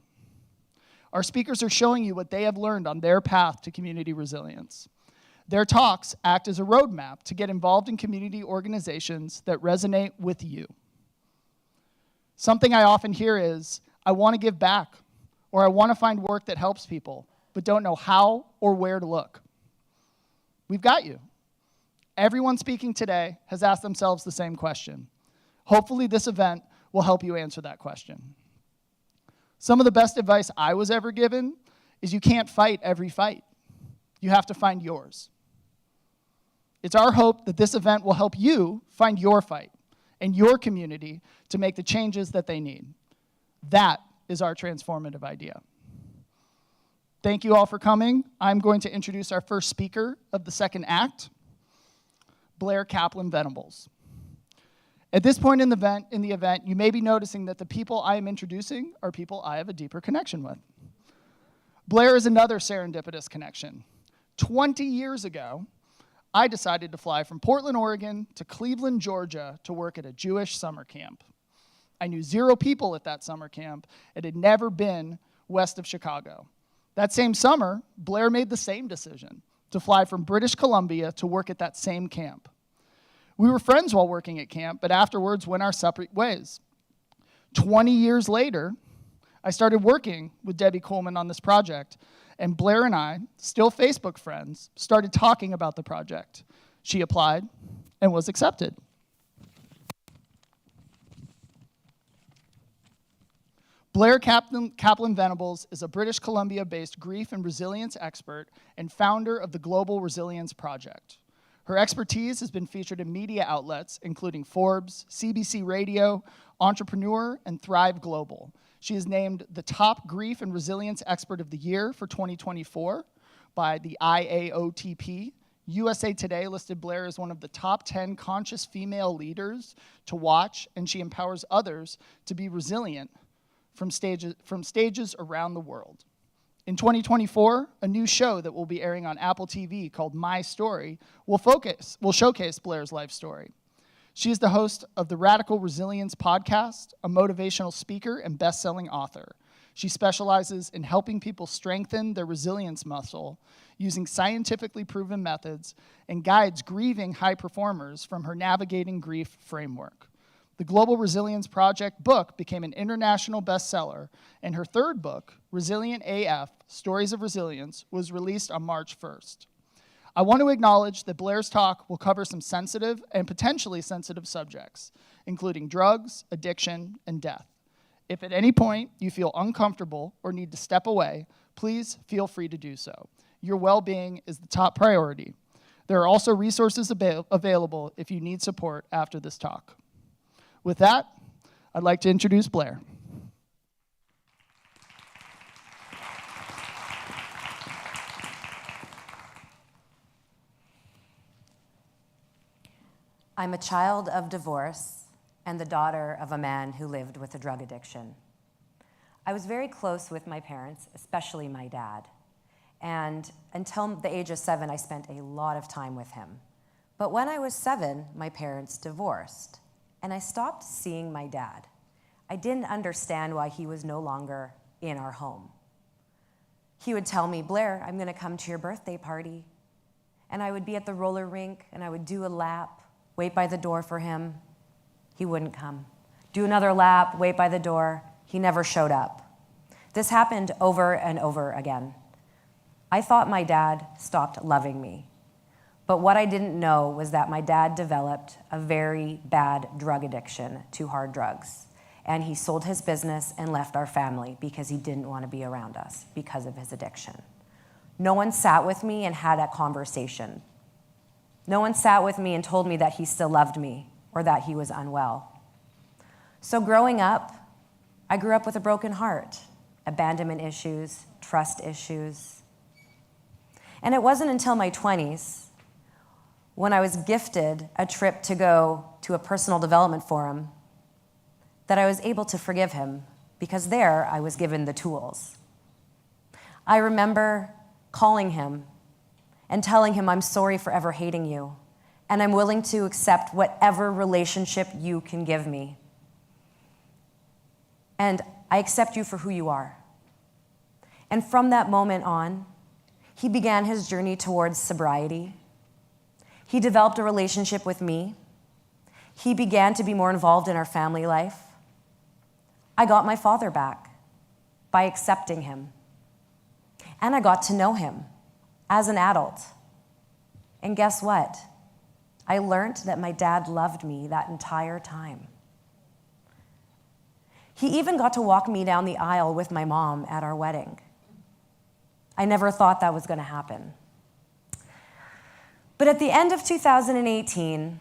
Our speakers are showing you what they have learned on their path to community resilience. Their talks act as a roadmap to get involved in community organizations that resonate with you. Something I often hear is, I want to give back, or I want to find work that helps people, but don't know how or where to look. We've got you. Everyone speaking today has asked themselves the same question. Hopefully this event will help you answer that question. Some of the best advice I was ever given is you can't fight every fight. You have to find yours. It's our hope that this event will help you find your fight and your community to make the changes that they need. That is our transformative idea. Thank you all for coming. I'm going to introduce our first speaker of the second act, Blair Kaplan-Venables. At this point in the event, you may be noticing that the people I am introducing are people I have a deeper connection with. Blair is another serendipitous connection. 20 years ago, I decided to fly from Portland, Oregon to Cleveland, Georgia to work at a Jewish summer camp. I knew 0 people at that summer camp and had never been west of Chicago. That same summer, Blair made the same decision to fly from British Columbia to work at that same camp. We were friends while working at camp, but afterwards went our separate ways. 20 years later, I started working with Debbie Coleman on this project, and Blair and I, still Facebook friends, started talking about the project. She applied and was accepted. Blair Kaplan-Venables is a British Columbia-based grief and resilience expert and founder of the Global Resilience Project. Her expertise has been featured in media outlets, including Forbes, CBC Radio, Entrepreneur, and Thrive Global. She is named the top grief and resilience expert of the year for 2024 by the IAOTP. USA Today listed Blair as one of the top 10 conscious female leaders to watch, and she empowers others to be resilient from stages around the world. In 2024, a new show that will be airing on Apple TV called My Story will showcase Blair's life story. She is the host of the Radical Resilience podcast, a motivational speaker and best-selling author. She specializes in helping people strengthen their resilience muscle using scientifically proven methods and guides grieving high performers from her Navigating Grief framework. The Global Resilience Project book became an international bestseller, and her third book, Resilient AF, Stories of Resilience, was released on March 1st. I want to acknowledge that Blair's talk will cover some sensitive and potentially sensitive subjects, including drugs, addiction, and death. If at any point you feel uncomfortable or need to step away, please feel free to do so. Your well-being is the top priority. There are also resources available if you need support after this talk. With that, I'd like to introduce Blair. I'm a child of divorce and the daughter of a man who lived with a drug addiction. I was very close with my parents, especially my dad. And until the age of 7, I spent a lot of time with him. But when I was 7, my parents divorced, and I stopped seeing my dad. I didn't understand why he was no longer in our home. He would tell me, Blair, I'm gonna come to your birthday party. And I would be at the roller rink, and I would do a lap, wait by the door for him. He wouldn't come. Do another lap, wait by the door. He never showed up. This happened over and over again. I thought my dad stopped loving me. But what I didn't know was that my dad developed a very bad drug addiction to hard drugs. And he sold his business and left our family because he didn't want to be around us because of his addiction. No one sat with me and had a conversation. No one sat with me and told me that he still loved me or that he was unwell. So growing up, I grew up with a broken heart, abandonment issues, trust issues. And it wasn't until my 20s when I was gifted a trip to go to a personal development forum that I was able to forgive him, because there I was given the tools. I remember calling him and telling him, I'm sorry for ever hating you, and I'm willing to accept whatever relationship you can give me. And I accept you for who you are. And from that moment on, he began his journey towards sobriety. He developed a relationship with me. He began to be more involved in our family life. I got my father back. by accepting him. And I got to know him as an adult. And guess what? I learned that my dad loved me that entire time. He even got to walk me down the aisle with my mom at our wedding. I never thought that was going to happen. But at the end of 2018,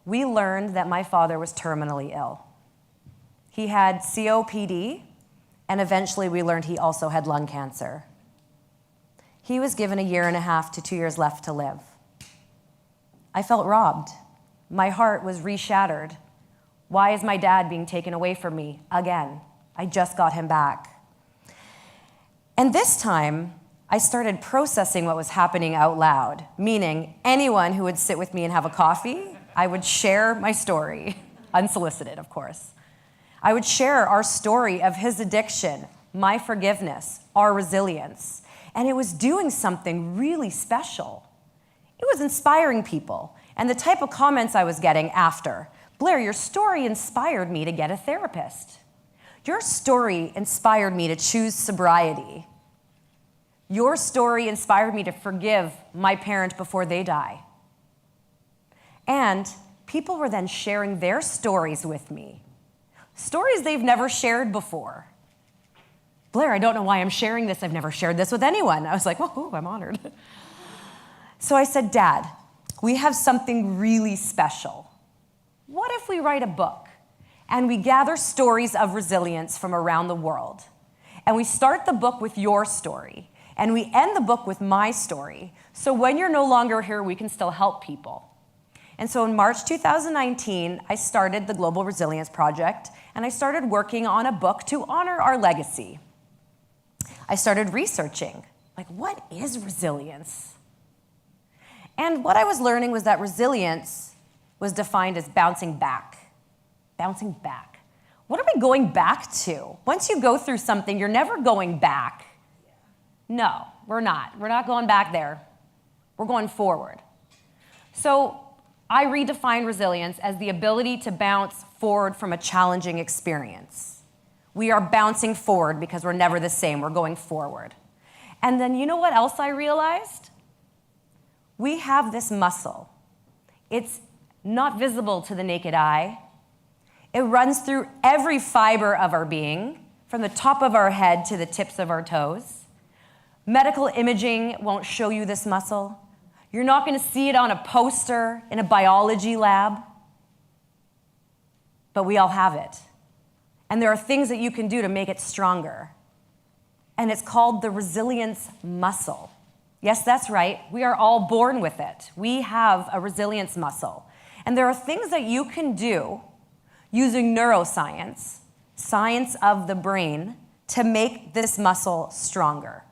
we learned that my father was terminally ill. He had COPD, and eventually we learned he also had lung cancer. He was given 1.5 to 2 years left to live. I felt robbed. My heart was reshattered. Why is my dad being taken away from me again? I just got him back. And this time, I started processing what was happening out loud, meaning anyone who would sit with me and have a coffee, I would share my story, unsolicited, of course. I would share our story of his addiction, my forgiveness, our resilience, and it was doing something really special. It was inspiring people, and the type of comments I was getting after, Blair, your story inspired me to get a therapist. Your story inspired me to choose sobriety. Your story inspired me to forgive my parent before they die. And people were then sharing their stories with me, stories they've never shared before. Blair, I don't know why I'm sharing this. I've never shared this with anyone. I was like, whoa, I'm honored. So I said, Dad, we have something really special. What if we write a book and we gather stories of resilience from around the world? And we start the book with your story, and we end the book with my story. So when you're no longer here, we can still help people. And so in March 2019, I started the Global Resilience Project, and I started working on a book to honor our legacy. I started researching, like, what is resilience? And what I was learning was that resilience was defined as bouncing back. Bouncing back. What are we going back to? Once you go through something, you're never going back. No, we're not. We're not going back there. We're going forward. So I redefined resilience as the ability to bounce forward from a challenging experience. We are bouncing forward because we're never the same. We're going forward. And then you know what else I realized? We have this muscle. It's not visible to the naked eye. It runs through every fiber of our being, from the top of our head to the tips of our toes. Medical imaging won't show you this muscle. You're not going to see it on a poster in a biology lab. But we all have it. And there are things that you can do to make it stronger. And it's called the resilience muscle. Yes, that's right. We are all born with it. We have a resilience muscle. And there are things that you can do using neuroscience, science of the brain, to make this muscle stronger.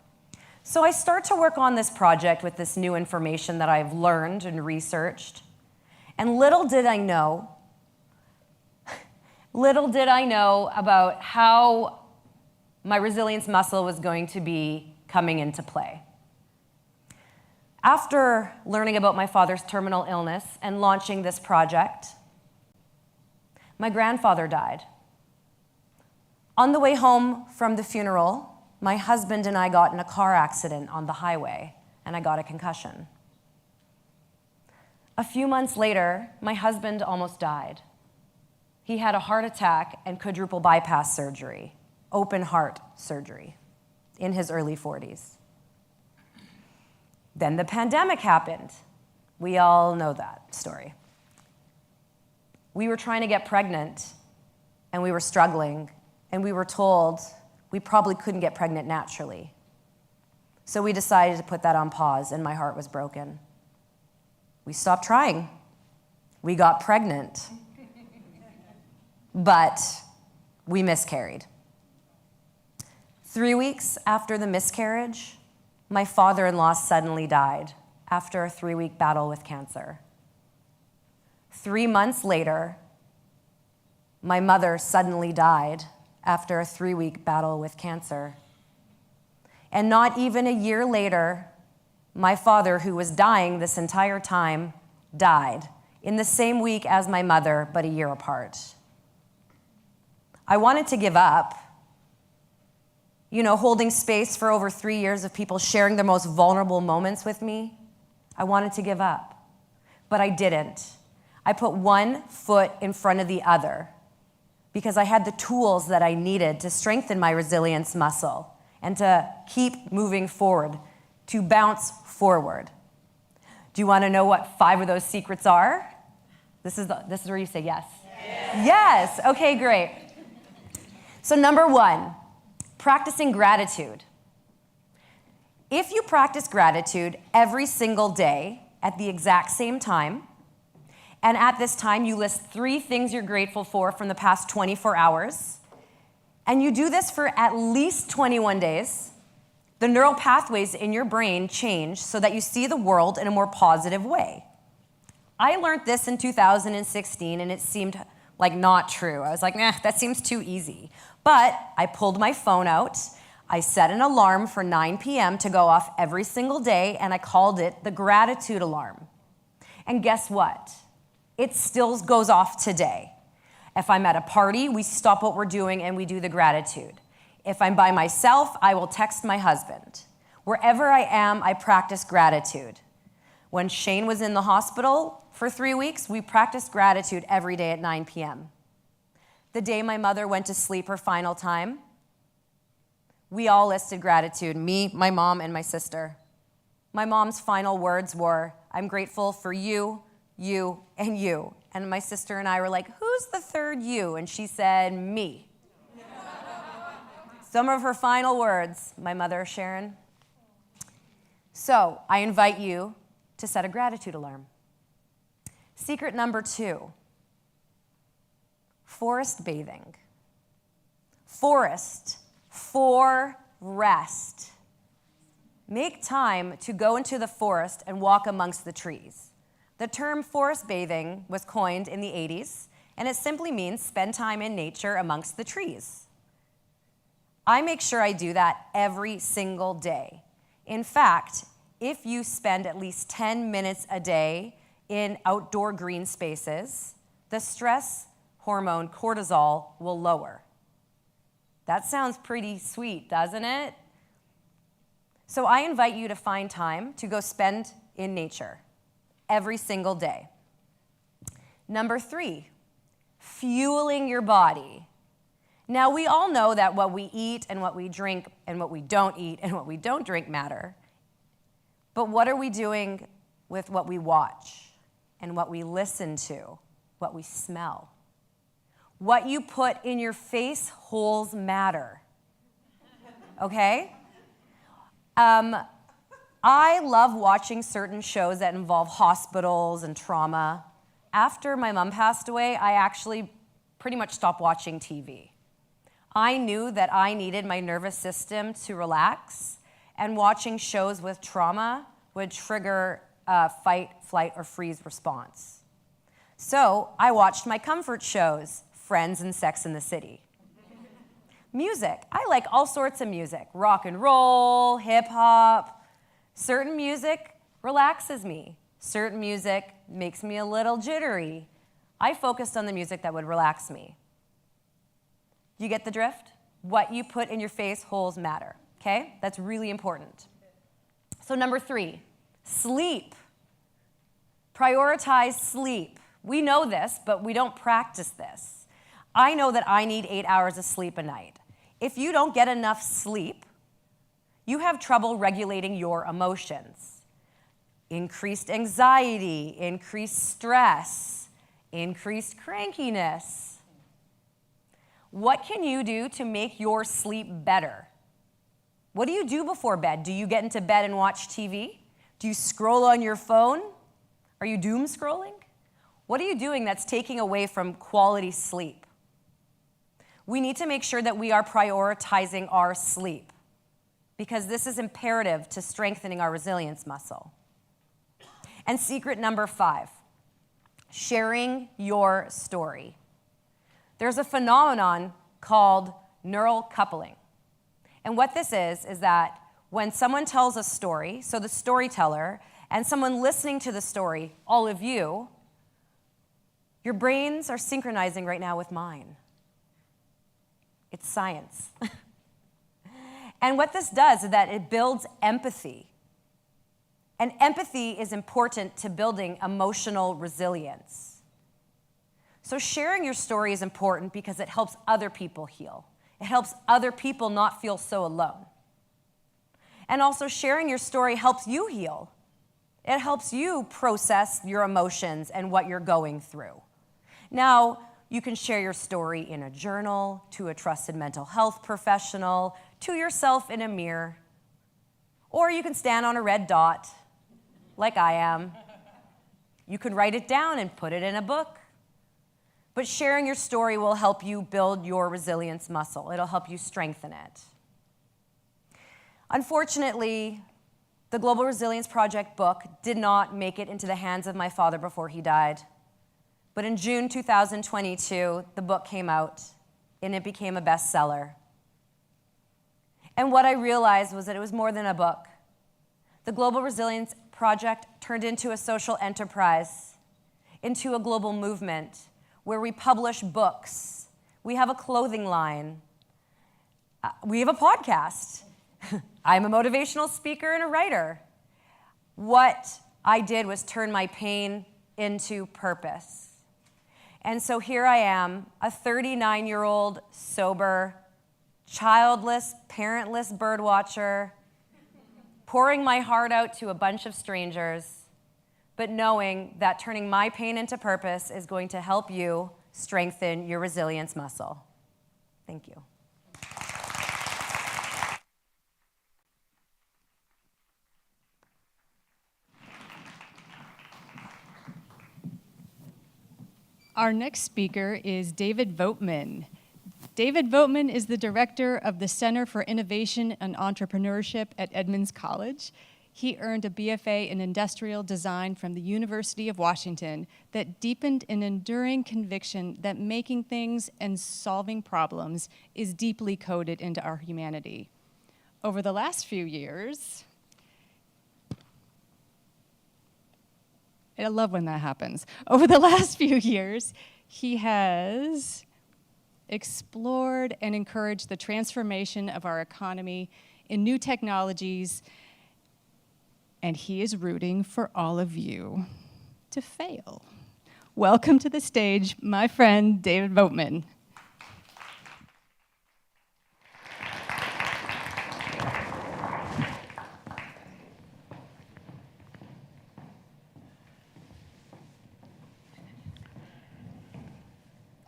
So I start to work on this project with this new information that I've learned and researched. And little did I know about how my resilience muscle was going to be coming into play. After learning about my father's terminal illness and launching this project, my grandfather died. On the way home from the funeral, my husband and I got in a car accident on the highway, and I got a concussion. A few months later, my husband almost died. He had a heart attack and quadruple bypass surgery, open heart surgery, in his early 40s. Then the pandemic happened. We all know that story. We were trying to get pregnant, and we were struggling, and we were told we probably couldn't get pregnant naturally. So we decided to put that on pause, and my heart was broken. We stopped trying. We got pregnant. But we miscarried. 3 weeks after the miscarriage, my father-in-law suddenly died after a 3-week battle with cancer. 3 months later, my mother suddenly died after a 3-week battle with cancer. And not even a year later, my father, who was dying this entire time, died in the same week as my mother, but a year apart. I wanted to give up, holding space for over 3 years of people sharing their most vulnerable moments with me, I wanted to give up, but I didn't. I put one foot in front of the other because I had the tools that I needed to strengthen my resilience muscle and to keep moving forward, to bounce forward. Do you want to know what 5 of those secrets are? This is where you say yes. Yes. Okay, great. So number 1, practicing gratitude. If you practice gratitude every single day at the exact same time, and at this time you list 3 things you're grateful for from the past 24 hours, and you do this for at least 21 days, the neural pathways in your brain change so that you see the world in a more positive way. I learned this in 2016, and it seemed like not true. I was like, nah, that seems too easy. But I pulled my phone out, I set an alarm for 9 p.m. to go off every single day, and I called it the gratitude alarm. And guess what? It still goes off today. If I'm at a party, we stop what we're doing and we do the gratitude. If I'm by myself, I will text my husband. Wherever I am, I practice gratitude. When Shane was in the hospital for 3 weeks, we practiced gratitude every day at 9 p.m. The day my mother went to sleep her final time, we all listed gratitude, me, my mom, and my sister. My mom's final words were, I'm grateful for you, you, and you. And my sister and I were like, who's the third you? And she said, me. Some of her final words, my mother, Sharon. So I invite you to set a gratitude alarm. Secret number 2, forest bathing. Forest, for rest. Make time to go into the forest and walk amongst the trees. The term forest bathing was coined in the 80s, and it simply means spend time in nature amongst the trees. I make sure I do that every single day. In fact, if you spend at least 10 minutes a day in outdoor green spaces, the stress hormone cortisol will lower. That sounds pretty sweet, doesn't it? So I invite you to find time to go spend in nature every single day. Number 3, fueling your body. Now, we all know that what we eat and what we drink and what we don't eat and what we don't drink matter. But what are we doing with what we watch and what we listen to, what we smell? What you put in your face holes matter, okay? I love watching certain shows that involve hospitals and trauma. After my mom passed away, I actually pretty much stopped watching TV. I knew that I needed my nervous system to relax, and watching shows with trauma would trigger a fight, flight, or freeze response. So I watched my comfort shows, Friends and Sex and the City. Music. I like all sorts of music. Rock and roll, hip hop. Certain music relaxes me. Certain music makes me a little jittery. I focused on the music that would relax me. You get the drift? What you put in your face holes matter, okay? That's really important. So number 3, sleep. Prioritize sleep. We know this, but we don't practice this. I know that I need 8 hours of sleep a night. If you don't get enough sleep, you have trouble regulating your emotions. Increased anxiety, increased stress, increased crankiness. What can you do to make your sleep better? What do you do before bed? Do you get into bed and watch TV? Do you scroll on your phone? Are you doom scrolling? What are you doing that's taking away from quality sleep? We need to make sure that we are prioritizing our sleep because this is imperative to strengthening our resilience muscle. And secret number 5, sharing your story. There's a phenomenon called neural coupling. And what this is that when someone tells a story, so the storyteller, and someone listening to the story, all of you, your brains are synchronizing right now with mine. It's science. And what this does is that it builds empathy. And empathy is important to building emotional resilience. So sharing your story is important because it helps other people heal. It helps other people not feel so alone. And also sharing your story helps you heal. It helps you process your emotions and what you're going through. Now, you can share your story in a journal, to a trusted mental health professional, to yourself in a mirror, or you can stand on a red dot, like I am. You can write it down and put it in a book. But sharing your story will help you build your resilience muscle. It'll help you strengthen it. Unfortunately, the Global Resilience Project book did not make it into the hands of my father before he died. But in June 2022, the book came out, and it became a bestseller. And what I realized was that it was more than a book. The Global Resilience Project turned into a social enterprise, into a global movement where we publish books. We have a clothing line. We have a podcast. I'm a motivational speaker and a writer. What I did was turn my pain into purpose. And so here I am, a 39-year-old, sober, childless, parentless birdwatcher, pouring my heart out to a bunch of strangers, but knowing that turning my pain into purpose is going to help you strengthen your resilience muscle. Thank you. Our next speaker is David Voetman. David Voetman is the director of the Center for Innovation and Entrepreneurship at Edmonds College. He earned a BFA in Industrial Design from the University of Washington that deepened an enduring conviction that making things and solving problems is deeply coded into our humanity. Over the last few years, I love when that happens. Over the last few years, he has explored and encouraged the transformation of our economy in new technologies, and he is rooting for all of you to fail. Welcome to the stage, my friend, David Voetman.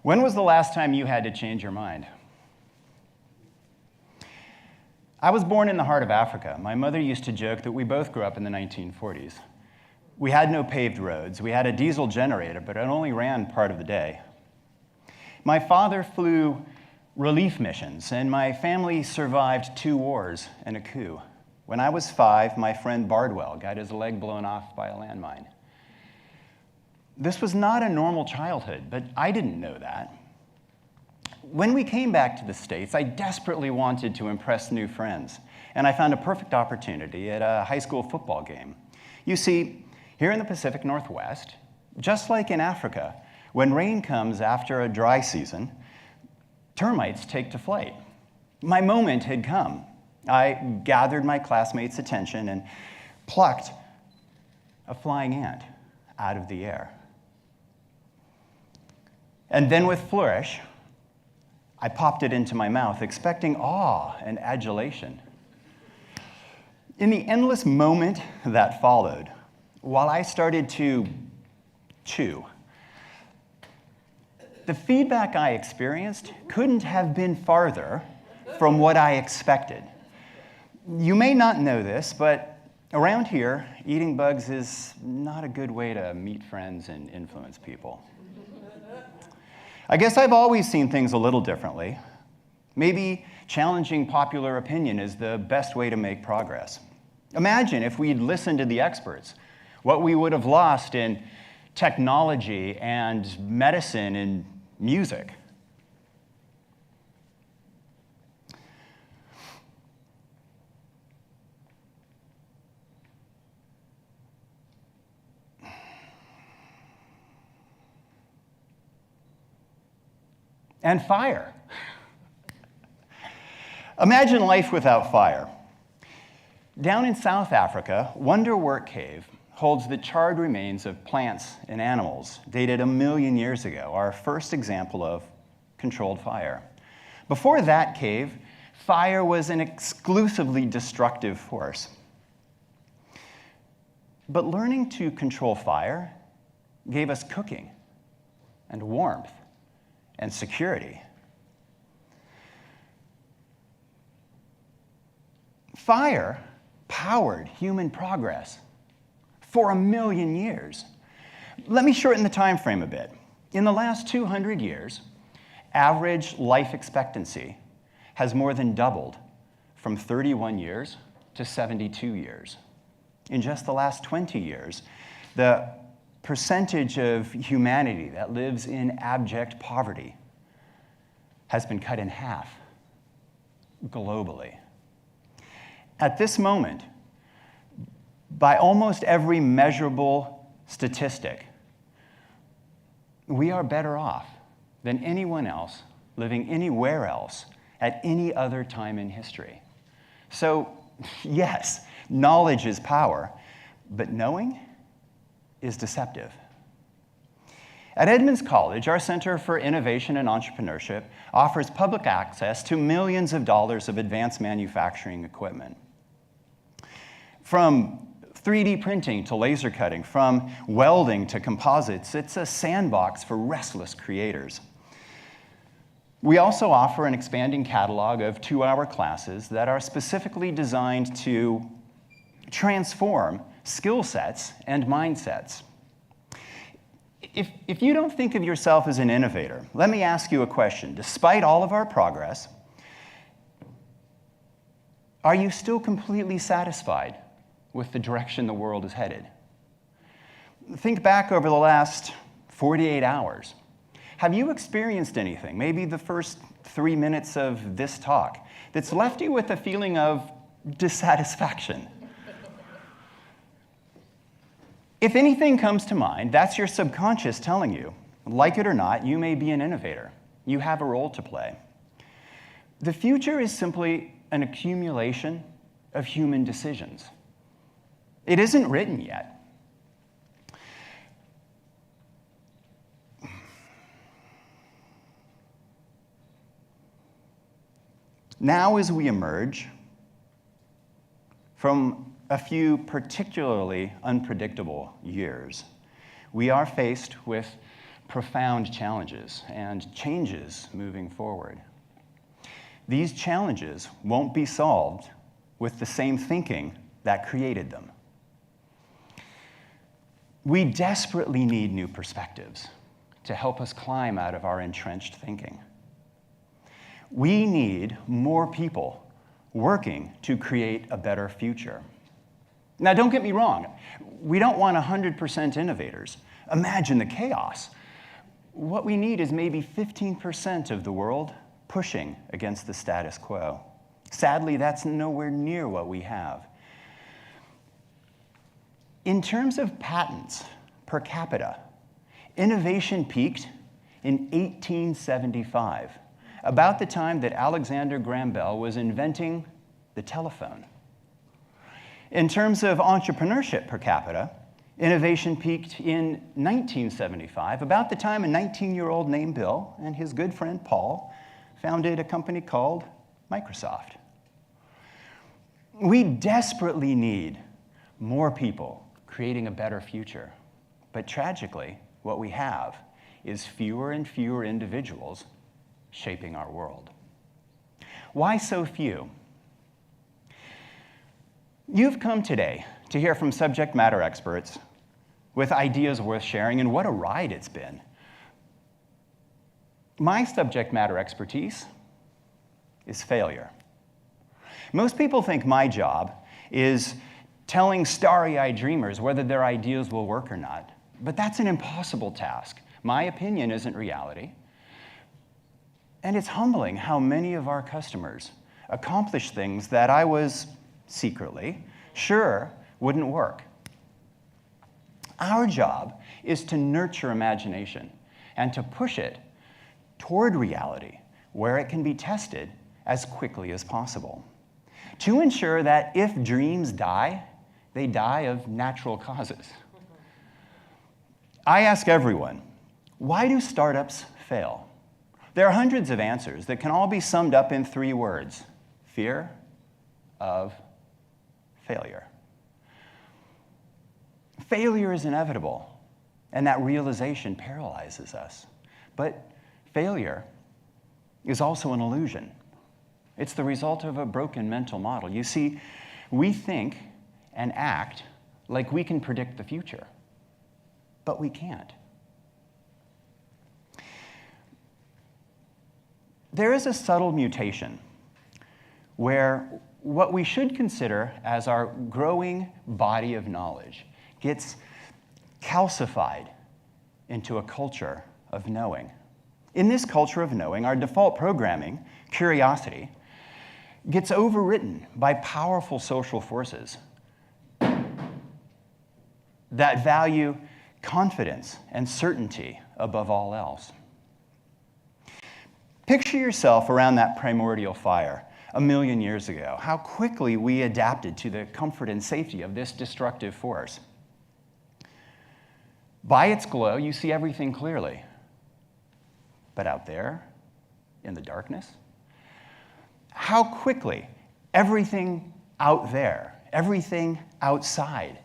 When was the last time you had to change your mind? I was born in the heart of Africa. My mother used to joke that we both grew up in the 1940s. We had no paved roads. We had a diesel generator, but it only ran part of the day. My father flew relief missions, and my family survived 2 wars and a coup. When I was 5, my friend Bardwell got his leg blown off by a landmine. This was not a normal childhood, but I didn't know that. When we came back to the States, I desperately wanted to impress new friends, and I found a perfect opportunity at a high school football game. You see, here in the Pacific Northwest, just like in Africa, when rain comes after a dry season, termites take to flight. My moment had come. I gathered my classmates' attention and plucked a flying ant out of the air. And then with flourish, I popped it into my mouth, expecting awe and adulation. In the endless moment that followed, while I started to chew, the feedback I experienced couldn't have been farther from what I expected. You may not know this, but around here, eating bugs is not a good way to meet friends and influence people. I guess I've always seen things a little differently. Maybe challenging popular opinion is the best way to make progress. Imagine if we'd listened to the experts, what we would have lost in technology and medicine and music. And fire. Imagine life without fire. Down in South Africa, Wonderwork Cave holds the charred remains of plants and animals dated 1 million years ago, our first example of controlled fire. Before that cave, fire was an exclusively destructive force. But learning to control fire gave us cooking and warmth and security. Fire powered human progress for 1 million years. Let me shorten the time frame a bit. In the last 200 years, average life expectancy has more than doubled from 31 years to 72 years. In just the last 20 years, the percentage of humanity that lives in abject poverty has been cut in half globally. At this moment, by almost every measurable statistic, we are better off than anyone else living anywhere else at any other time in history. So, yes, knowledge is power, but knowing is deceptive. At Edmonds College, our Center for Innovation and Entrepreneurship offers public access to millions of dollars of advanced manufacturing equipment. From 3D printing to laser cutting, from welding to composites, it's a sandbox for restless creators. We also offer an expanding catalog of 2-hour classes that are specifically designed to transform skill sets and mindsets. If you don't think of yourself as an innovator, let me ask you a question. Despite all of our progress, are you still completely satisfied with the direction the world is headed? Think back over the last 48 hours. Have you experienced anything, maybe the first 3 minutes of this talk, that's left you with a feeling of dissatisfaction? If anything comes to mind, that's your subconscious telling you, like it or not, you may be an innovator. You have a role to play. The future is simply an accumulation of human decisions. It isn't written yet. Now, as we emerge from a few particularly unpredictable years, we are faced with profound challenges and changes moving forward. These challenges won't be solved with the same thinking that created them. We desperately need new perspectives to help us climb out of our entrenched thinking. We need more people working to create a better future. Now, don't get me wrong. We don't want 100% innovators. Imagine the chaos. What we need is maybe 15% of the world pushing against the status quo. Sadly, that's nowhere near what we have. In terms of patents per capita, innovation peaked in 1875, about the time that Alexander Graham Bell was inventing the telephone. In terms of entrepreneurship per capita, innovation peaked in 1975, about the time a 19-year-old named Bill and his good friend Paul founded a company called Microsoft. We desperately need more people creating a better future. But tragically, what we have is fewer and fewer individuals shaping our world. Why so few? You've come today to hear from subject matter experts with ideas worth sharing, and what a ride it's been. My subject matter expertise is failure. Most people think my job is telling starry-eyed dreamers whether their ideas will work or not. But that's an impossible task. My opinion isn't reality. And it's humbling how many of our customers accomplish things that I was secretly sure wouldn't work. Our job is to nurture imagination and to push it toward reality where it can be tested as quickly as possible, to ensure that if dreams die, they die of natural causes. I ask everyone, why do startups fail? There are hundreds of answers that can all be summed up in 3 words: fear of failure. Failure is inevitable, and that realization paralyzes us. But failure is also an illusion. It's the result of a broken mental model. You see, we think and act like we can predict the future, but we can't. There is a subtle mutation where what we should consider as our growing body of knowledge gets calcified into a culture of knowing. In this culture of knowing, our default programming, curiosity, gets overwritten by powerful social forces that value confidence and certainty above all else. Picture yourself around that primordial fire 1,000,000 years ago, how quickly we adapted to the comfort and safety of this destructive force. By its glow, you see everything clearly. But out there, in the darkness, how quickly everything out there, everything outside,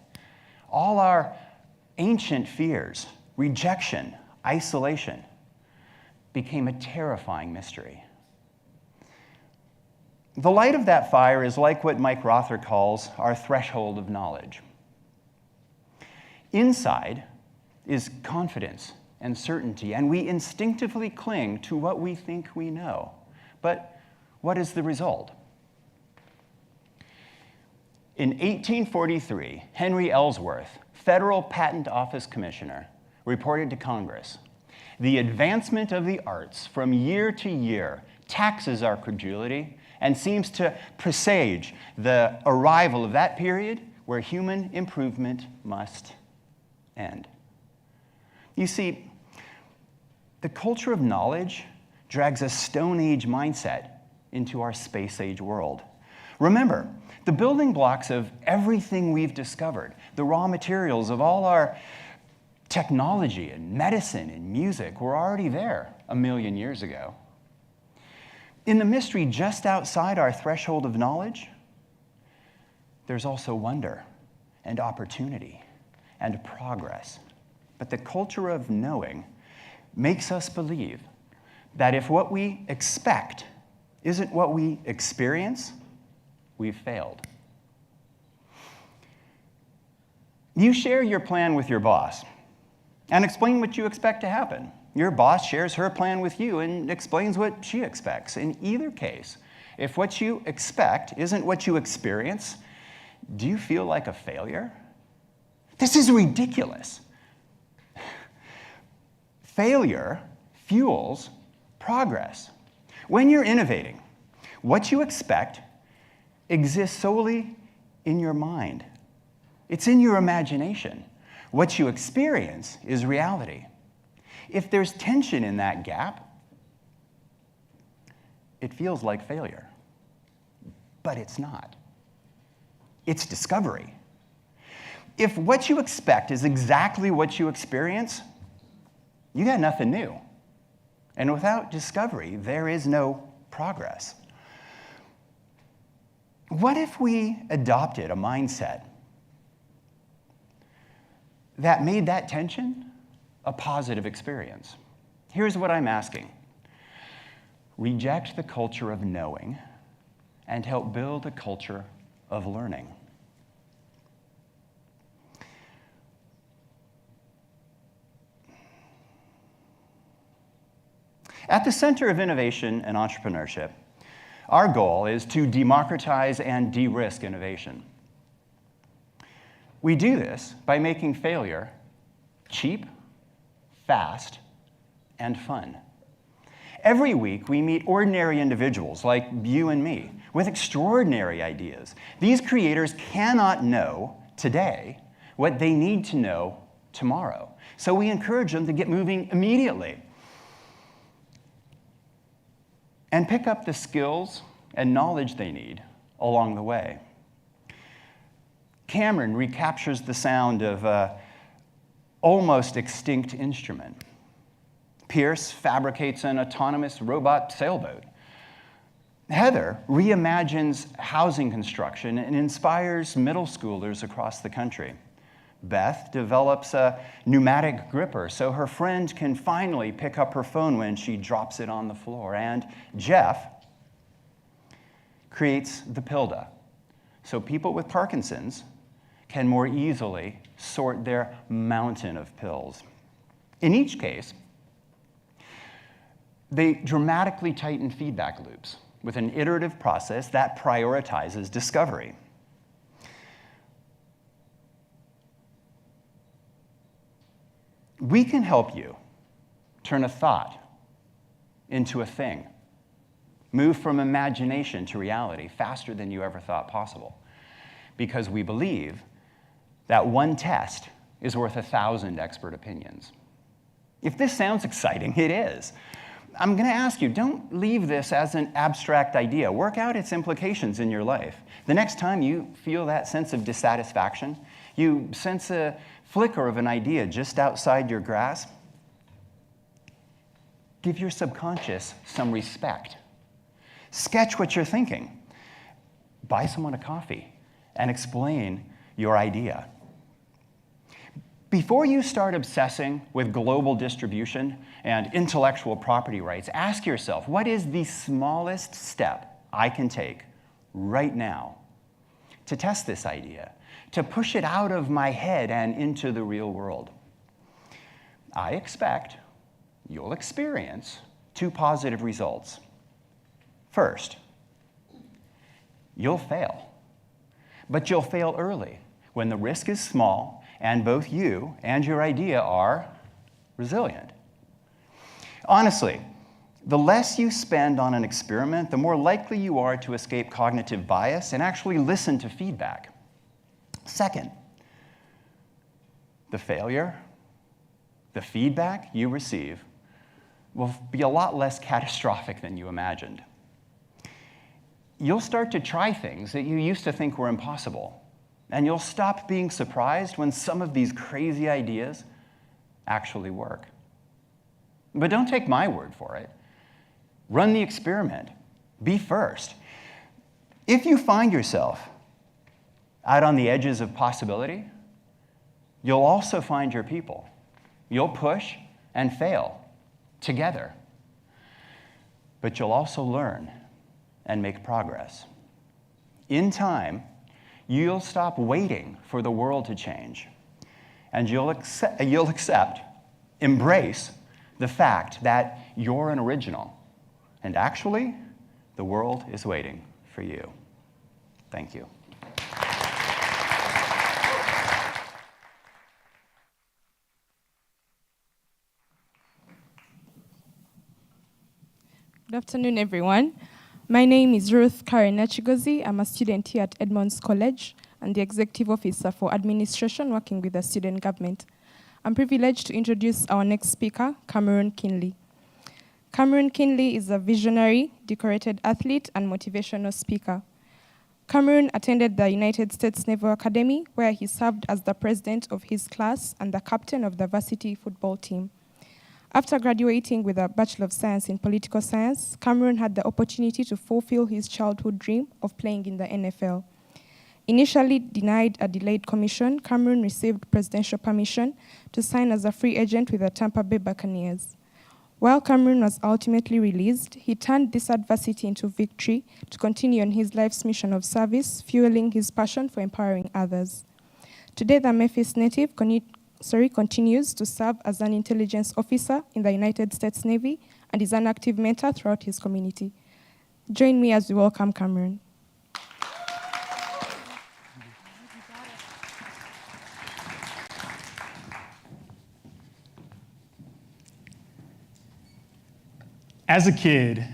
all our ancient fears, rejection, isolation, became a terrifying mystery. The light of that fire is like what Mike Rother calls our threshold of knowledge. Inside is confidence and certainty, and we instinctively cling to what we think we know. But what is the result? In 1843, Henry Ellsworth, Federal Patent Office Commissioner, reported to Congress, "The advancement of the arts from year to year taxes our credulity and seems to presage the arrival of that period where human improvement must end." You see, the culture of knowledge drags a Stone Age mindset into our space age world. Remember, the building blocks of everything we've discovered, the raw materials of all our technology and medicine and music were already there 1,000,000 years ago. In the mystery just outside our threshold of knowledge, there's also wonder and opportunity and progress. But the culture of knowing makes us believe that if what we expect isn't what we experience, we've failed. You share your plan with your boss and explain what you expect to happen. Your boss shares her plan with you and explains what she expects. In either case, if what you expect isn't what you experience, do you feel like a failure? This is ridiculous. Failure fuels progress. When you're innovating, what you expect exists solely in your mind. It's in your imagination. What you experience is reality. If there's tension in that gap, it feels like failure. But it's not. It's discovery. If what you expect is exactly what you experience, you got nothing new. And without discovery, there is no progress. What if we adopted a mindset that made that tension a positive experience? Here's what I'm asking. Reject the culture of knowing and help build a culture of learning. At the center of innovation and entrepreneurship, our goal is to democratize and de-risk innovation. We do this by making failure cheap, fast, and fun. Every week, we meet ordinary individuals like you and me with extraordinary ideas. These creators cannot know today what they need to know tomorrow. So we encourage them to get moving immediately. and pick up the skills and knowledge they need along the way. Cameron recaptures the sound of an almost extinct instrument. Pierce fabricates an autonomous robot sailboat. Heather reimagines housing construction and inspires middle schoolers across the country. Beth develops a pneumatic gripper so her friend can finally pick up her phone when she drops it on the floor. And Jeff creates the Pilda so people with Parkinson's can more easily sort their mountain of pills. In each case, they dramatically tighten feedback loops with an iterative process that prioritizes discovery. We can help you turn a thought into a thing, move from imagination to reality faster than you ever thought possible, because we believe that one test is worth 1,000 expert opinions. If this sounds exciting, it is. I'm going to ask you, don't leave this as an abstract idea. Work out its implications in your life. The next time you feel that sense of dissatisfaction, you sense a flicker of an idea just outside your grasp, give your subconscious some respect. Sketch what you're thinking. Buy someone a coffee and explain your idea. Before you start obsessing with global distribution and intellectual property rights, ask yourself, what is the smallest step I can take right now to test this idea, to push it out of my head and into the real world? I expect you'll experience 2 positive results. First, you'll fail, but you'll fail early when the risk is small and both you and your idea are resilient. Honestly, the less you spend on an experiment, the more likely you are to escape cognitive bias and actually listen to feedback. Second, the failure, the feedback you receive will be a lot less catastrophic than you imagined. You'll start to try things that you used to think were impossible, and you'll stop being surprised when some of these crazy ideas actually work. But don't take my word for it. Run the experiment. Be first. If you find yourself out on the edges of possibility, you'll also find your people. You'll push and fail together. But you'll also learn and make progress. In time, you'll stop waiting for the world to change, and you'll accept, embrace the fact that you're an original, and actually, the world is waiting for you. Thank you. Good afternoon, everyone. My name is Ruth Karen Chigozi. I'm a student here at Edmonds College and the Executive Officer for Administration working with the student government. I'm privileged to introduce our next speaker, Cameron Kinley. Cameron Kinley is a visionary, decorated athlete, and motivational speaker. Cameron attended the United States Naval Academy, where he served as the president of his class and the captain of the varsity football team. After graduating with a Bachelor of Science in Political Science, Cameron had the opportunity to fulfill his childhood dream of playing in the NFL. Initially denied a delayed commission, Cameron received presidential permission to sign as a free agent with the Tampa Bay Buccaneers. While Cameron was ultimately released, he turned this adversity into victory to continue on his life's mission of service, fueling his passion for empowering others. Today, the Memphis native continues to serve as an intelligence officer in the United States Navy and is an active mentor throughout his community. Join me as we welcome Cameron. As a kid,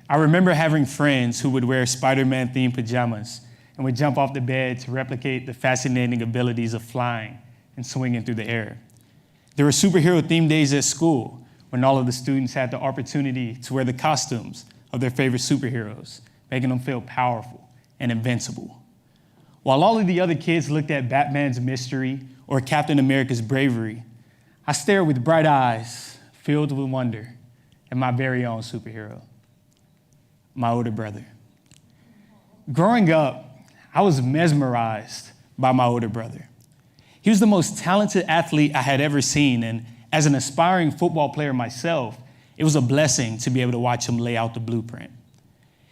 I remember having friends who would wear Spider-Man themed pajamas and would jump off the bed to replicate the fascinating abilities of flying and swinging through the air. There were superhero themed days at school when all of the students had the opportunity to wear the costumes of their favorite superheroes, making them feel powerful and invincible. While all of the other kids looked at Batman's mystery or Captain America's bravery, I stared with bright eyes, filled with wonder, at my very own superhero, my older brother. Growing up, I was mesmerized by my older brother. He was the most talented athlete I had ever seen, and as an aspiring football player myself, it was a blessing to be able to watch him lay out the blueprint.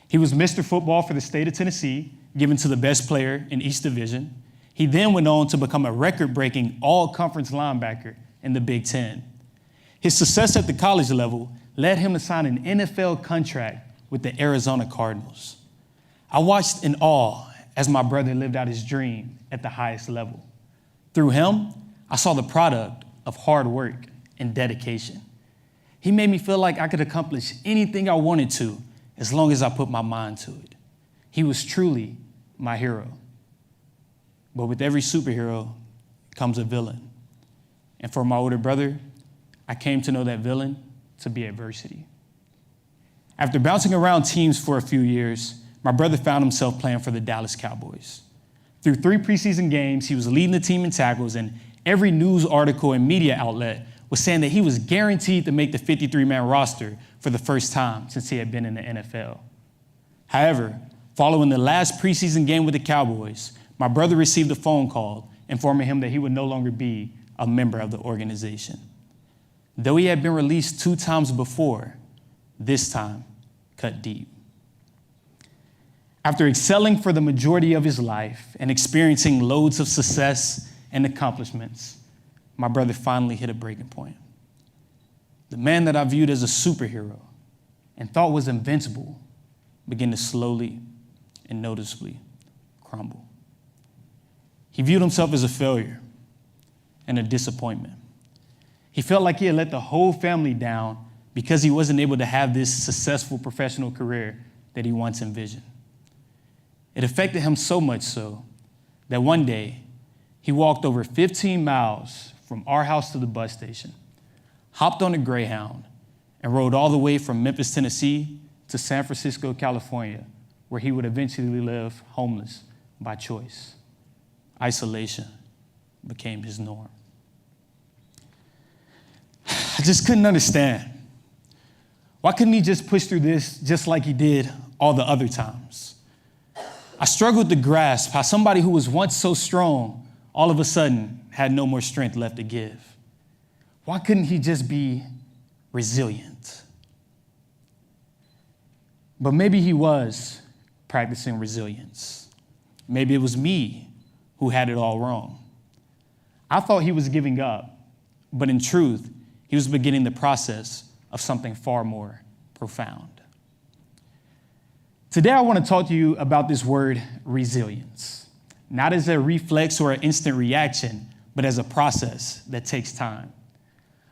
He was Mr. Football for the state of Tennessee, given to the best player in each division. He then went on to become a record-breaking all-conference linebacker in the Big Ten. His success at the college level led him to sign an NFL contract with the Arizona Cardinals. I watched in awe as my brother lived out his dream at the highest level. Through him, I saw the product of hard work and dedication. He made me feel like I could accomplish anything I wanted to as long as I put my mind to it. He was truly my hero. But with every superhero comes a villain. And for my older brother, I came to know that villain to be adversity. After bouncing around teams for a few years, my brother found himself playing for the Dallas Cowboys. Through 3 preseason games, he was leading the team in tackles, and every news article and media outlet was saying that he was guaranteed to make the 53-man roster for the first time since he had been in the NFL. However, following the last preseason game with the Cowboys, my brother received a phone call informing him that he would no longer be a member of the organization. Though he had been released 2 times before, this time cut deep. After excelling for the majority of his life and experiencing loads of success and accomplishments, my brother finally hit a breaking point. The man that I viewed as a superhero and thought was invincible began to slowly and noticeably crumble. He viewed himself as a failure and a disappointment. He felt like he had let the whole family down because he wasn't able to have this successful professional career that he once envisioned. It affected him so much so that one day he walked over 15 miles from our house to the bus station, hopped on a Greyhound, and rode all the way from Memphis, Tennessee to San Francisco, California, where he would eventually live homeless by choice. Isolation became his norm. I just couldn't understand. Why couldn't he just push through this just like he did all the other times? I struggled to grasp how somebody who was once so strong all of a sudden had no more strength left to give. Why couldn't he just be resilient? But maybe he was practicing resilience. Maybe it was me who had it all wrong. I thought he was giving up, but in truth, he was beginning the process of something far more profound. Today, I want to talk to you about this word resilience, not as a reflex or an instant reaction, but as a process that takes time.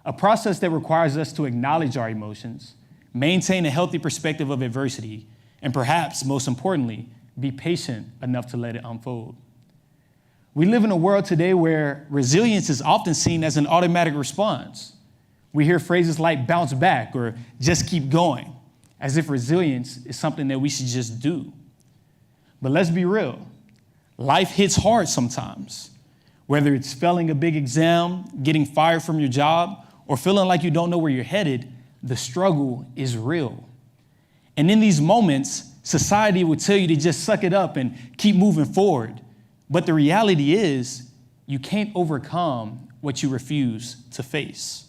A process that requires us to acknowledge our emotions, maintain a healthy perspective of adversity, and perhaps, most importantly, be patient enough to let it unfold. We live in a world today where resilience is often seen as an automatic response. We hear phrases like bounce back or just keep going, as if resilience is something that we should just do. But let's be real. Life hits hard sometimes. Whether it's failing a big exam, getting fired from your job, or feeling like you don't know where you're headed, the struggle is real. And in these moments, society will tell you to just suck it up and keep moving forward. But the reality is, you can't overcome what you refuse to face.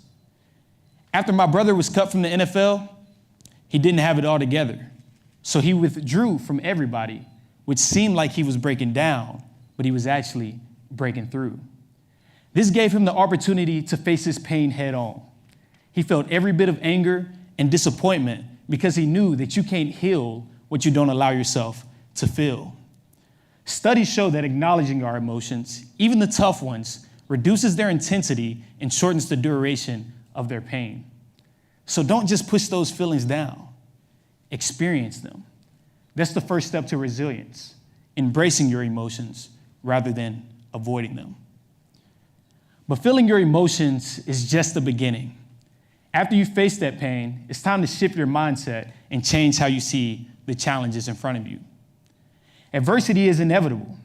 After my brother was cut from the NFL, he didn't have it all together. So he withdrew from everybody, which seemed like he was breaking down, but he was actually breaking through. This gave him the opportunity to face his pain head on. He felt every bit of anger and disappointment because he knew that you can't heal what you don't allow yourself to feel. Studies show that acknowledging our emotions, even the tough ones, reduces their intensity and shortens the duration of their pain. So don't just push those feelings down. Experience them. That's the first step to resilience, embracing your emotions rather than avoiding them. But feeling your emotions is just the beginning. After you face that pain, it's time to shift your mindset and change how you see the challenges in front of you. Adversity is inevitable.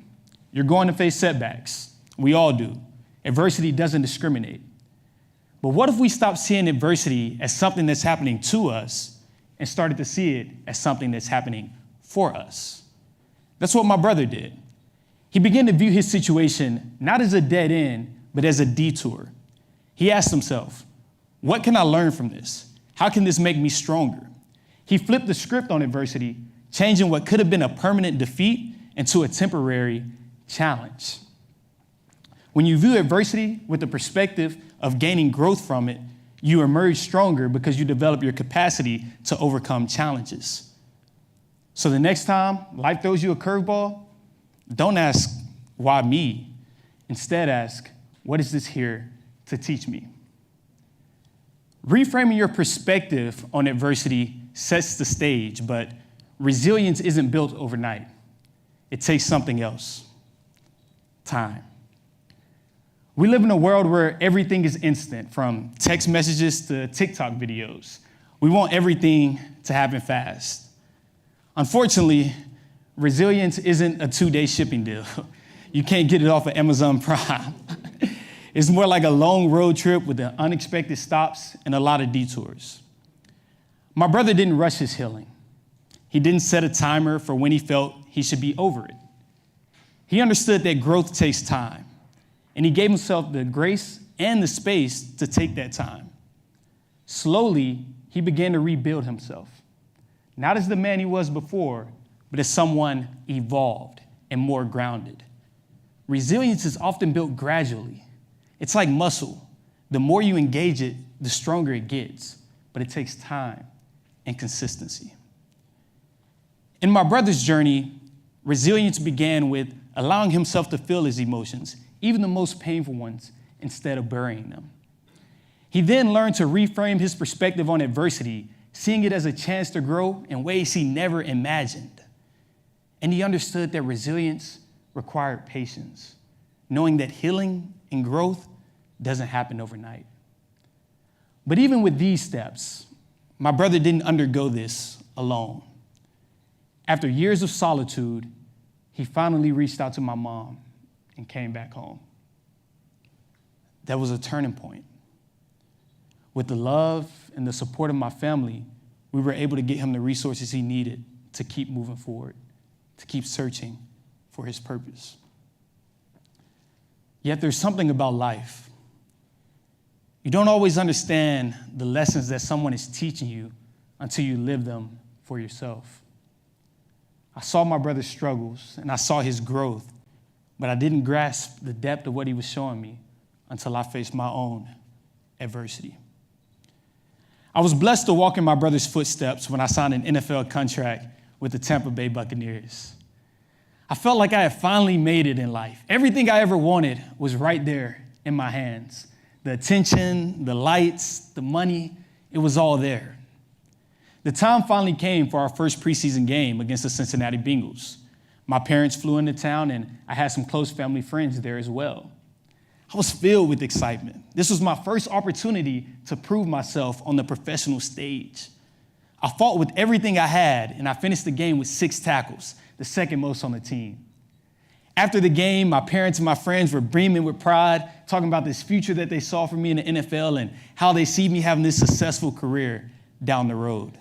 You're going to face setbacks. We all do. Adversity doesn't discriminate. But what if we stopped seeing adversity as something that's happening to us and started to see it as something that's happening for us? That's what my brother did. He began to view his situation not as a dead end, but as a detour. He asked himself, what can I learn from this? How can this make me stronger? He flipped the script on adversity, changing what could have been a permanent defeat into a temporary challenge. When you view adversity with the perspective of gaining growth from it, you emerge stronger because you develop your capacity to overcome challenges. So the next time life throws you a curveball, don't ask, why me? Instead ask, what is this here to teach me? Reframing your perspective on adversity sets the stage, but resilience isn't built overnight. It takes something else: time. We live in a world where everything is instant, from text messages to TikTok videos. We want everything to happen fast. Unfortunately, resilience isn't a 2-day shipping deal. You can't get it off of Amazon Prime. It's more like a long road trip with the unexpected stops and a lot of detours. My brother didn't rush his healing. He didn't set a timer for when he felt he should be over it. He understood that growth takes time, and he gave himself the grace and the space to take that time. Slowly, he began to rebuild himself, not as the man he was before, but as someone evolved and more grounded. Resilience is often built gradually. It's like muscle. The more you engage it, the stronger it gets, but it takes time and consistency. In my brother's journey, resilience began with allowing himself to feel his emotions, even the most painful ones, instead of burying them. He then learned to reframe his perspective on adversity, seeing it as a chance to grow in ways he never imagined. And he understood that resilience required patience, knowing that healing and growth doesn't happen overnight. But even with these steps, my brother didn't undergo this alone. After years of solitude, he finally reached out to my mom and came back home. That was a turning point. With the love and the support of my family, we were able to get him the resources he needed to keep moving forward, to keep searching for his purpose. Yet there's something about life. You don't always understand the lessons that someone is teaching you until you live them for yourself. I saw my brother's struggles and I saw his growth, but I didn't grasp the depth of what he was showing me until I faced my own adversity. I was blessed to walk in my brother's footsteps when I signed an NFL contract with the Tampa Bay Buccaneers. I felt like I had finally made it in life. Everything I ever wanted was right there in my hands. The attention, the lights, the money, it was all there. The time finally came for our first preseason game against the Cincinnati Bengals. My parents flew into town, and I had some close family friends there as well. I was filled with excitement. This was my first opportunity to prove myself on the professional stage. I fought with everything I had, and I finished the game with 6 tackles, the second most on the team. After the game, my parents and my friends were beaming with pride, talking about this future that they saw for me in the NFL and how they see me having this successful career down the road.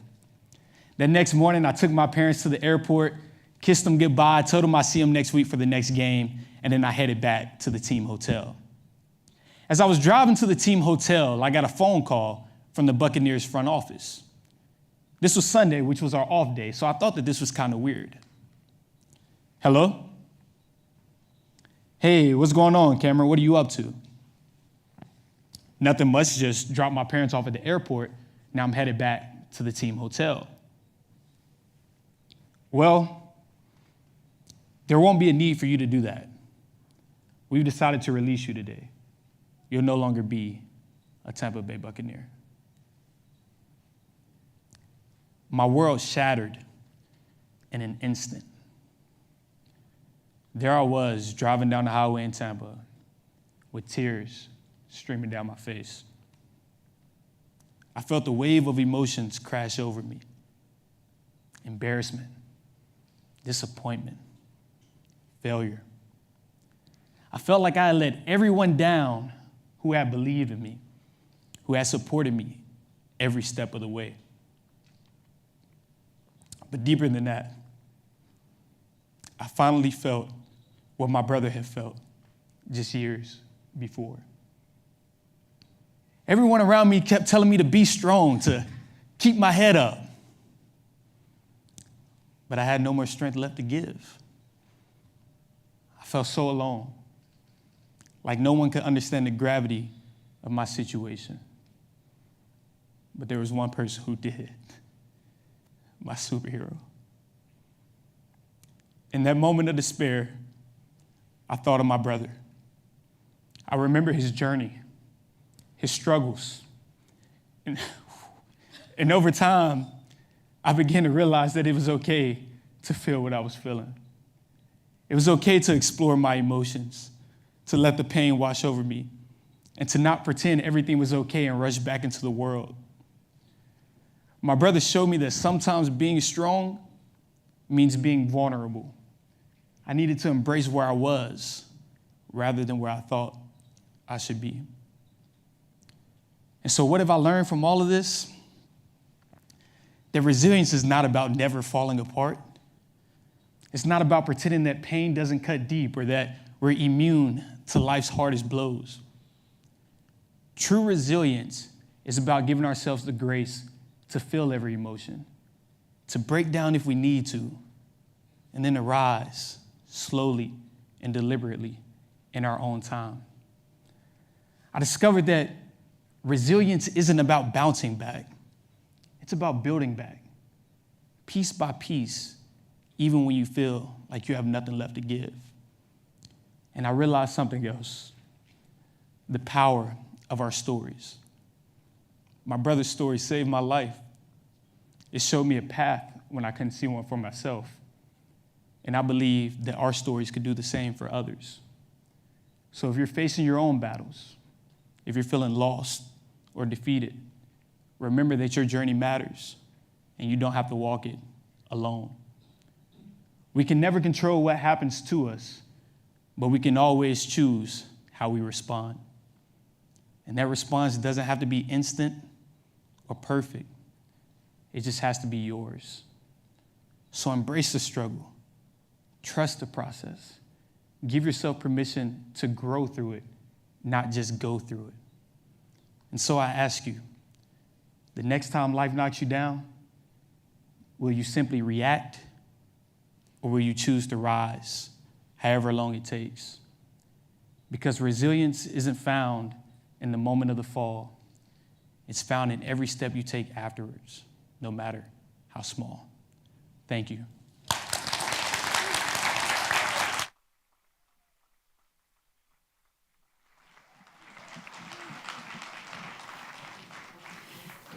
That next morning, I took my parents to the airport, kissed them goodbye, told them I'd see them next week for the next game, and then I headed back to the team hotel. As I was driving to the team hotel, I got a phone call from the Buccaneers front office. This was Sunday, which was our off day, so I thought that this was kind of weird. Hello? Hey, what's going on, Cameron? What are you up to? Nothing much, just dropped my parents off at the airport. Now I'm headed back to the team hotel. Well, there won't be a need for you to do that. We've decided to release you today. You'll no longer be a Tampa Bay Buccaneer. My world shattered in an instant. There I was, driving down the highway in Tampa with tears streaming down my face. I felt a wave of emotions crash over me. Embarrassment, disappointment, failure. I felt like I had let everyone down who had believed in me, who had supported me every step of the way. But deeper than that, I finally felt what my brother had felt just years before. Everyone around me kept telling me to be strong, to keep my head up. But I had no more strength left to give. I felt so alone, like no one could understand the gravity of my situation. But there was one person who did, my superhero. In that moment of despair, I thought of my brother. I remember his journey, his struggles. And over time, I began to realize that it was okay to feel what I was feeling. It was okay to explore my emotions, to let the pain wash over me, and to not pretend everything was okay and rush back into the world. My brother showed me that sometimes being strong means being vulnerable. I needed to embrace where I was rather than where I thought I should be. And so what have I learned from all of this? That resilience is not about never falling apart. It's not about pretending that pain doesn't cut deep or that we're immune to life's hardest blows. True resilience is about giving ourselves the grace to feel every emotion, to break down if we need to, and then to rise slowly and deliberately in our own time. I discovered that resilience isn't about bouncing back. It's about building back, piece by piece, even when you feel like you have nothing left to give. And I realized something else, the power of our stories. My brother's story saved my life. It showed me a path when I couldn't see one for myself. And I believe that our stories could do the same for others. So if you're facing your own battles, if you're feeling lost or defeated, remember that your journey matters and you don't have to walk it alone. We can never control what happens to us, but we can always choose how we respond. And that response doesn't have to be instant or perfect. It just has to be yours. So embrace the struggle. Trust the process. Give yourself permission to grow through it, not just go through it. And so I ask you, the next time life knocks you down, will you simply react or will you choose to rise, however long it takes? Because resilience isn't found in the moment of the fall. It's found in every step you take afterwards, no matter how small. Thank you.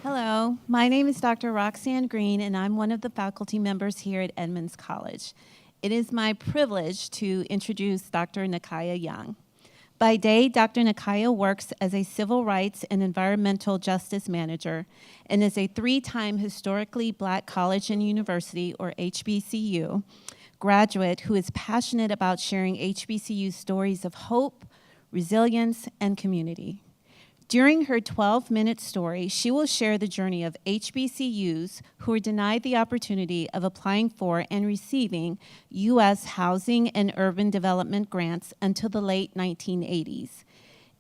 Hello, my name is Dr. Roxanne Green, and I'm one of the faculty members here at Edmonds College. It is my privilege to introduce Dr. Nakaya Young. By day, Dr. Nakaya works as a civil rights and environmental justice manager and is a 3-time historically Black college and university, or HBCU, graduate who is passionate about sharing HBCU stories of hope, resilience, and community. During her 12-minute story, she will share the journey of HBCUs who were denied the opportunity of applying for and receiving U.S. housing and urban development grants until the late 1980s.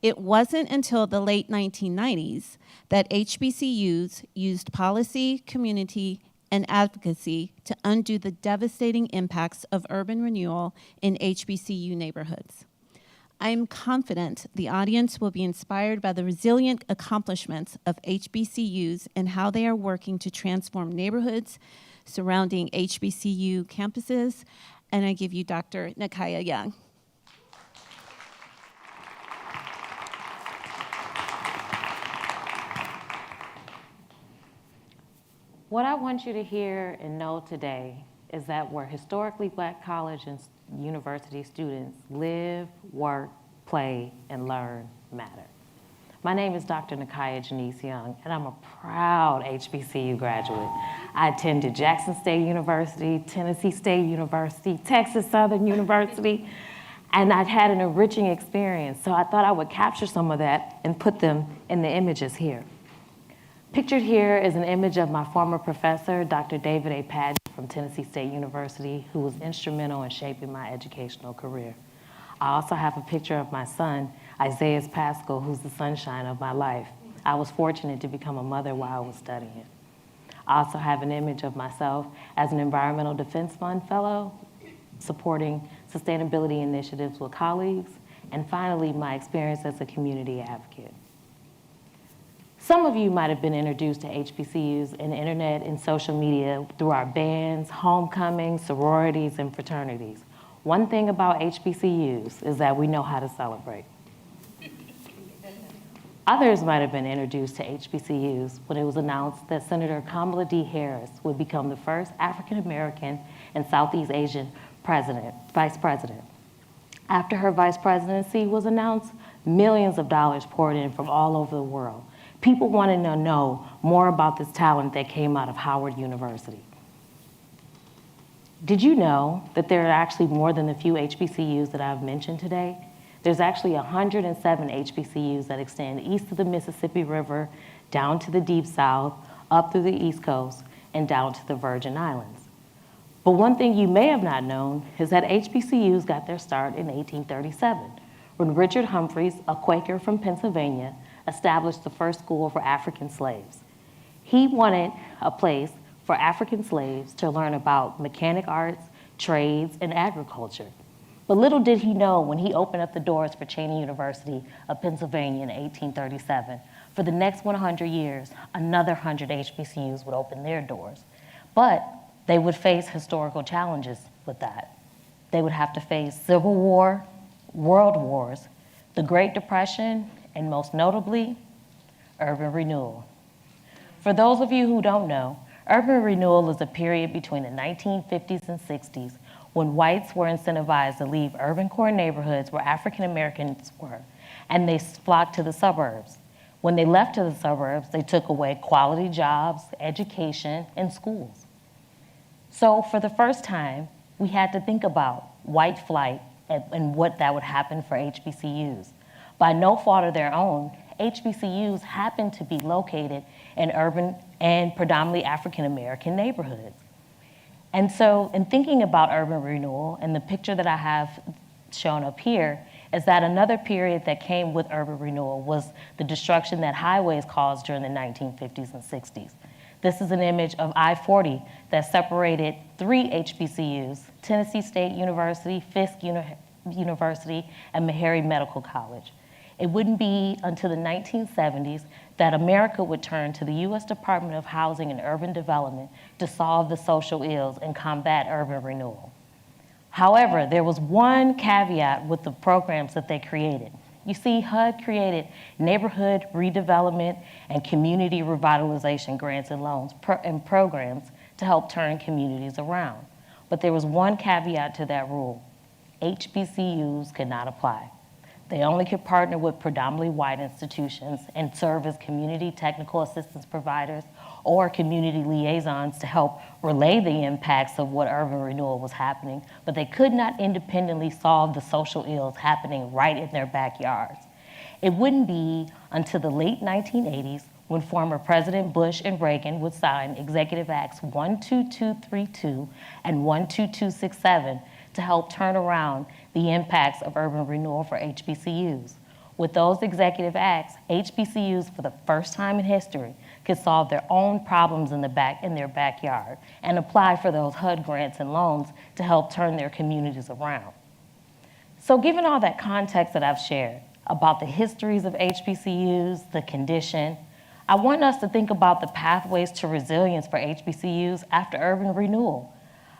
It wasn't until the late 1990s that HBCUs used policy, community, and advocacy to undo the devastating impacts of urban renewal in HBCU neighborhoods. I am confident the audience will be inspired by the resilient accomplishments of HBCUs and how they are working to transform neighborhoods surrounding HBCU campuses. And I give you Dr. Nakaya Young. What I want you to hear and know today is that where historically Black college and university students live, work, play, and learn matter. My name is Dr. Nakaya Janice Young, and I'm a proud HBCU graduate. I attended Jackson State University, Tennessee State University, Texas Southern University, and I'd had an enriching experience, so I thought I would capture some of that and put them in the images here. Pictured here is an image of my former professor, Dr. David A. Padgett from Tennessee State University, who was instrumental in shaping my educational career. I also have a picture of my son, Isaiah Pascal, who's the sunshine of my life. I was fortunate to become a mother while I was studying. I also have an image of myself as an Environmental Defense Fund Fellow, supporting sustainability initiatives with colleagues, and finally, my experience as a community advocate. Some of you might have been introduced to HBCUs and the internet and social media through our bands, homecomings, sororities, and fraternities. One thing about HBCUs is that we know how to celebrate. Others might have been introduced to HBCUs when it was announced that Senator Kamala D. Harris would become the first African-American and Southeast Asian vice president. After her vice presidency was announced, millions of dollars poured in from all over the world. People wanted to know more about this talent that came out of Howard University. Did you know that there are actually more than the few HBCUs that I've mentioned today? There's actually 107 HBCUs that extend east of the Mississippi River, down to the Deep South, up through the East Coast, and down to the Virgin Islands. But one thing you may have not known is that HBCUs got their start in 1837, when Richard Humphreys, a Quaker from Pennsylvania, established the first school for African slaves. He wanted a place for African slaves to learn about mechanic arts, trades, and agriculture. But little did he know when he opened up the doors for Cheyney University of Pennsylvania in 1837, for the next 100 years, another 100 HBCUs would open their doors. But they would face historical challenges with that. They would have to face Civil War, World Wars, the Great Depression, and most notably, urban renewal. For those of you who don't know, urban renewal is a period between the 1950s and 60s when whites were incentivized to leave urban core neighborhoods where African Americans were, and they flocked to the suburbs. When they left to the suburbs, they took away quality jobs, education, and schools. So for the first time, we had to think about white flight and what that would happen for HBCUs. By no fault of their own, HBCUs happen to be located in urban and predominantly African American neighborhoods. And so in thinking about urban renewal, and the picture that I have shown up here, is that another period that came with urban renewal was the destruction that highways caused during the 1950s and 60s. This is an image of I-40 that separated 3 HBCUs, Tennessee State University, Fisk University, and Meharry Medical College. It wouldn't be until the 1970s that America would turn to the U.S. Department of Housing and Urban Development to solve the social ills and combat urban renewal. However, there was one caveat with the programs that they created. You see, HUD created neighborhood redevelopment and community revitalization grants and loans and programs to help turn communities around. But there was one caveat to that rule. HBCUs could not apply. They only could partner with predominantly white institutions and serve as community technical assistance providers or community liaisons to help relay the impacts of what urban renewal was happening, but they could not independently solve the social ills happening right in their backyards. It wouldn't be until the late 1980s when former President Bush and Reagan would sign Executive Acts 12232 and 12267 to help turn around the impacts of urban renewal for HBCUs. With those executive acts, HBCUs for the first time in history could solve their own problems in their backyard and apply for those HUD grants and loans to help turn their communities around. So given all that context that I've shared about the histories of HBCUs, the condition, I want us to think about the pathways to resilience for HBCUs after urban renewal.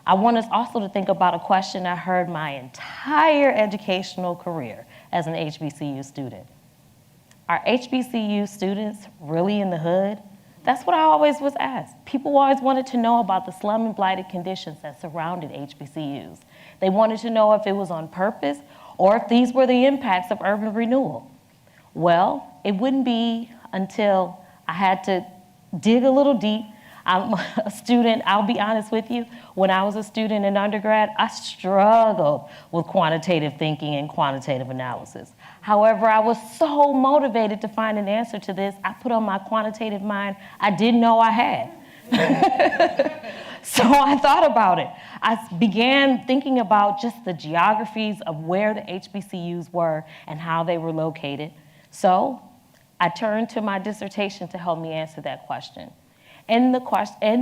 I want us also to think about a question I heard my entire educational career as an HBCU student. Are HBCU students really in the hood? That's what I always was asked. People always wanted to know about the slum and blighted conditions that surrounded HBCUs. They wanted to know if it was on purpose or if these were the impacts of urban renewal. Well, it wouldn't be until I had to dig a little deep. I'm a student, I'll be honest with you, when I was a student in undergrad, I struggled with quantitative thinking and quantitative analysis. However, I was so motivated to find an answer to this, I put on my quantitative mind I didn't know I had. So I thought about it. I began thinking about just the geographies of where the HBCUs were and how they were located. So I turned to my dissertation to help me answer that question. In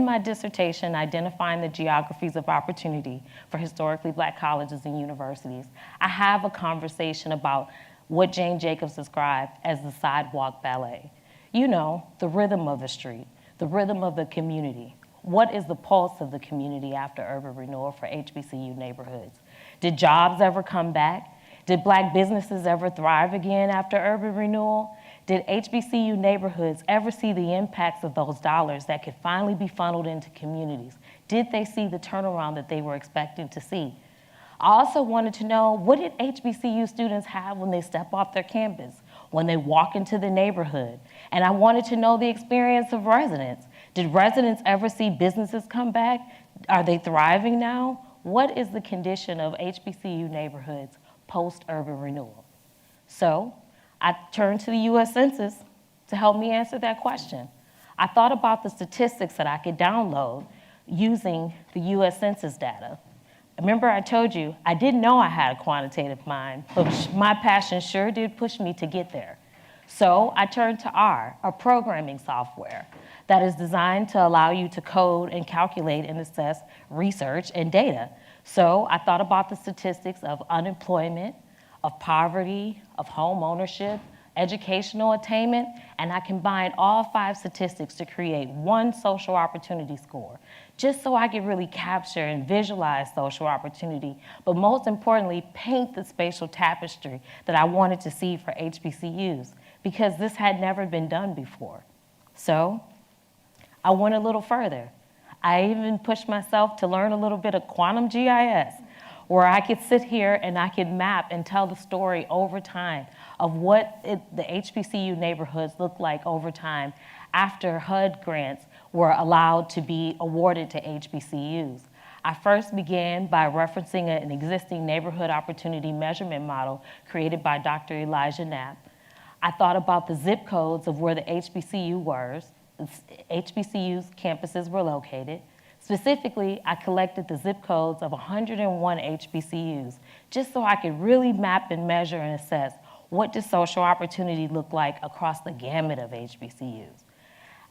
my dissertation, identifying the geographies of opportunity for historically Black colleges and universities, I have a conversation about what Jane Jacobs described as the sidewalk ballet. You know, the rhythm of the street, the rhythm of the community. What is the pulse of the community after urban renewal for HBCU neighborhoods? Did jobs ever come back? Did Black businesses ever thrive again after urban renewal? Did HBCU neighborhoods ever see the impacts of those dollars that could finally be funneled into communities? Did they see the turnaround that they were expecting to see? I also wanted to know, what did HBCU students have when they step off their campus, when they walk into the neighborhood? And I wanted to know the experience of residents. Did residents ever see businesses come back? Are they thriving now? What is the condition of HBCU neighborhoods post-urban renewal? So I turned to the US Census to help me answer that question. I thought about the statistics that I could download using the US Census data. Remember I told you, I didn't know I had a quantitative mind, but my passion sure did push me to get there. So I turned to R, a programming software that is designed to allow you to code and calculate and assess research and data. So I thought about the statistics of unemployment, of poverty, of home ownership, educational attainment, and I combined all 5 statistics to create one social opportunity score, just so I could really capture and visualize social opportunity, but most importantly, paint the spatial tapestry that I wanted to see for HBCUs, because this had never been done before. So I went a little further. I even pushed myself to learn a little bit of quantum GIS, where I could sit here and I could map and tell the story over time of what the HBCU neighborhoods look like over time after HUD grants were allowed to be awarded to HBCUs. I first began by referencing an existing neighborhood opportunity measurement model created by Dr. Elijah Knapp. I thought about the zip codes of where the HBCUs campuses were located. Specifically, I collected the zip codes of 101 HBCUs, just so I could really map and measure and assess what does social opportunity look like across the gamut of HBCUs.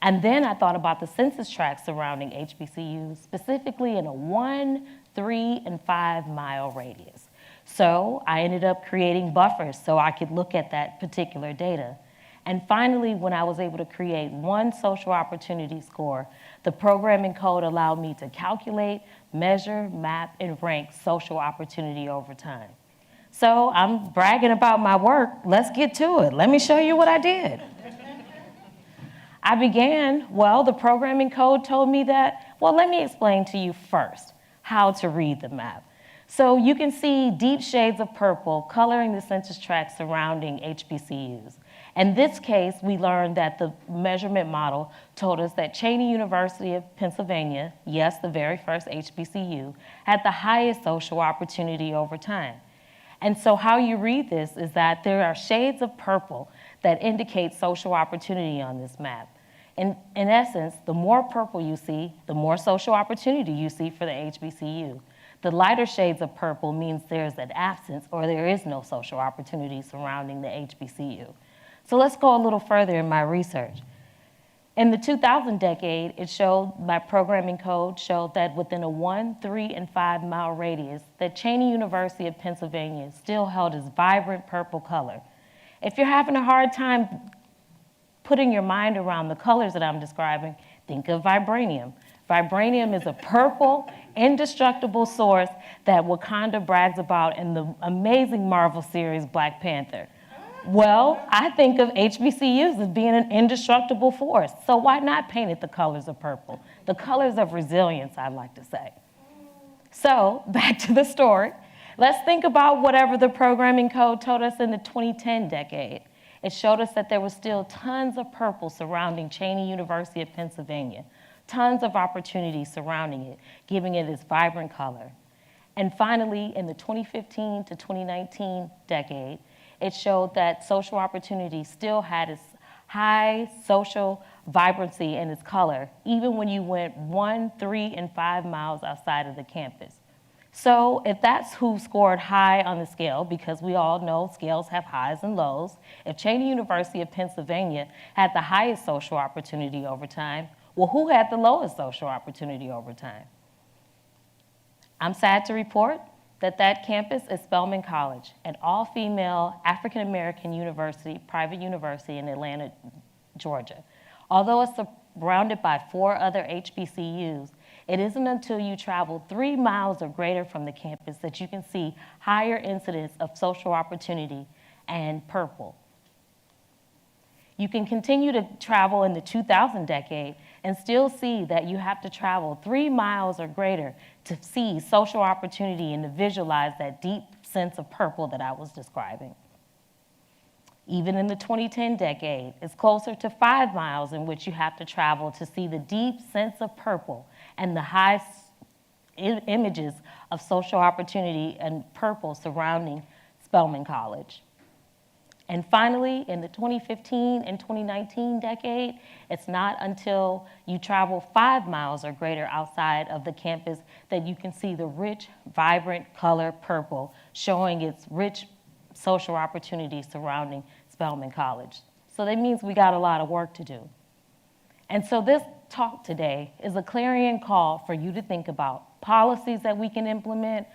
And then I thought about the census tracts surrounding HBCUs, specifically in a 1, 3, and 5 mile radius. So I ended up creating buffers so I could look at that particular data. And finally, when I was able to create one social opportunity score, the programming code allowed me to calculate, measure, map, and rank social opportunity over time. So I'm bragging about my work. Let's get to it. Let me show you what I did. I began, the programming code told me that, let me explain to you first how to read the map. So you can see deep shades of purple coloring the census tract surrounding HBCUs. In this case, we learned that the measurement model told us that Cheney University of Pennsylvania, yes, the very first HBCU, had the highest social opportunity over time. And so how you read this is that there are shades of purple that indicate social opportunity on this map. In essence, the more purple you see, the more social opportunity you see for the HBCU. The lighter shades of purple means there's an absence or there is no social opportunity surrounding the HBCU. So let's go a little further in my research. In the 2000 decade, my programming code showed that within a 1, 3, and 5 mile radius, that Cheney University of Pennsylvania still held its vibrant purple color. If you're having a hard time putting your mind around the colors that I'm describing, think of vibranium. Vibranium is a purple, indestructible source that Wakanda brags about in the amazing Marvel series Black Panther. I think of HBCUs as being an indestructible force, so why not paint it the colors of purple? The colors of resilience, I'd like to say. So, back to the story. Let's think about whatever the programming code told us in the 2010 decade. It showed us that there was still tons of purple surrounding Cheyney University of Pennsylvania, tons of opportunities surrounding it, giving it its vibrant color. And finally, in the 2015 to 2019 decade, it showed that social opportunity still had its high social vibrancy in its color, even when you went 1, 3, and 5 miles outside of the campus. So if that's who scored high on the scale, because we all know scales have highs and lows, if Cheyney University of Pennsylvania had the highest social opportunity over time, well, who had the lowest social opportunity over time? I'm sad to report that that campus is Spelman College, an all-female African-American university, private university in Atlanta, Georgia. Although it's surrounded by 4 other HBCUs, it isn't until you travel 3 miles or greater from the campus that you can see higher incidence of social opportunity and purple. You can continue to travel in the 2000 decade and still see that you have to travel 3 miles or greater to see social opportunity and to visualize that deep sense of purple that I was describing. Even in the 2010 decade, it's closer to 5 miles in which you have to travel to see the deep sense of purple and the high images of social opportunity and purple surrounding Spelman College. And finally, in the 2015 and 2019 decade, it's not until you travel 5 miles or greater outside of the campus that you can see the rich, vibrant color purple showing its rich social opportunities surrounding Spelman College. So that means we got a lot of work to do. And so this talk today is a clarion call for you to think about policies that we can implement,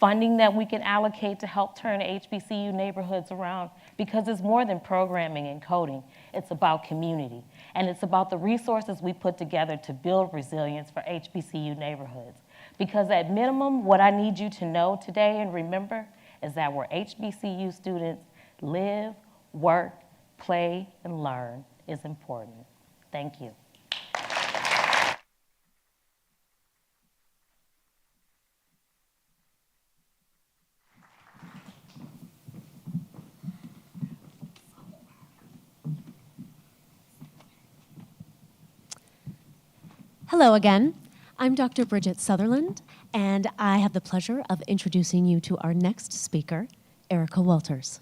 funding that we can allocate to help turn HBCU neighborhoods around, because it's more than programming and coding. It's about community, and it's about the resources we put together to build resilience for HBCU neighborhoods. Because at minimum, what I need you to know today and remember is that where HBCU students live, work, play, and learn is important. Thank you. Hello again. I'm Dr. Bridget Sutherland, and I have the pleasure of introducing you to our next speaker, Erica Walters.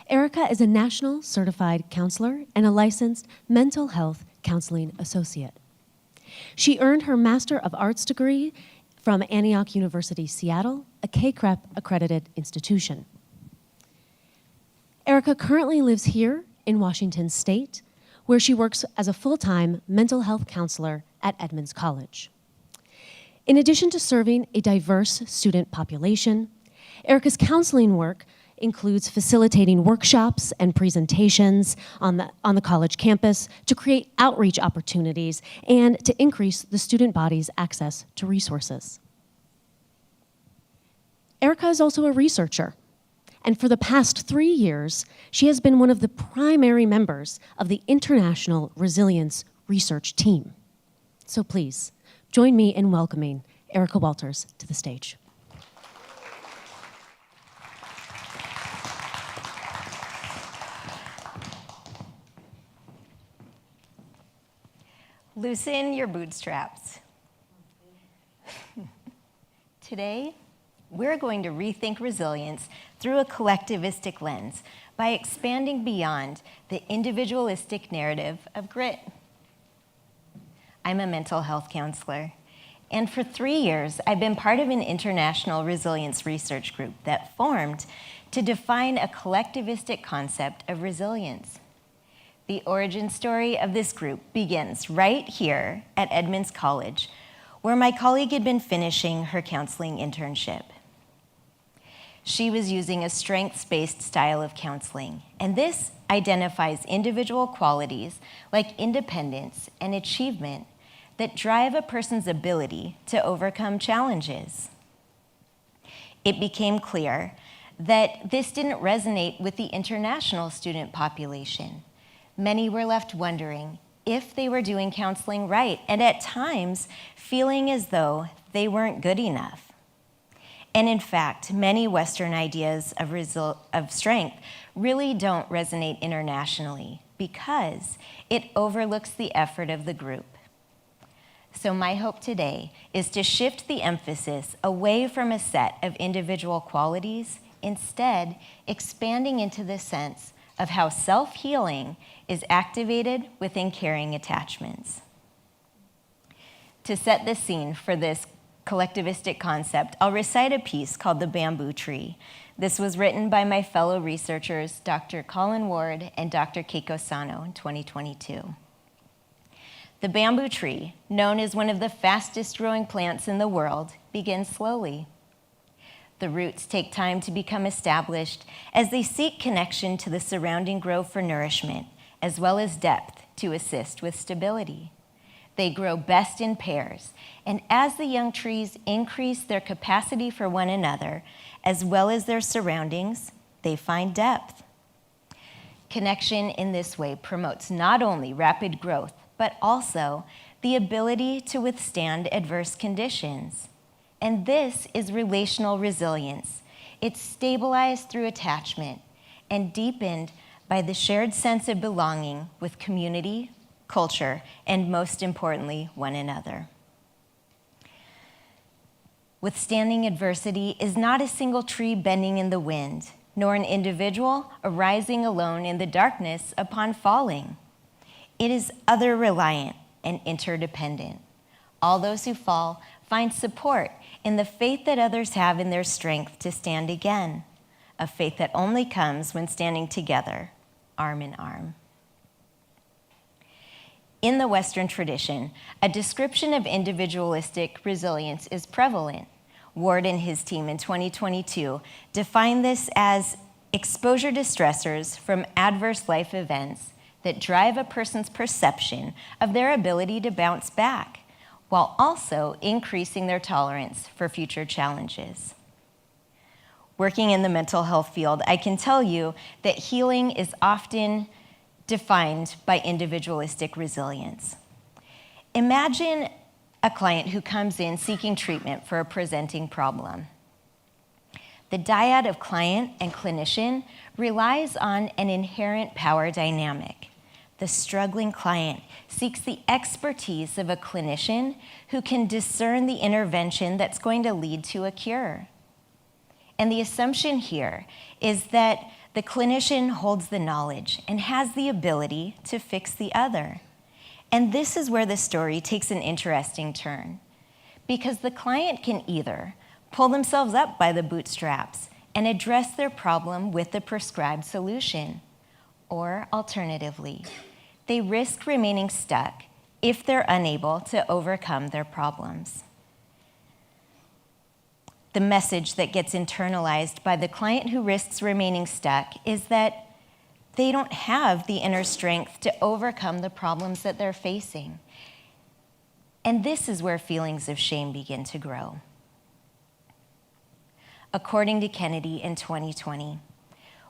Erica is a national certified counselor and a licensed mental health counseling associate. She earned her Master of Arts degree from Antioch University, Seattle, a KCREP accredited institution. Erica currently lives here in Washington State, where she works as a full-time mental health counselor at Edmonds College. In addition to serving a diverse student population, Erica's counseling work includes facilitating workshops and presentations on the college campus to create outreach opportunities and to increase the student body's access to resources. Erica is also a researcher, and for the past 3 years, she has been one of the primary members of the International Resilience Research Team. So please, join me in welcoming Erica Walters to the stage. Loosen your bootstraps. Today, we're going to rethink resilience through a collectivistic lens by expanding beyond the individualistic narrative of grit. I'm a mental health counselor, and for 3 years, I've been part of an international resilience research group that formed to define a collectivistic concept of resilience. The origin story of this group begins right here at Edmonds College, where my colleague had been finishing her counseling internship. She was using a strengths-based style of counseling, and this identifies individual qualities like independence and achievement that drive a person's ability to overcome challenges. It became clear that this didn't resonate with the international student population. Many were left wondering if they were doing counseling right, and at times feeling as though they weren't good enough. And in fact, many Western ideas of strength really don't resonate internationally because it overlooks the effort of the group. So my hope today is to shift the emphasis away from a set of individual qualities, instead expanding into the sense of how self-healing is activated within caring attachments. To set the scene for this collectivistic concept, I'll recite a piece called The Bamboo Tree. This was written by my fellow researchers, Dr. Colin Ward and Dr. Keiko Sano in 2022. The bamboo tree, known as one of the fastest growing plants in the world, begins slowly. The roots take time to become established as they seek connection to the surrounding grove for nourishment, as well as depth to assist with stability. They grow best in pairs, and as the young trees increase their capacity for one another, as well as their surroundings, they find depth. Connection in this way promotes not only rapid growth, but also the ability to withstand adverse conditions. And this is relational resilience. It's stabilized through attachment and deepened by the shared sense of belonging with community, culture, and most importantly, one another. Withstanding adversity is not a single tree bending in the wind, nor an individual arising alone in the darkness upon falling. It is other-reliant and interdependent. All those who fall find support in the faith that others have in their strength to stand again, a faith that only comes when standing together, arm in arm. In the Western tradition, a description of individualistic resilience is prevalent. Ward and his team in 2022 defined this as exposure to stressors from adverse life events that drive a person's perception of their ability to bounce back, while also increasing their tolerance for future challenges. Working in the mental health field, I can tell you that healing is often defined by individualistic resilience. Imagine a client who comes in seeking treatment for a presenting problem. The dyad of client and clinician relies on an inherent power dynamic. The struggling client seeks the expertise of a clinician who can discern the intervention that's going to lead to a cure. And the assumption here is that the clinician holds the knowledge and has the ability to fix the other. And this is where the story takes an interesting turn, because the client can either pull themselves up by the bootstraps and address their problem with the prescribed solution, or alternatively, they risk remaining stuck if they're unable to overcome their problems. The message that gets internalized by the client who risks remaining stuck is that they don't have the inner strength to overcome the problems that they're facing. And this is where feelings of shame begin to grow. According to Kennedy in 2020,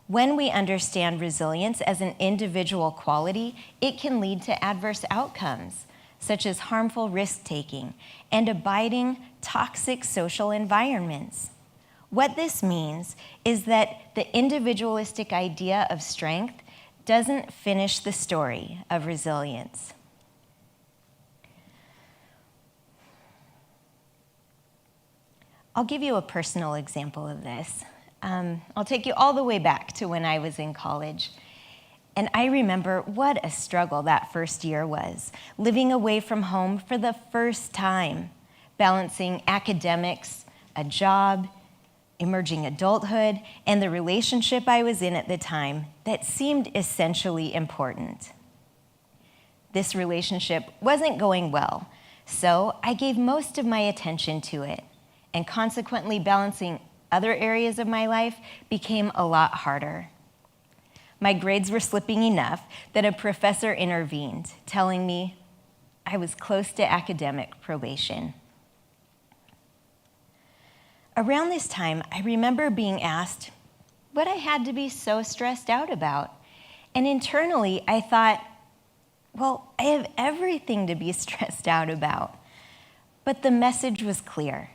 when we understand resilience as an individual quality, it can lead to adverse outcomes, such as harmful risk-taking and abiding toxic social environments. What this means is that the individualistic idea of strength doesn't finish the story of resilience. I'll give you a personal example of this. I'll take you all the way back to when I was in college. And I remember what a struggle that first year was, living away from home for the first time, balancing academics, a job, emerging adulthood, and the relationship I was in at the time that seemed essentially important. This relationship wasn't going well, so I gave most of my attention to it, and consequently balancing other areas of my life became a lot harder. My grades were slipping enough that a professor intervened, telling me I was close to academic probation. Around this time, I remember being asked what I had to be so stressed out about. And internally, I thought, well, I have everything to be stressed out about. But the message was clear.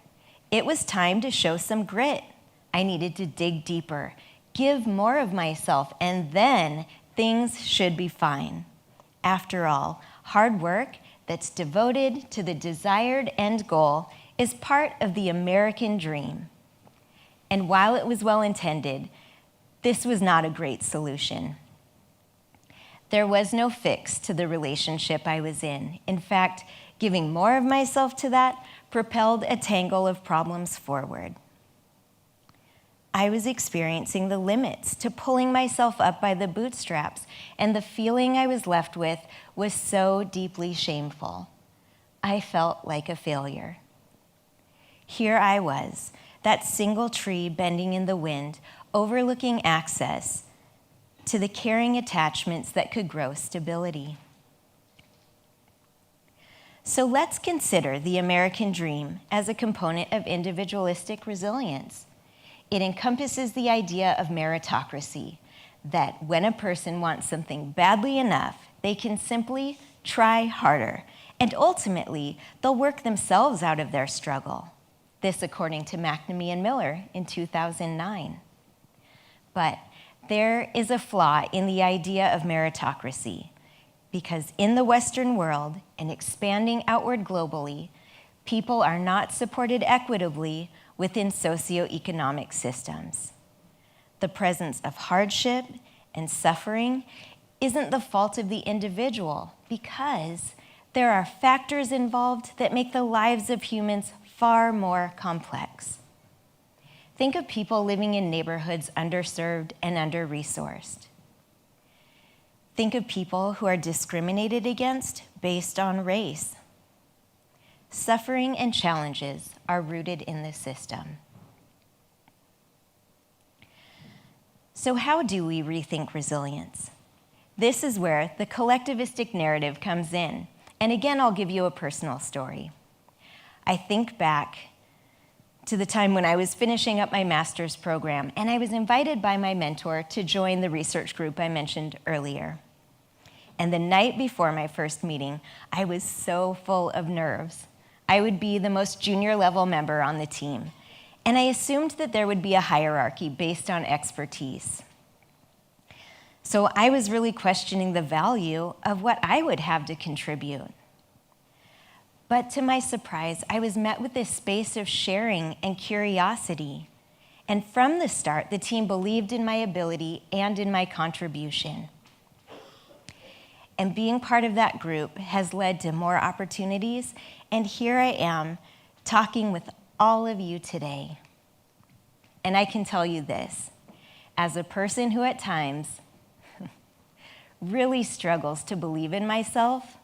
It was time to show some grit. I needed to dig deeper, give more of myself, and then things should be fine. After all, hard work that's devoted to the desired end goal is part of the American dream. And while it was well-intended, this was not a great solution. There was no fix to the relationship I was in. In fact, giving more of myself to that propelled a tangle of problems forward. I was experiencing the limits to pulling myself up by the bootstraps, and the feeling I was left with was so deeply shameful. I felt like a failure. Here I was, that single tree bending in the wind, overlooking access to the caring attachments that could grow stability. So let's consider the American dream as a component of individualistic resilience. It encompasses the idea of meritocracy, that when a person wants something badly enough, they can simply try harder, and ultimately, they'll work themselves out of their struggle. This according to McNamee and Miller in 2009. But there is a flaw in the idea of meritocracy, because in the Western world and expanding outward globally, people are not supported equitably within socioeconomic systems. The presence of hardship and suffering isn't the fault of the individual, because there are factors involved that make the lives of humans far more complex. Think of people living in neighborhoods underserved and under-resourced. Think of people who are discriminated against based on race. Suffering and challenges are rooted in this system. So how do we rethink resilience? This is where the collectivistic narrative comes in. And again, I'll give you a personal story. I think back to the time when I was finishing up my master's program, and I was invited by my mentor to join the research group I mentioned earlier. And the night before my first meeting, I was so full of nerves. I would be the most junior level member on the team, and I assumed that there would be a hierarchy based on expertise. So I was really questioning the value of what I would have to contribute. But to my surprise, I was met with this space of sharing and curiosity. And from the start, the team believed in my ability and in my contribution. And being part of that group has led to more opportunities, and here I am talking with all of you today. And I can tell you this, as a person who at times really struggles to believe in myself,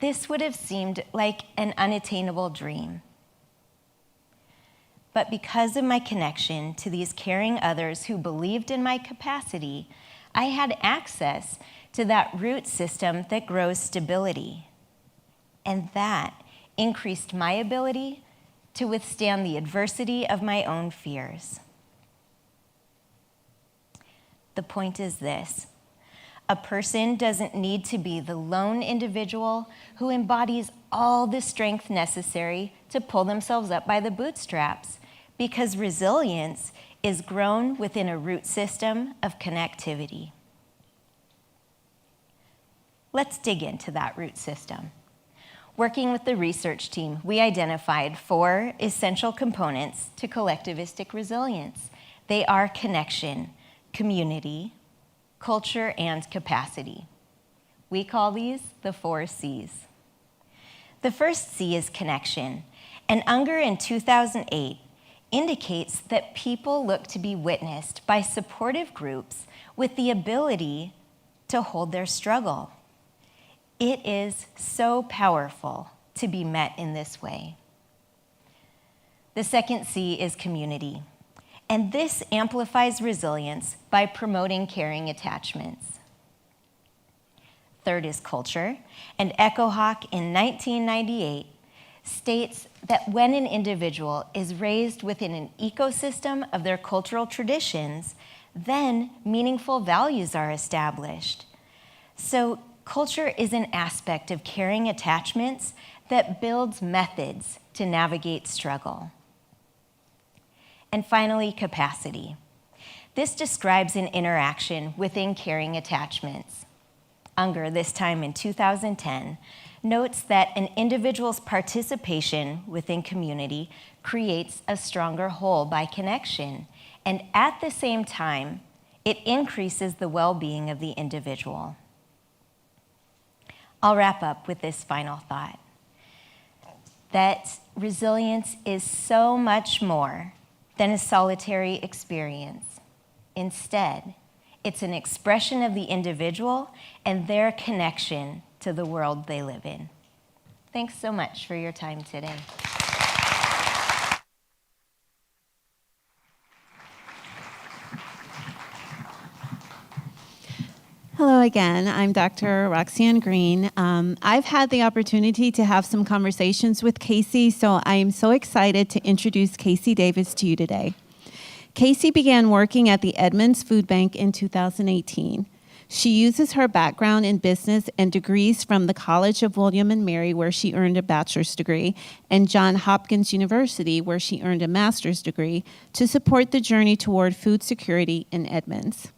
this would have seemed like an unattainable dream. But because of my connection to these caring others who believed in my capacity, I had access to that root system that grows stability. And that increased my ability to withstand the adversity of my own fears. The point is this: a person doesn't need to be the lone individual who embodies all the strength necessary to pull themselves up by the bootstraps, because resilience is grown within a root system of connectivity. Let's dig into that root system. Working with the research team, we identified 4 essential components to collectivistic resilience. They are connection, community, culture, and capacity. We call these the 4 C's. The first C is connection, and Unger in 2008 indicates that people look to be witnessed by supportive groups with the ability to hold their struggle. It is so powerful to be met in this way. The second C is community, and this amplifies resilience by promoting caring attachments. Third is culture, and Echo Hawk in 1998 states that when an individual is raised within an ecosystem of their cultural traditions, then meaningful values are established. So culture is an aspect of caring attachments that builds methods to navigate struggle. And finally, capacity. This describes an interaction within caring attachments. Unger, this time in 2010, notes that an individual's participation within community creates a stronger whole by connection, and at the same time, it increases the well-being of the individual. I'll wrap up with this final thought, that resilience is so much more than a solitary experience. Instead, it's an expression of the individual and their connection to the world they live in. Thanks so much for your time today. Hello again, I'm Dr. Roxanne Green. I've had the opportunity to have some conversations with Casey, so I am so excited to introduce Casey Davis to you today. Casey began working at the Edmonds Food Bank in 2018. She uses her background in business and degrees from the College of William and Mary, where she earned a bachelor's degree, and Johns Hopkins University, where she earned a master's degree, to support the journey toward food security in Edmonds.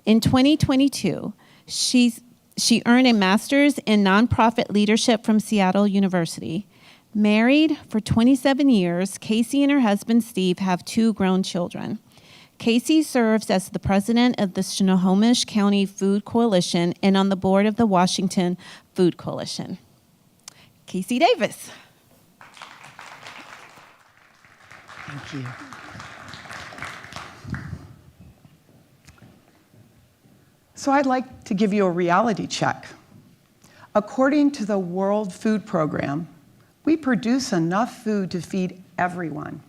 In 2022, she earned a master's in nonprofit leadership from Seattle University. Married for 27 years, Casey and her husband Steve have 2 grown children. Casey serves as the president of the Snohomish County Food Coalition and on the board of the Washington Food Coalition. Casey Davis. Thank you. So I'd like to give you a reality check. According to the World Food Program, we produce enough food to feed everyone.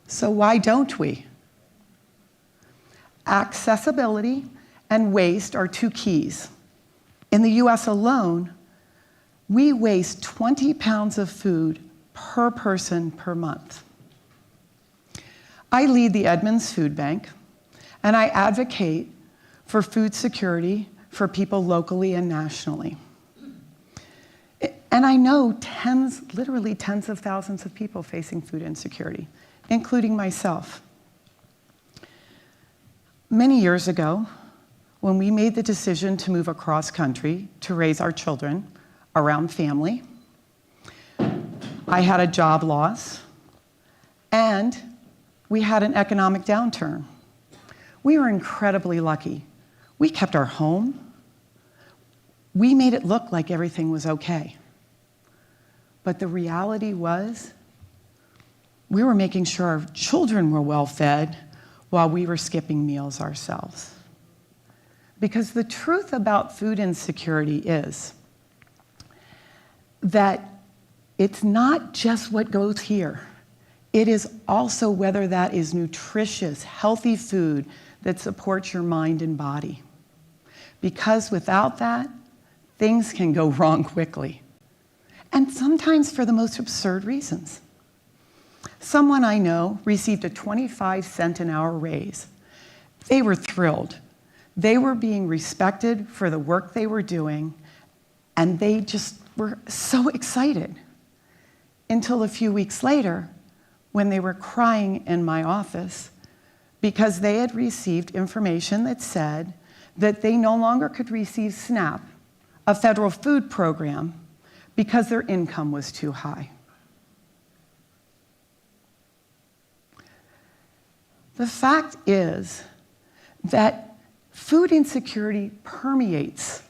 So why don't we? Accessibility and waste are 2 keys. In the US alone, we waste 20 pounds of food per person per month. I lead the Edmonds Food Bank, and I advocate for food security for people locally and nationally. And I know literally tens of thousands of people facing food insecurity, including myself. Many years ago, when we made the decision to move across country to raise our children around family, I had a job loss, and we had an economic downturn. We were incredibly lucky. We kept our home. We made it look like everything was okay. But the reality was, we were making sure our children were well fed while we were skipping meals ourselves. Because the truth about food insecurity is that it's not just what goes here. It is also whether that is nutritious, healthy food that supports your mind and body. Because without that, things can go wrong quickly. And sometimes for the most absurd reasons. Someone I know received a 25-cent an hour raise. They were thrilled. They were being respected for the work they were doing, and they just were so excited. Until a few weeks later, when they were crying in my office because they had received information that said that they no longer could receive SNAP, a federal food program, because their income was too high. The fact is that food insecurity permeates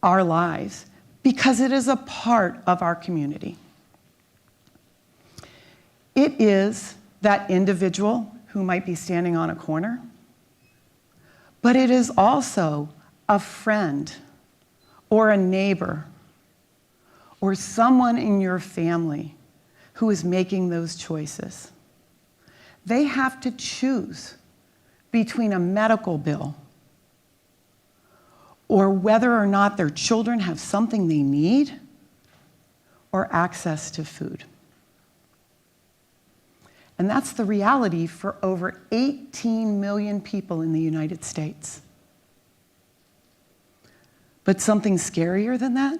our lives because it is a part of our community. It is that individual who might be standing on a corner, but it is also a friend or a neighbor or someone in your family who is making those choices. They have to choose between a medical bill or whether or not their children have something they need or access to food. And that's the reality for over 18 million people in the United States. But something scarier than that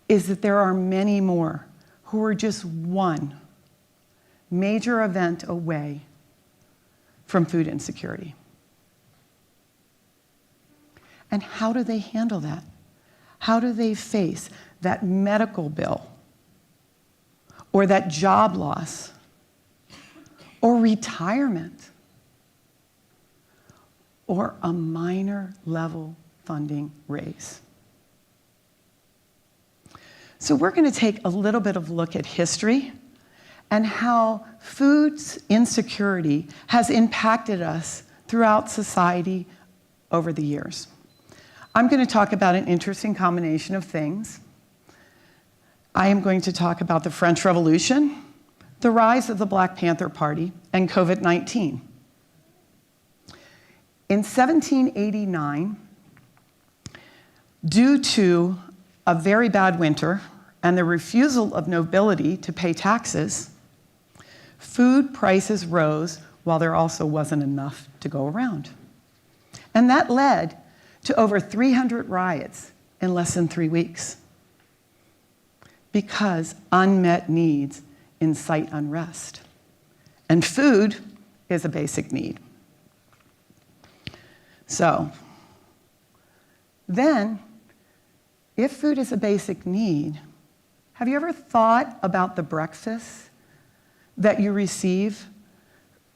is that there are many more who are just one major event away from food insecurity. And how do they handle that? How do they face that medical bill, or that job loss, or retirement, or a minor level funding raise? So we're going to take a little bit of a look at history and how food insecurity has impacted us throughout society over the years. I'm going to talk about an interesting combination of things. I am going to talk about the French Revolution, the rise of the Black Panther Party, and COVID-19. In 1789, due to a very bad winter and the refusal of nobility to pay taxes, food prices rose while there also wasn't enough to go around. And that led to over 300 riots in less than 3 weeks, because unmet needs incite unrest. And food is a basic need. So, then, if food is a basic need, have you ever thought about the breakfast that you receive,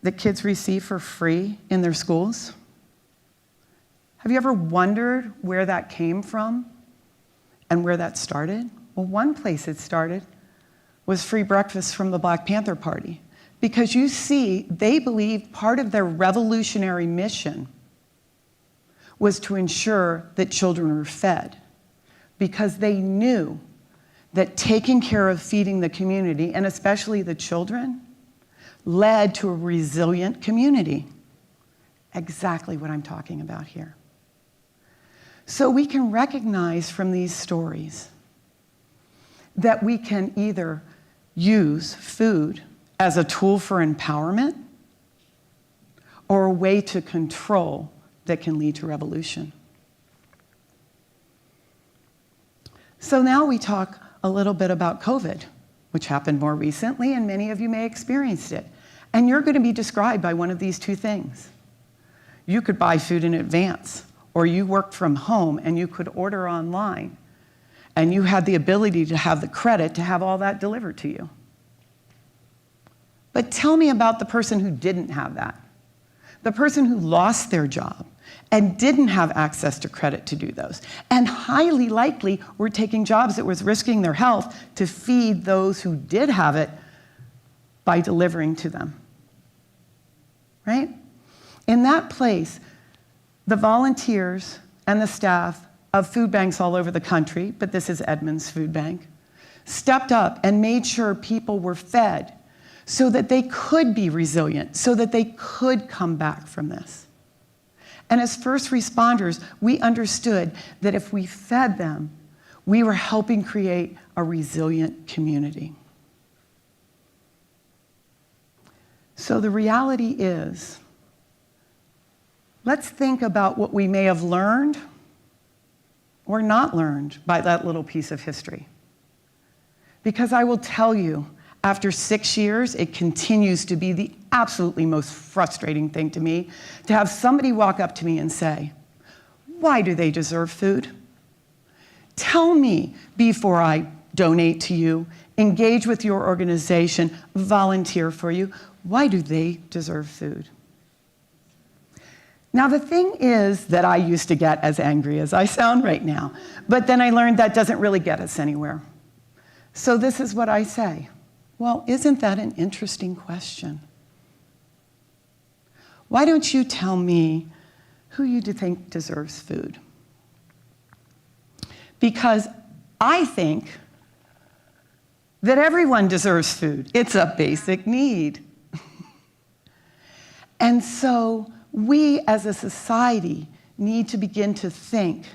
that kids receive for free in their schools? Have you ever wondered where that came from and where that started? Well, one place it started was free breakfast from the Black Panther Party, because you see, they believed part of their revolutionary mission was to ensure that children were fed, because they knew that taking care of feeding the community, and especially the children, led to a resilient community. Exactly what I'm talking about here. So we can recognize from these stories that we can either use food as a tool for empowerment or a way to control that can lead to revolution. So now we talk a little bit about COVID, which happened more recently, and many of you may have experienced it. And you're going to be described by one of these two things. You could buy food in advance, or you worked from home and you could order online, and you had the ability to have the credit to have all that delivered to you. But tell me about the person who didn't have that. The person who lost their job and didn't have access to credit to do those, and highly likely were taking jobs that was risking their health to feed those who did have it by delivering to them, right? In that place, the volunteers and the staff of food banks all over the country, but this is Edmonds Food Bank, stepped up and made sure people were fed so that they could be resilient, so that they could come back from this. And as first responders, we understood that if we fed them, we were helping create a resilient community. So the reality is, let's think about what we may have learned or not learned by that little piece of history. Because I will tell you, after 6 years, it continues to be the absolutely most frustrating thing to me to have somebody walk up to me and say, "Why do they deserve food? Tell me before I donate to you, engage with your organization, volunteer for you, why do they deserve food?" Now, the thing is that I used to get as angry as I sound right now, but then I learned that doesn't really get us anywhere. So this is what I say. Well, isn't that an interesting question? Why don't you tell me who you think deserves food? Because I think that everyone deserves food. It's a basic need. And so we as a society need to begin to think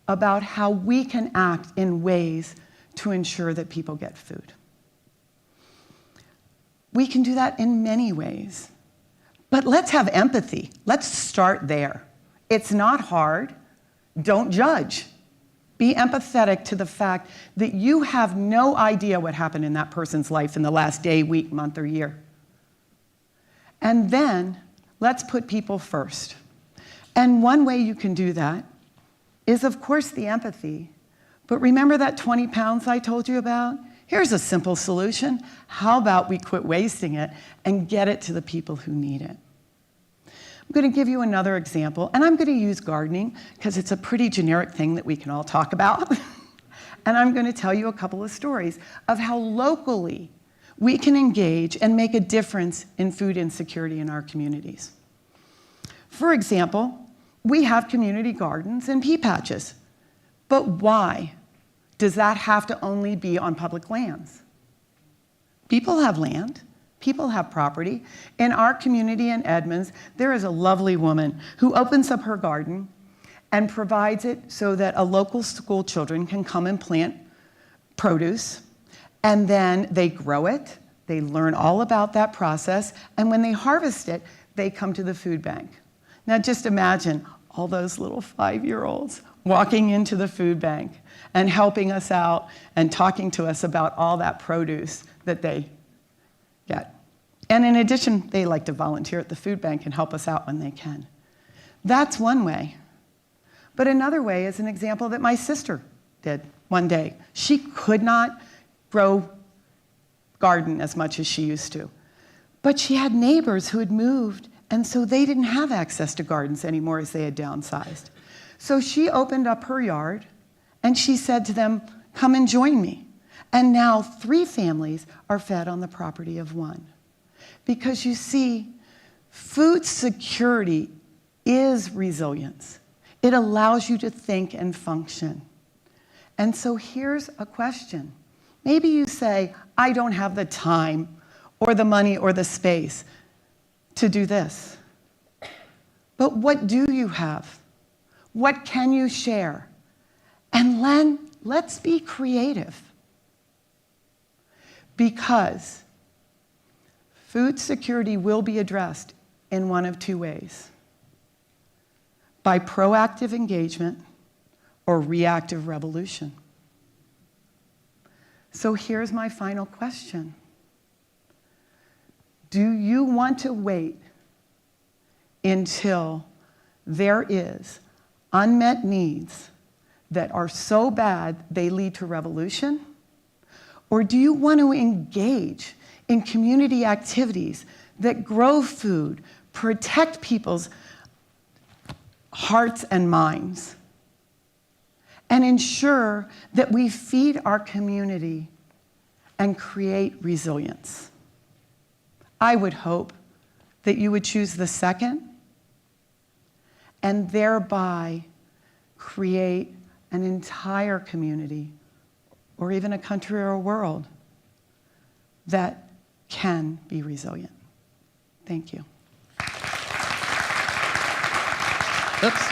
about how we can act in ways to ensure that people get food. We can do that in many ways. But let's have empathy. Let's start there. It's not hard. Don't judge. Be empathetic to the fact that you have no idea what happened in that person's life in the last day, week, month, or year. And then let's put people first. And one way you can do that is, of course, the empathy. But remember that 20 pounds I told you about? Here's a simple solution. How about we quit wasting it and get it to the people who need it? I'm going to give you another example, and I'm going to use gardening because it's a pretty generic thing that we can all talk about. And I'm going to tell you a couple of stories of how locally we can engage and make a difference in food insecurity in our communities. For example, we have community gardens and pea patches. But why does that have to only be on public lands? People have land. People have property. In our community in Edmonds, there is a lovely woman who opens up her garden and provides it so that a local school children can come and plant produce, and then they grow it, they learn all about that process, and when they harvest it, they come to the food bank. Now just imagine all those little 5-year-olds walking into the food bank and helping us out and talking to us about all that produce that they get. And in addition, they like to volunteer at the food bank and help us out when they can. That's one way. But another way is an example that my sister did one day. She could not garden as much as she used to. But she had neighbors who had moved, and so they didn't have access to gardens anymore as they had downsized. So she opened up her yard, and she said to them, "Come and join me." And now 3 families are fed on the property of 1. Because you see, food security is resilience. It allows you to think and function. And so here's a question. Maybe you say, I don't have the time or the money or the space to do this. But what do you have? What can you share? And let's be creative. Because food security will be addressed in one of 2 ways: by proactive engagement or reactive revolution. So here's my final question. Do you want to wait until there is unmet needs that are so bad they lead to revolution? Or do you want to engage in community activities that grow food, protect people's hearts and minds, and ensure that we feed our community and create resilience? I would hope that you would choose the second and thereby create an entire community or even a country or a world that can be resilient. Thank you. Oops.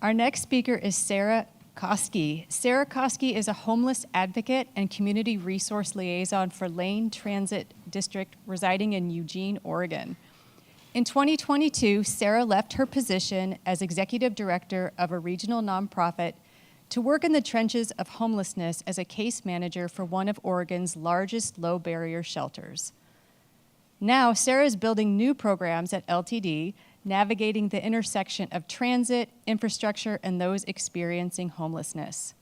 Our next speaker is Sarah Koski. Sarah Koski is a homeless advocate and community resource liaison for Lane Transit District residing in Eugene, Oregon. In 2022, Sarah left her position as executive director of a regional nonprofit to work in the trenches of homelessness as a case manager for one of Oregon's largest low-barrier shelters. Now, Sarah is building new programs at LTD, navigating the intersection of transit, infrastructure, and those experiencing homelessness.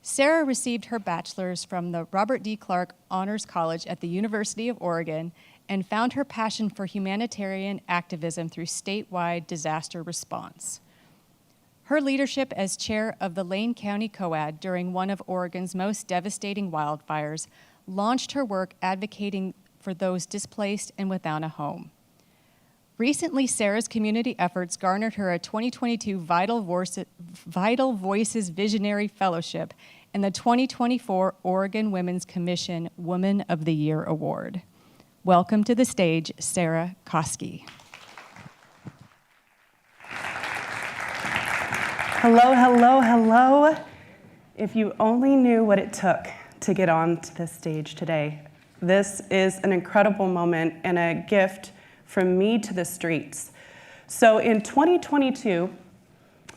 Sarah received her bachelor's from the Robert D. Clark Honors College at the University of Oregon and found her passion for humanitarian activism through statewide disaster response. Her leadership as chair of the Lane County COAD during one of Oregon's most devastating wildfires launched her work advocating for those displaced and without a home. Recently, Sarah's community efforts garnered her a 2022 Vital Voices Visionary Fellowship and the 2024 Oregon Women's Commission Woman of the Year Award. Welcome to the stage, Sarah Koski. Hello, hello, hello. If you only knew what it took to get onto this stage today. This is an incredible moment and a gift from me to the streets. So in 2022,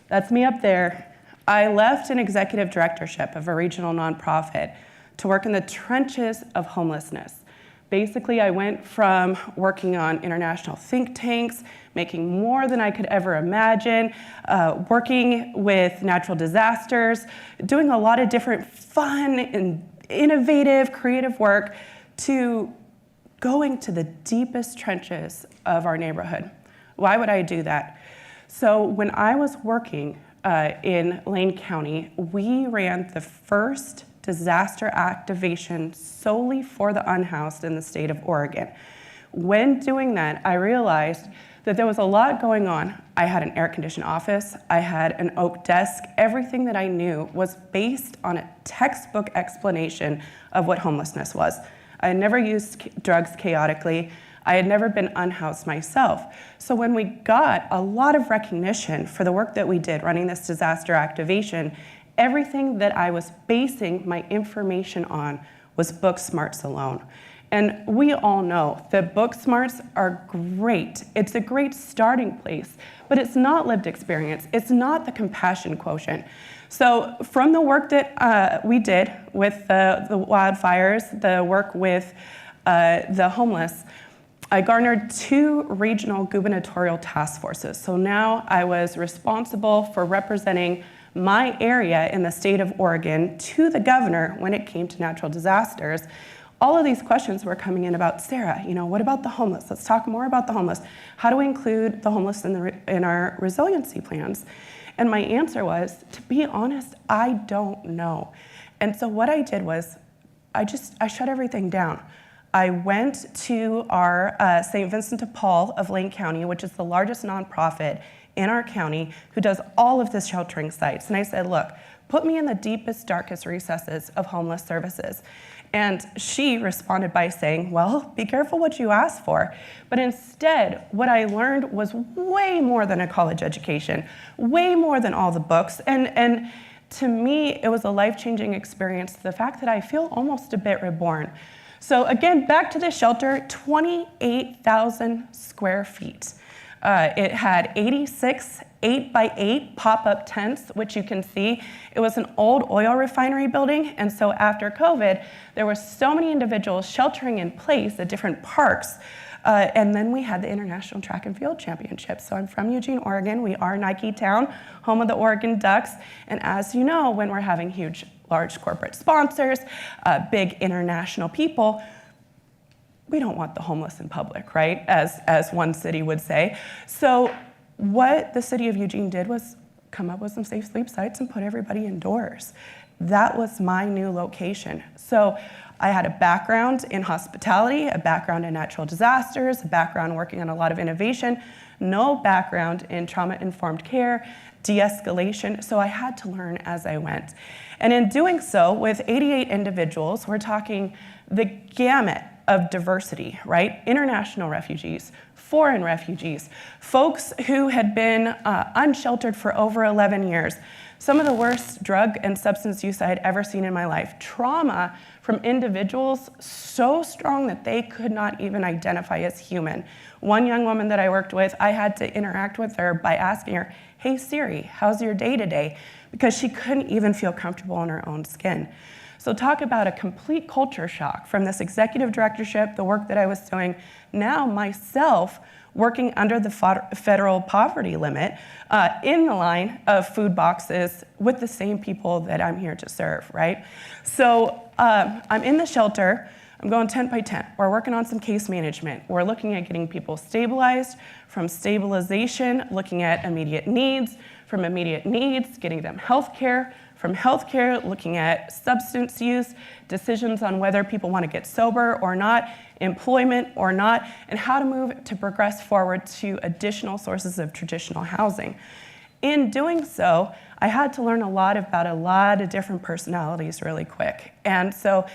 that's me up there, I left an executive directorship of a regional nonprofit to work in the trenches of homelessness. Basically, I went from working on international think tanks, making more than I could ever imagine, working with natural disasters, doing a lot of different fun and innovative, creative work, to going to the deepest trenches of our neighborhood. Why would I do that? So when I was working in Lane County, we ran the first disaster activation solely for the unhoused in the state of Oregon. When doing that, I realized that there was a lot going on. I had an air-conditioned office, I had an oak desk. Everything that I knew was based on a textbook explanation of what homelessness was. I had never used drugs chaotically. I had never been unhoused myself. So when we got a lot of recognition for the work that we did running this disaster activation, everything that I was basing my information on was book smarts alone. And we all know that book smarts are great. It's a great starting place, but it's not lived experience. It's not the compassion quotient. So from the work that we did with the wildfires, the work with the homeless, I garnered 2 regional gubernatorial task forces. So now I was responsible for representing my area in the state of Oregon to the governor when it came to natural disasters. All of these questions were coming in about, Sarah, what about the homeless? Let's talk more about the homeless. How do we include the homeless in our resiliency plans? And my answer was, to be honest, I don't know. And so what I did was, I shut everything down. I went to our St. Vincent de Paul of Lane County, which is the largest nonprofit in our county, who does all of the sheltering sites. And I said, look, put me in the deepest, darkest recesses of homeless services. And she responded by saying, well, be careful what you ask for. But instead, what I learned was way more than a college education, way more than all the books. And to me, it was a life-changing experience, the fact that I feel almost a bit reborn. So again, back to the shelter, 28,000 square feet. It had 86 8x8 pop-up tents, which you can see. It was an old oil refinery building, and so after COVID, there were so many individuals sheltering in place at different parks. And then we had the International Track and Field Championships. So I'm from Eugene, Oregon. We are Nike Town, home of the Oregon Ducks. And as you know, when we're having large corporate sponsors, big international people, we don't want the homeless in public, right? As one city would say. So what the city of Eugene did was come up with some safe sleep sites and put everybody indoors. That was my new location. So I had a background in hospitality, a background in natural disasters, a background working on a lot of innovation, no background in trauma-informed care, de-escalation, so I had to learn as I went. And in doing so, with 88 individuals, we're talking the gamut of diversity, right? International refugees, foreign refugees, folks who had been unsheltered for over 11 years, some of the worst drug and substance use I had ever seen in my life, trauma from individuals so strong that they could not even identify as human. One young woman that I worked with, I had to interact with her by asking her, hey Siri, how's your day today? Because she couldn't even feel comfortable in her own skin. So talk about a complete culture shock from this executive directorship, the work that I was doing, now myself working under the federal poverty limit in the line of food boxes with the same people that I'm here to serve, right? So I'm in the shelter, I'm going tent by tent. We're working on some case management. We're looking at getting people stabilized, from stabilization, looking at immediate needs, from immediate needs, getting them health care, from healthcare, looking at substance use, decisions on whether people want to get sober or not, employment or not, and how to move to progress forward to additional sources of traditional housing. In doing so, I had to learn a lot about a lot of different personalities really quick. And so,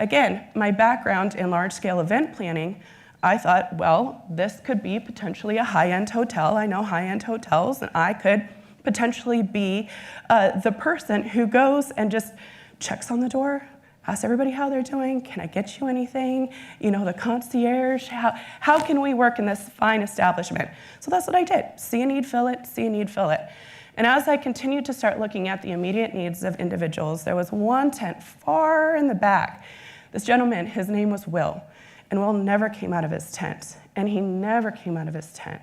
again, my background in large-scale event planning, I thought, well, this could be potentially a high-end hotel. I know high-end hotels, and I could potentially be the person who goes and just checks on the door, asks everybody how they're doing, can I get you anything? You know, the concierge, how can we work in this fine establishment? So that's what I did, see a need, fill it, see a need, fill it. And as I continued to start looking at the immediate needs of individuals, there was one tent far in the back. This gentleman, his name was Will, and Will never came out of his tent, and he never came out of his tent.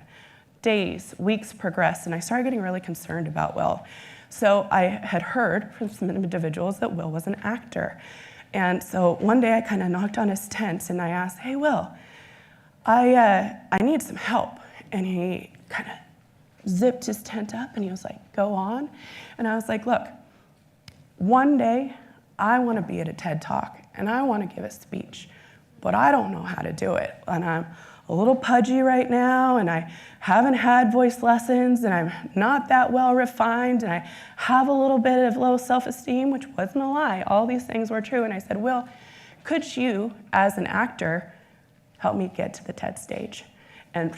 Days, weeks progressed, and I started getting really concerned about Will. So I had heard from some individuals that Will was an actor. And so one day I kind of knocked on his tent and I asked, hey, Will, I need some help. And he kind of zipped his tent up and he was like, go on. And I was like, look, one day I want to be at a TED Talk and I want to give a speech, but I don't know how to do it. And I'm a little pudgy right now, and I haven't had voice lessons, and I'm not that well refined, and I have a little bit of low self-esteem, which wasn't a lie. All these things were true. And I said, Will, could you, as an actor, help me get to the TED stage? And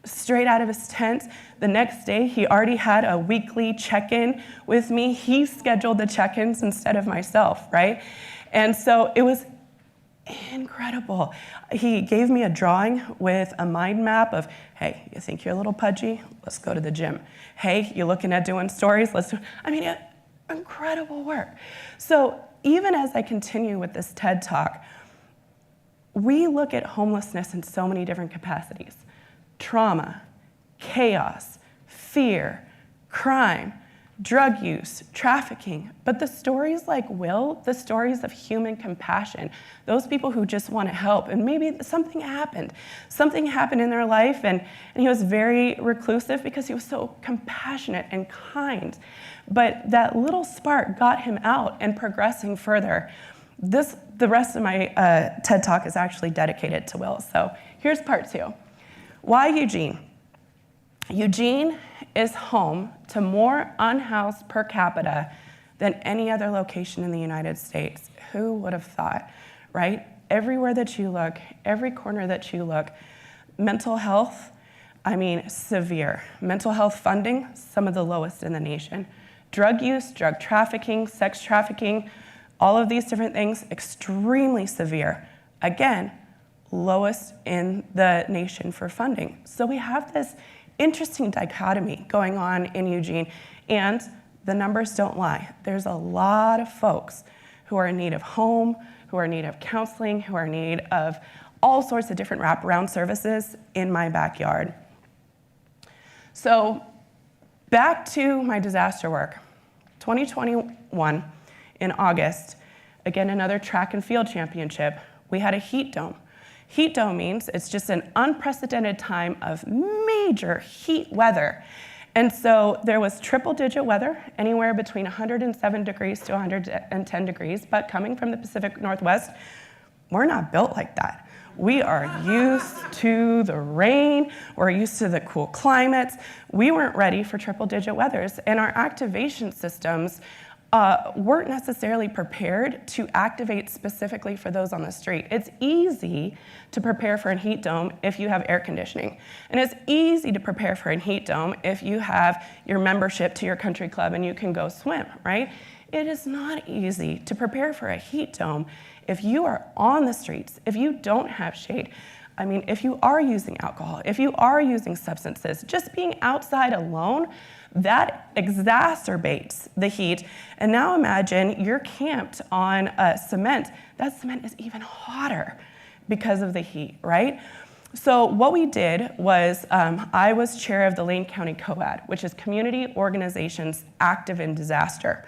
straight out of his tent, the next day, he already had a weekly check-in with me. He scheduled the check-ins instead of myself, right? And so it was incredible. He gave me a drawing with a mind map of, hey, you think you're a little pudgy? Let's go to the gym. Hey, you're looking at doing stories? Let's do, I mean, incredible work. So even as I continue with this TED Talk, we look at homelessness in so many different capacities. Trauma, chaos, fear, crime, drug use, trafficking, but the stories like Will, the stories of human compassion, those people who just want to help, and maybe something happened in their life, and he was very reclusive because he was so compassionate and kind, but that little spark got him out and progressing further. The rest of my TED Talk is actually dedicated to Will, so here's part 2. Why Eugene? Eugene is home to more unhoused per capita than any other location in the United States. Who would have thought, right? Everywhere that you look, every corner that you look, mental health, I mean, severe. Mental health funding, some of the lowest in the nation. Drug use, drug trafficking, sex trafficking, all of these different things, extremely severe. Again, lowest in the nation for funding. So we have this interesting dichotomy going on in Eugene, and the numbers don't lie. There's a lot of folks who are in need of home, who are in need of counseling, who are in need of all sorts of different wraparound services in my backyard. So back to my disaster work. 2021, in August, again, another track and field championship, we had a heat dome. Heat dome means it's just an unprecedented time of major heat weather. And so there was triple-digit weather, anywhere between 107 degrees to 110 degrees, but coming from the Pacific Northwest, we're not built like that. We are used to the rain, we're used to the cool climates. We weren't ready for triple-digit weathers, and our activation systems weren't necessarily prepared to activate specifically for those on the street. It's easy to prepare for a heat dome if you have air conditioning. And it's easy to prepare for a heat dome if you have your membership to your country club and you can go swim, right? It is not easy to prepare for a heat dome if you are on the streets, if you don't have shade. I mean, if you are using alcohol, if you are using substances, just being outside alone, that exacerbates the heat. And now imagine you're camped on cement. That cement is even hotter because of the heat, right? So what we did was I was chair of the Lane County COAD, which is Community Organizations Active in Disaster.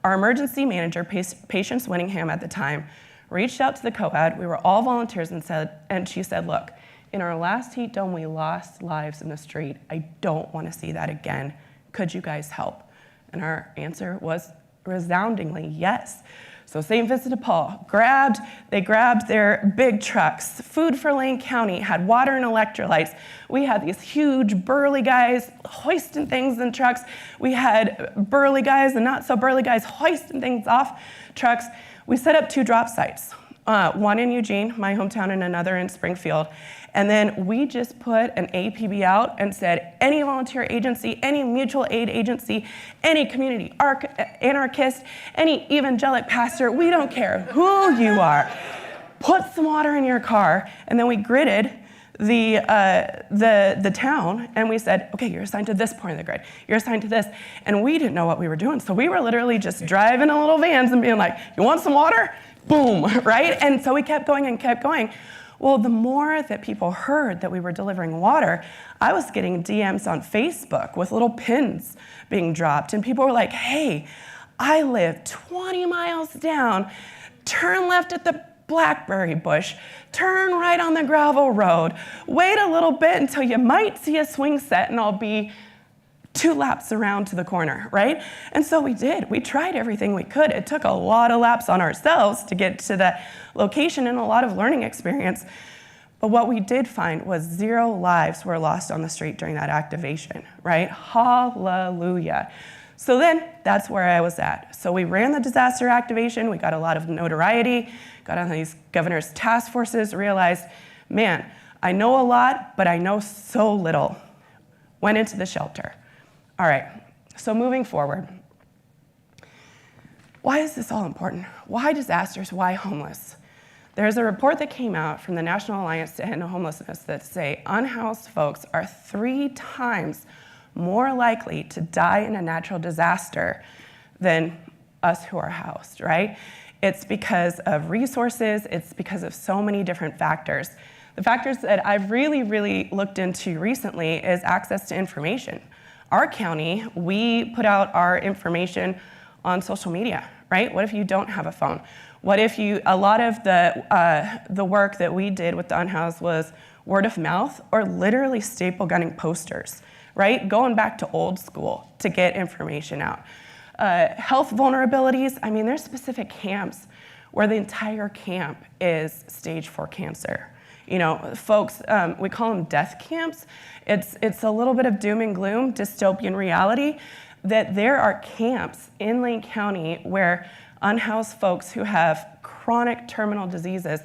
Our emergency manager, Patience Winningham at the time, reached out to the COAD. We were all volunteers and she said, look, in our last heat dome, we lost lives in the street. I don't want to see that again. Could you guys help? And our answer was resoundingly yes. So St. Vincent de Paul they grabbed their big trucks. Food for Lane County had water and electrolytes. We had these huge burly guys hoisting things in trucks. We had burly guys and not so burly guys hoisting things off trucks. We set up 2 drop sites, one in Eugene, my hometown, and another in Springfield. And then we just put an APB out and said, any volunteer agency, any mutual aid agency, any community anarchist, any evangelic pastor, we don't care who you are, put some water in your car. And then we gridded the town, and we said, okay, you're assigned to this point of the grid, you're assigned to this, and we didn't know what we were doing. So we were literally just driving in little vans and being like, you want some water? Boom, right? And so we kept going and kept going. Well, the more that people heard that we were delivering water, I was getting DMs on Facebook with little pins being dropped, and people were like, hey, I live 20 miles down, turn left at the blackberry bush, turn right on the gravel road, wait a little bit until you might see a swing set, and I'll be 2 laps around to the corner, right? And so we did. We tried everything we could. It took a lot of laps on ourselves to get to the location and a lot of learning experience. But what we did find was 0 lives were lost on the street during that activation, right? Hallelujah. So then that's where I was at. So we ran the disaster activation. We got a lot of notoriety, got on these governor's task forces, realized, man, I know a lot, but I know so little. Went into the shelter. All right, so moving forward. Why is this all important? Why disasters? Why homeless? There's a report that came out from the National Alliance to End Homelessness that say unhoused folks are 3 times more likely to die in a natural disaster than us who are housed, right? It's because of resources, it's because of so many different factors. The factors that I've really looked into recently is access to information. Our county, we put out our information on social media, right? What if you don't have a phone? What if a lot of the work that we did with the unhoused was word of mouth or literally staple gunning posters, right? Going back to old school to get information out. Health vulnerabilities, I mean, there's specific camps where the entire camp is stage 4 cancer. You know, folks, we call them death camps. It's a little bit of doom and gloom, dystopian reality, that there are camps in Lane County where unhoused folks who have chronic terminal diseases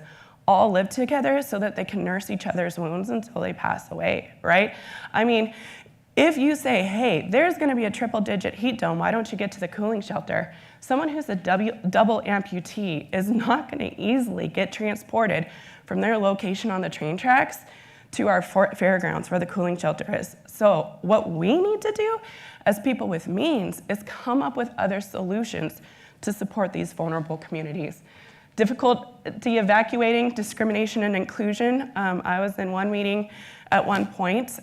all live together so that they can nurse each other's wounds until they pass away, right? I mean, if you say, hey, there's gonna be a 3-digit heat dome, why don't you get to the cooling shelter? Someone who's a double amputee is not gonna easily get transported from their location on the train tracks to our fairgrounds where the cooling shelter is. So what we need to do as people with means is come up with other solutions to support these vulnerable communities. Difficulty evacuating, discrimination and inclusion. I was in one meeting at one point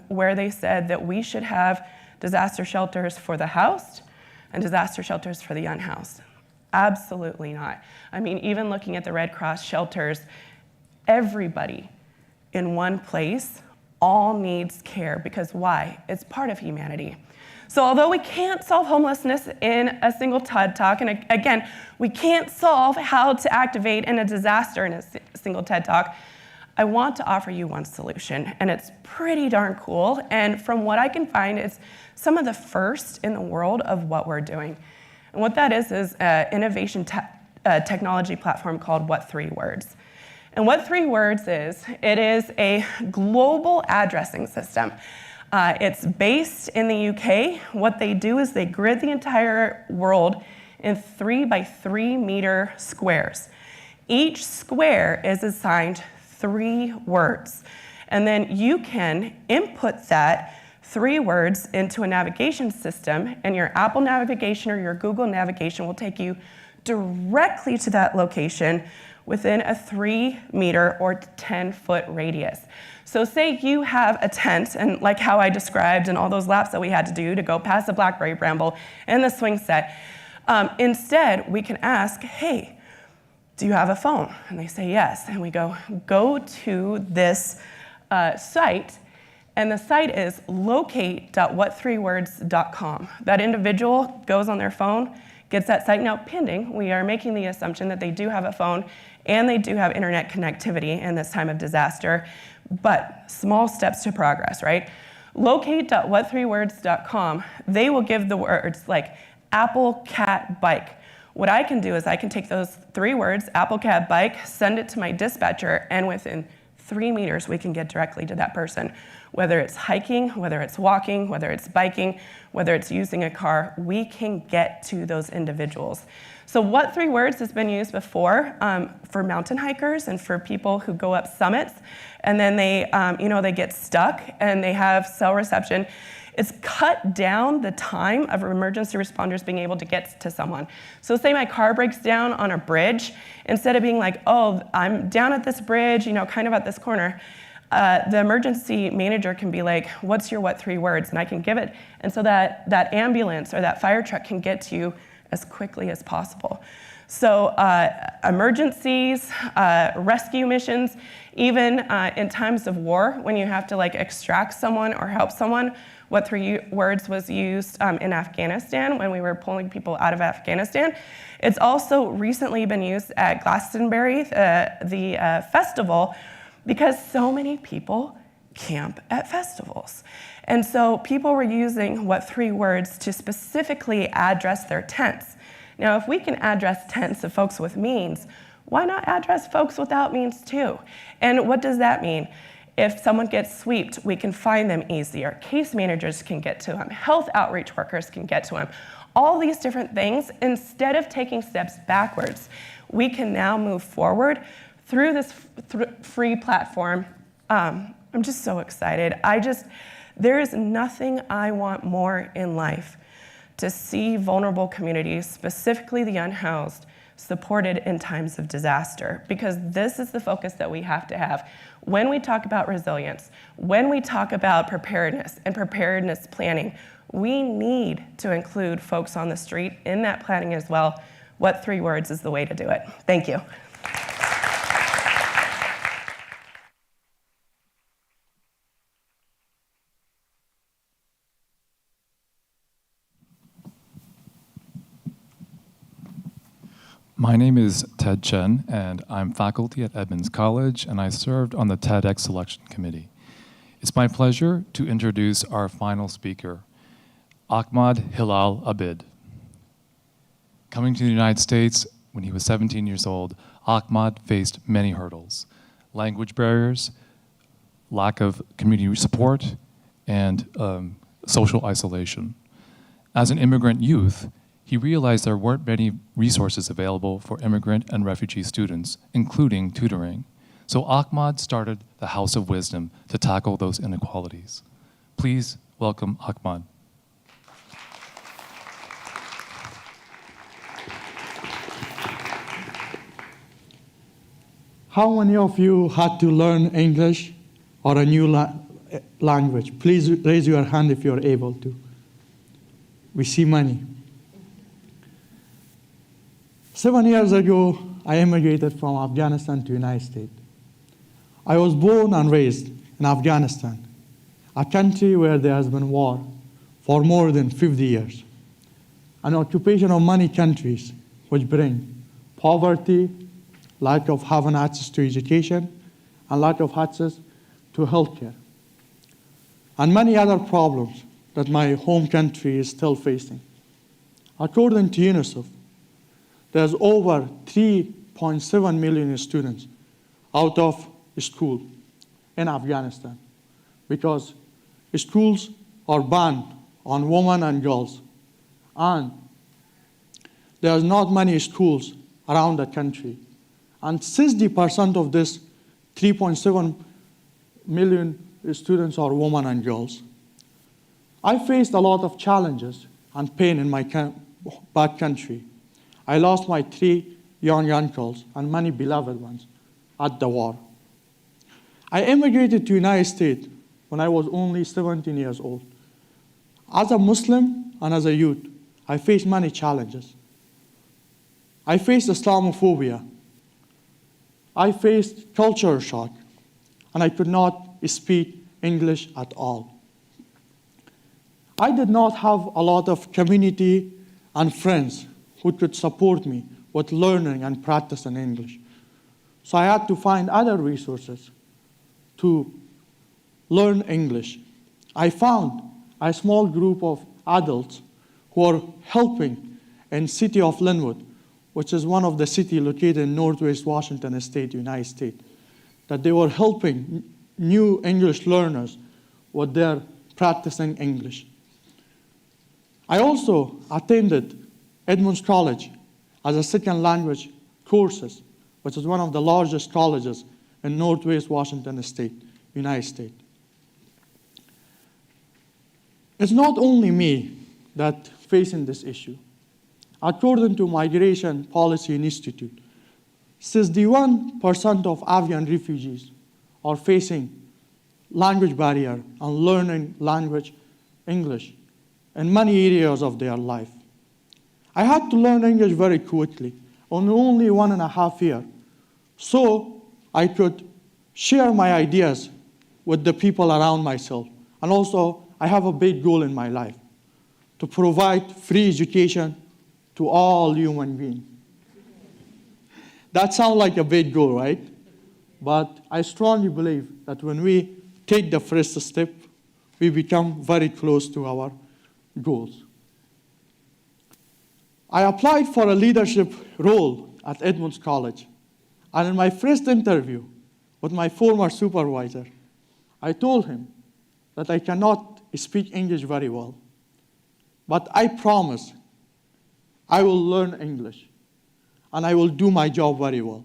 where they said that we should have disaster shelters for the housed and disaster shelters for the unhoused. Absolutely not. I mean, even looking at the Red Cross shelters, everybody in one place all needs care, because why? It's part of humanity. So although we can't solve homelessness in a single TED Talk, and again, we can't solve how to activate in a disaster in a single TED Talk, I want to offer you one solution, and it's pretty darn cool. And from what I can find, it's some of the first in the world of what we're doing. And what that is an innovation technology platform called What 3 Words. And What 3 Words is, it is a global addressing system. It's based in the UK. What they do is they grid the entire world in 3 by 3 meter squares. Each square is assigned 3 words. And then you can input that 3 words into a navigation system, and your Apple navigation or your Google navigation will take you directly to that location within a 3 meter or 10-foot radius. So say you have a tent, and like how I described and all those laps that we had to do to go past the blackberry bramble and the swing set, instead we can ask, hey, do you have a phone? And they say yes, and we go to this site, and the site is locate.what3words.com. That individual goes on their phone, gets that site. Now pending, we are making the assumption that they do have a phone and they do have internet connectivity in this time of disaster, but small steps to progress, right? Locate.what3words.com, they will give the words like apple, cat, bike. What I can do is I can take those 3 words, apple, cat, bike, send it to my dispatcher, and within 3 meters, we can get directly to that person. Whether it's hiking, whether it's walking, whether it's biking, whether it's using a car, we can get to those individuals. So what 3 words has been used before for mountain hikers and for people who go up summits, and then they get stuck and they have cell reception? It's cut down the time of emergency responders being able to get to someone. So say my car breaks down on a bridge, instead of being like, oh, I'm down at this bridge, kind of at this corner, the emergency manager can be like, what's your what 3 words? And I can give it. And so that ambulance or that fire truck can get to you as quickly as possible. So emergencies, rescue missions, even in times of war, when you have to extract someone or help someone, what 3 words was used in Afghanistan when we were pulling people out of Afghanistan. It's also recently been used at Glastonbury, the festival, because so many people camp at festivals. And so people were using what 3 words to specifically address their tents. Now, if we can address tents of folks with means, why not address folks without means too? And what does that mean? If someone gets swept, we can find them easier. Case managers can get to them. Health outreach workers can get to them. All these different things, instead of taking steps backwards, we can now move forward through this free platform. I'm just so excited. There is nothing I want more in life to see vulnerable communities, specifically the unhoused, supported in times of disaster, because this is the focus that we have to have. When we talk about resilience, when we talk about preparedness and preparedness planning, we need to include folks on the street in that planning as well. What 3 words is the way to do it? Thank you. My name is Ted Chen, and I'm faculty at Edmonds College, and I served on the TEDx selection committee. It's my pleasure to introduce our final speaker, Ahmad Hilal Abid. Coming to the United States when he was 17 years old, Ahmad faced many hurdles: language barriers, lack of community support, and social isolation. As an immigrant youth, he realized there weren't many resources available for immigrant and refugee students, including tutoring. So Ahmad started the House of Wisdom to tackle those inequalities. Please welcome Ahmad. How many of you had to learn English or a new language? Please raise your hand if you're able to. We see many. 7 years ago, I immigrated from Afghanistan to the United States. I was born and raised in Afghanistan, a country where there has been war for more than 50 years, an occupation of many countries which bring poverty, lack of having access to education, and lack of access to healthcare, and many other problems that my home country is still facing. According to UNICEF, there's over 3.7 million students out of school in Afghanistan because schools are banned on women and girls. And there's not many schools around the country. And 60% of this 3.7 million students are women and girls. I faced a lot of challenges and pain in my back country. I lost my 3 young uncles and many beloved ones at the war. I immigrated to the United States when I was only 17 years old. As a Muslim and as a youth, I faced many challenges. I faced Islamophobia. I faced culture shock, and I could not speak English at all. I did not have a lot of community and friends who could support me with learning and practicing English. So I had to find other resources to learn English. I found a small group of adults who are helping in city of Linwood, which is one of the cities located in Northwest Washington State, United States. that they were helping new English learners with their practicing English. I also attended Edmonds College as a second language courses, which is one of the largest colleges in Northwest Washington State, United States. It's not only me that facing this issue. According to Migration Policy Institute, 61% of Afghan refugees are facing language barrier and learning language English in many areas of their life. I had to learn English very quickly, in only 1.5 years, so I could share my ideas with the people around myself. And also, I have a big goal in my life, to provide free education to all human beings. That sounds like a big goal, right? But I strongly believe that when we take the first step, we become very close to our goals. I applied for a leadership role at Edmonds College. And in my first interview with my former supervisor, I told him that I cannot speak English very well. But I promise I will learn English and I will do my job very well.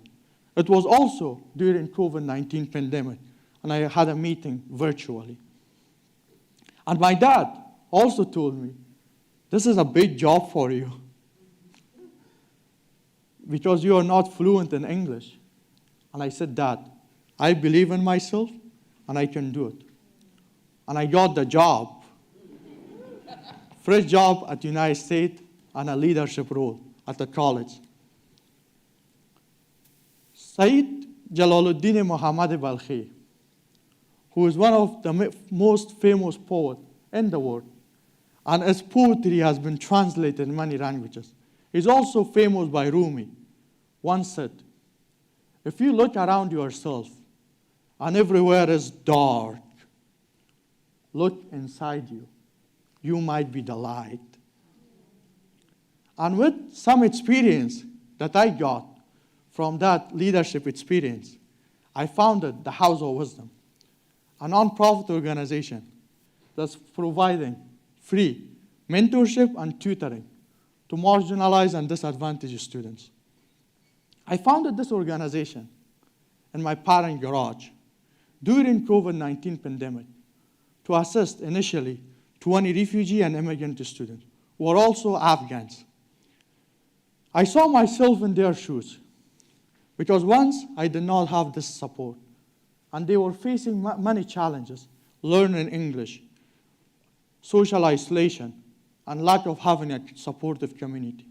It was also during COVID-19 pandemic, and I had a meeting virtually. And my dad also told me, this is a big job for you because you are not fluent in English. And I said, Dad, I believe in myself and I can do it. And I got the job. First job at the United States and a leadership role at the college. Sayyid Jalaluddin Muhammad Balkhi, who is one of the most famous poets in the world, and his poetry has been translated in many languages. He's also famous by Rumi. Once said, if you look around yourself and everywhere is dark, look inside you. You might be the light. And with some experience that I got from that leadership experience, I founded the House of Wisdom, a nonprofit organization that's providing free mentorship and tutoring to marginalized and disadvantaged students. I founded this organization in my parent garage during COVID-19 pandemic to assist initially 20 refugee and immigrant students who are also Afghans. I saw myself in their shoes because once I did not have this support and they were facing many challenges, learning English, social isolation, and lack of having a supportive community.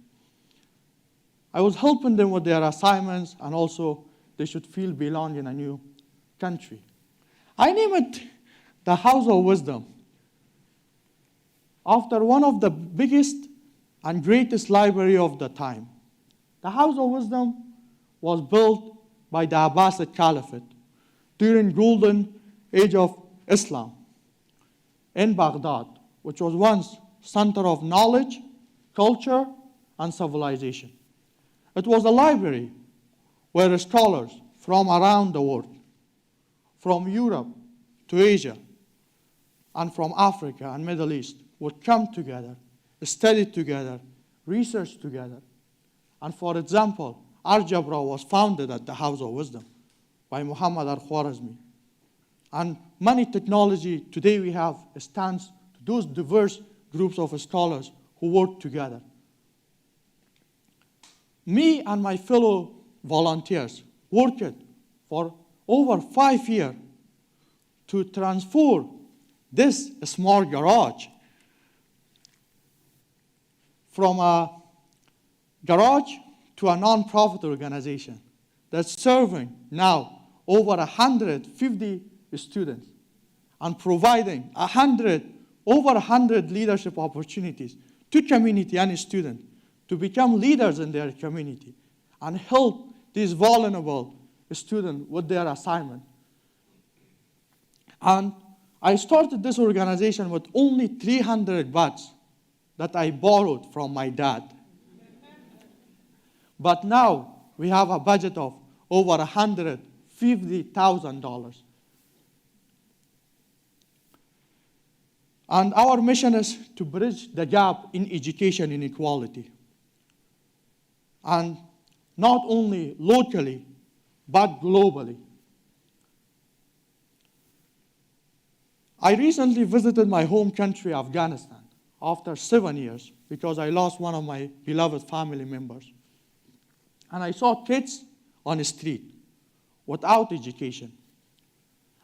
I was helping them with their assignments and also they should feel belong in a new country. I named it the House of Wisdom after one of the biggest and greatest library of the time. The House of Wisdom was built by the Abbasid Caliphate during golden age of Islam in Baghdad, which was once center of knowledge, culture, and civilization. It was a library where scholars from around the world, from Europe to Asia, and from Africa and Middle East would come together, study together, research together. And for example, algebra was founded at the House of Wisdom by Muhammad al-Khwarizmi. And many technology today we have stands to those diverse groups of scholars who work together. Me and my fellow volunteers worked for over 5 years to transform this small garage from a garage to a nonprofit organization that's serving now over 150 students and providing over 100 leadership opportunities to community and students to become leaders in their community and help these vulnerable students with their assignment. And I started this organization with only 300 bahts that I borrowed from my dad. But now we have a budget of over $150 $50,000. And our mission is to bridge the gap in education inequality. And not only locally, but globally. I recently visited my home country, Afghanistan, after 7 years, because I lost one of my beloved family members. And I saw kids on the street without education.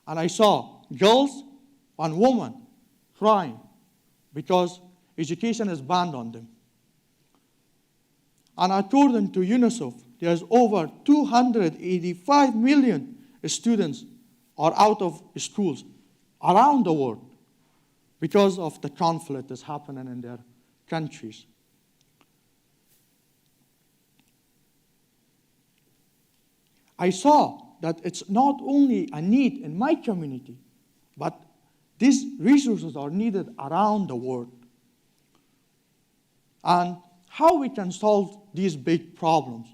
And I saw girls and women crying because education is banned on them. And according to UNICEF, there's over 285 million students are out of schools around the world because of the conflict that's happening in their countries. I saw that it's not only a need in my community, but these resources are needed around the world. And how we can solve these big problems?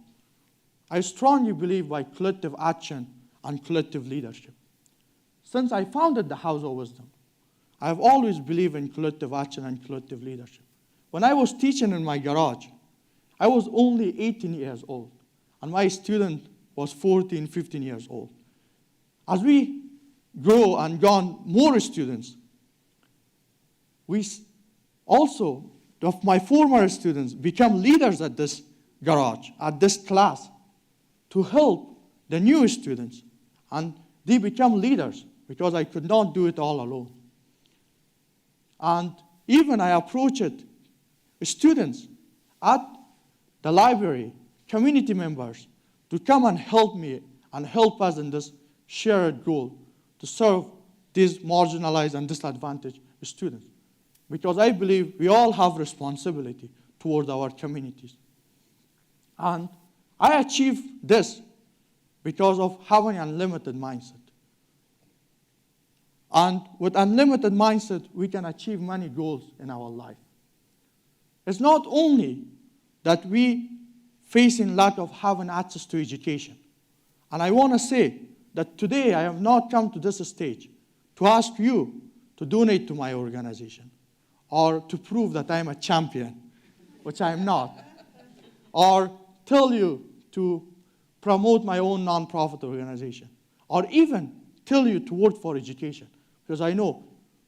I strongly believe by collective action and collective leadership. Since I founded the House of Wisdom, I have always believed in collective action and collective leadership. When I was teaching in my garage, I was only 18 years old, and my student was 14, 15 years old. As we grow and gone more students, we also, of my former students, become leaders at this garage, at this class, to help the new students. And they become leaders because I could not do it all alone. And even I approached students at the library, community members, to come and help me and help us in this shared goal to serve these marginalized and disadvantaged students. Because I believe we all have responsibility towards our communities. And I achieved this because of having an unlimited mindset. And with unlimited mindset, we can achieve many goals in our life. It's not only that we facing lack of having access to education. And I want to say that today I have not come to this stage to ask you to donate to my organization or to prove that I'm a champion, which I'm not, or tell you to promote my own nonprofit organization, or even tell you to work for education, because I know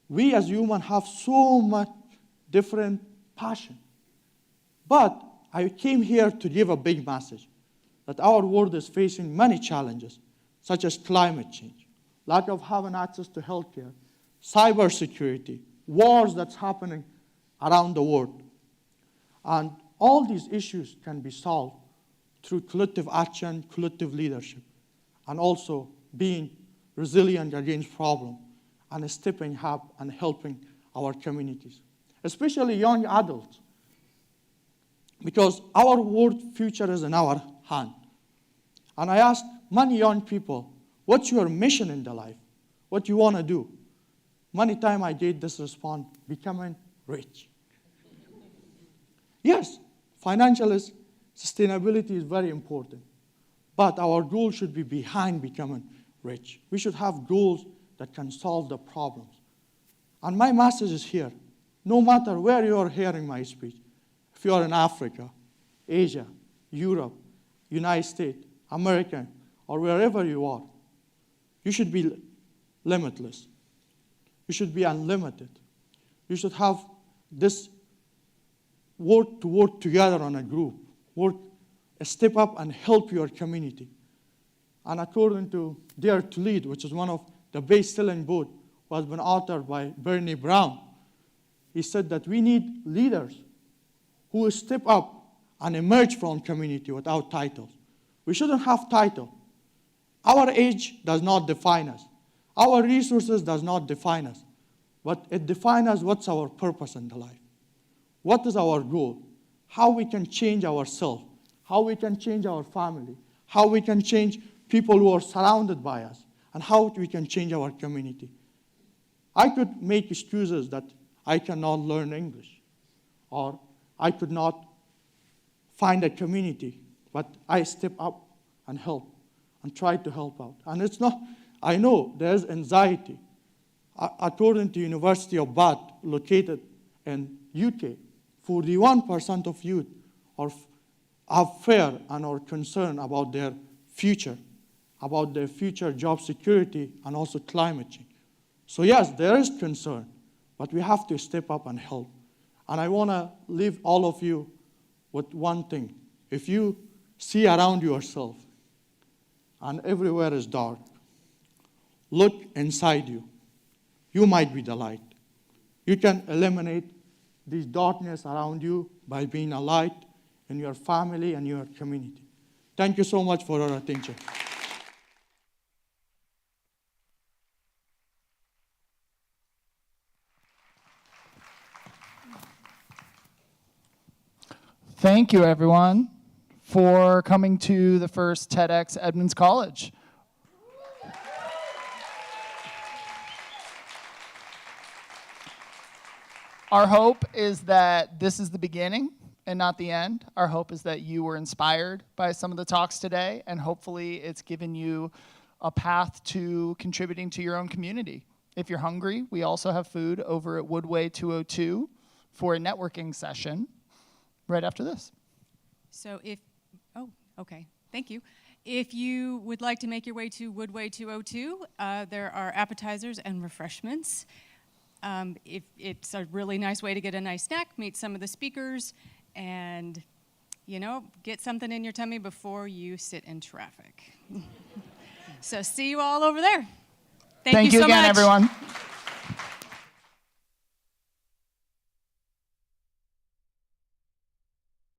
we as humans have so much different passion. But I came here to give a big message that our world is facing many challenges, such as climate change, lack of having access to healthcare, cybersecurity, wars that's happening around the world. And all these issues can be solved through collective action, collective leadership, and also being resilient against problems and stepping up and helping our communities, especially young adults, because our world future is in our hand. And I asked many young people, what's your mission in the life? What you want to do? Many times I get this response, becoming rich. Yes, financial sustainability is very important, but our goal should be behind becoming rich. We should have goals that can solve the problems. And my message is here. No matter where you are hearing my speech, if you are in Africa, Asia, Europe, United States, America, or wherever you are, you should be limitless. You should be unlimited. You should have this work together on a group, step up and help your community. And according to Dare to Lead, which is one of the best-selling books, was been authored by Bernie Brown, he said that we need leaders who step up and emerge from community without titles. We shouldn't have title. Our age does not define us. Our resources does not define us. But it defines us what's our purpose in the life. What is our goal? How we can change ourselves. How we can change our family. How we can change people who are surrounded by us. And how we can change our community. I could make excuses that I cannot learn English, or I could not find a community, but I step up and help. and try to help out. And it's not, I know there's anxiety. According to University of Bath, located in UK, 41% of youth have fear and are concerned about their future job security, and also climate change. So yes, there is concern, but we have to step up and help. And I want to leave all of you with one thing. If you see around yourself and everywhere is dark, look inside you. You might be the light. You can eliminate this darkness around you by being a light in your family and your community. Thank you so much for your attention. Thank you, everyone, for coming to the first TEDx Edmonds College. Our hope is that this is the beginning and not the end. Our hope is that you were inspired by some of the talks today, and hopefully it's given you a path to contributing to your own community. If you're hungry, we also have food over at Woodway 202 for a networking session right after this. So thank you. If you would like to make your way to Woodway 202, there are appetizers and refreshments. If it's a really nice way to get a nice snack, meet some of the speakers, and, get something in your tummy before you sit in traffic. So see you all over there. Thank you so again, much. everyone.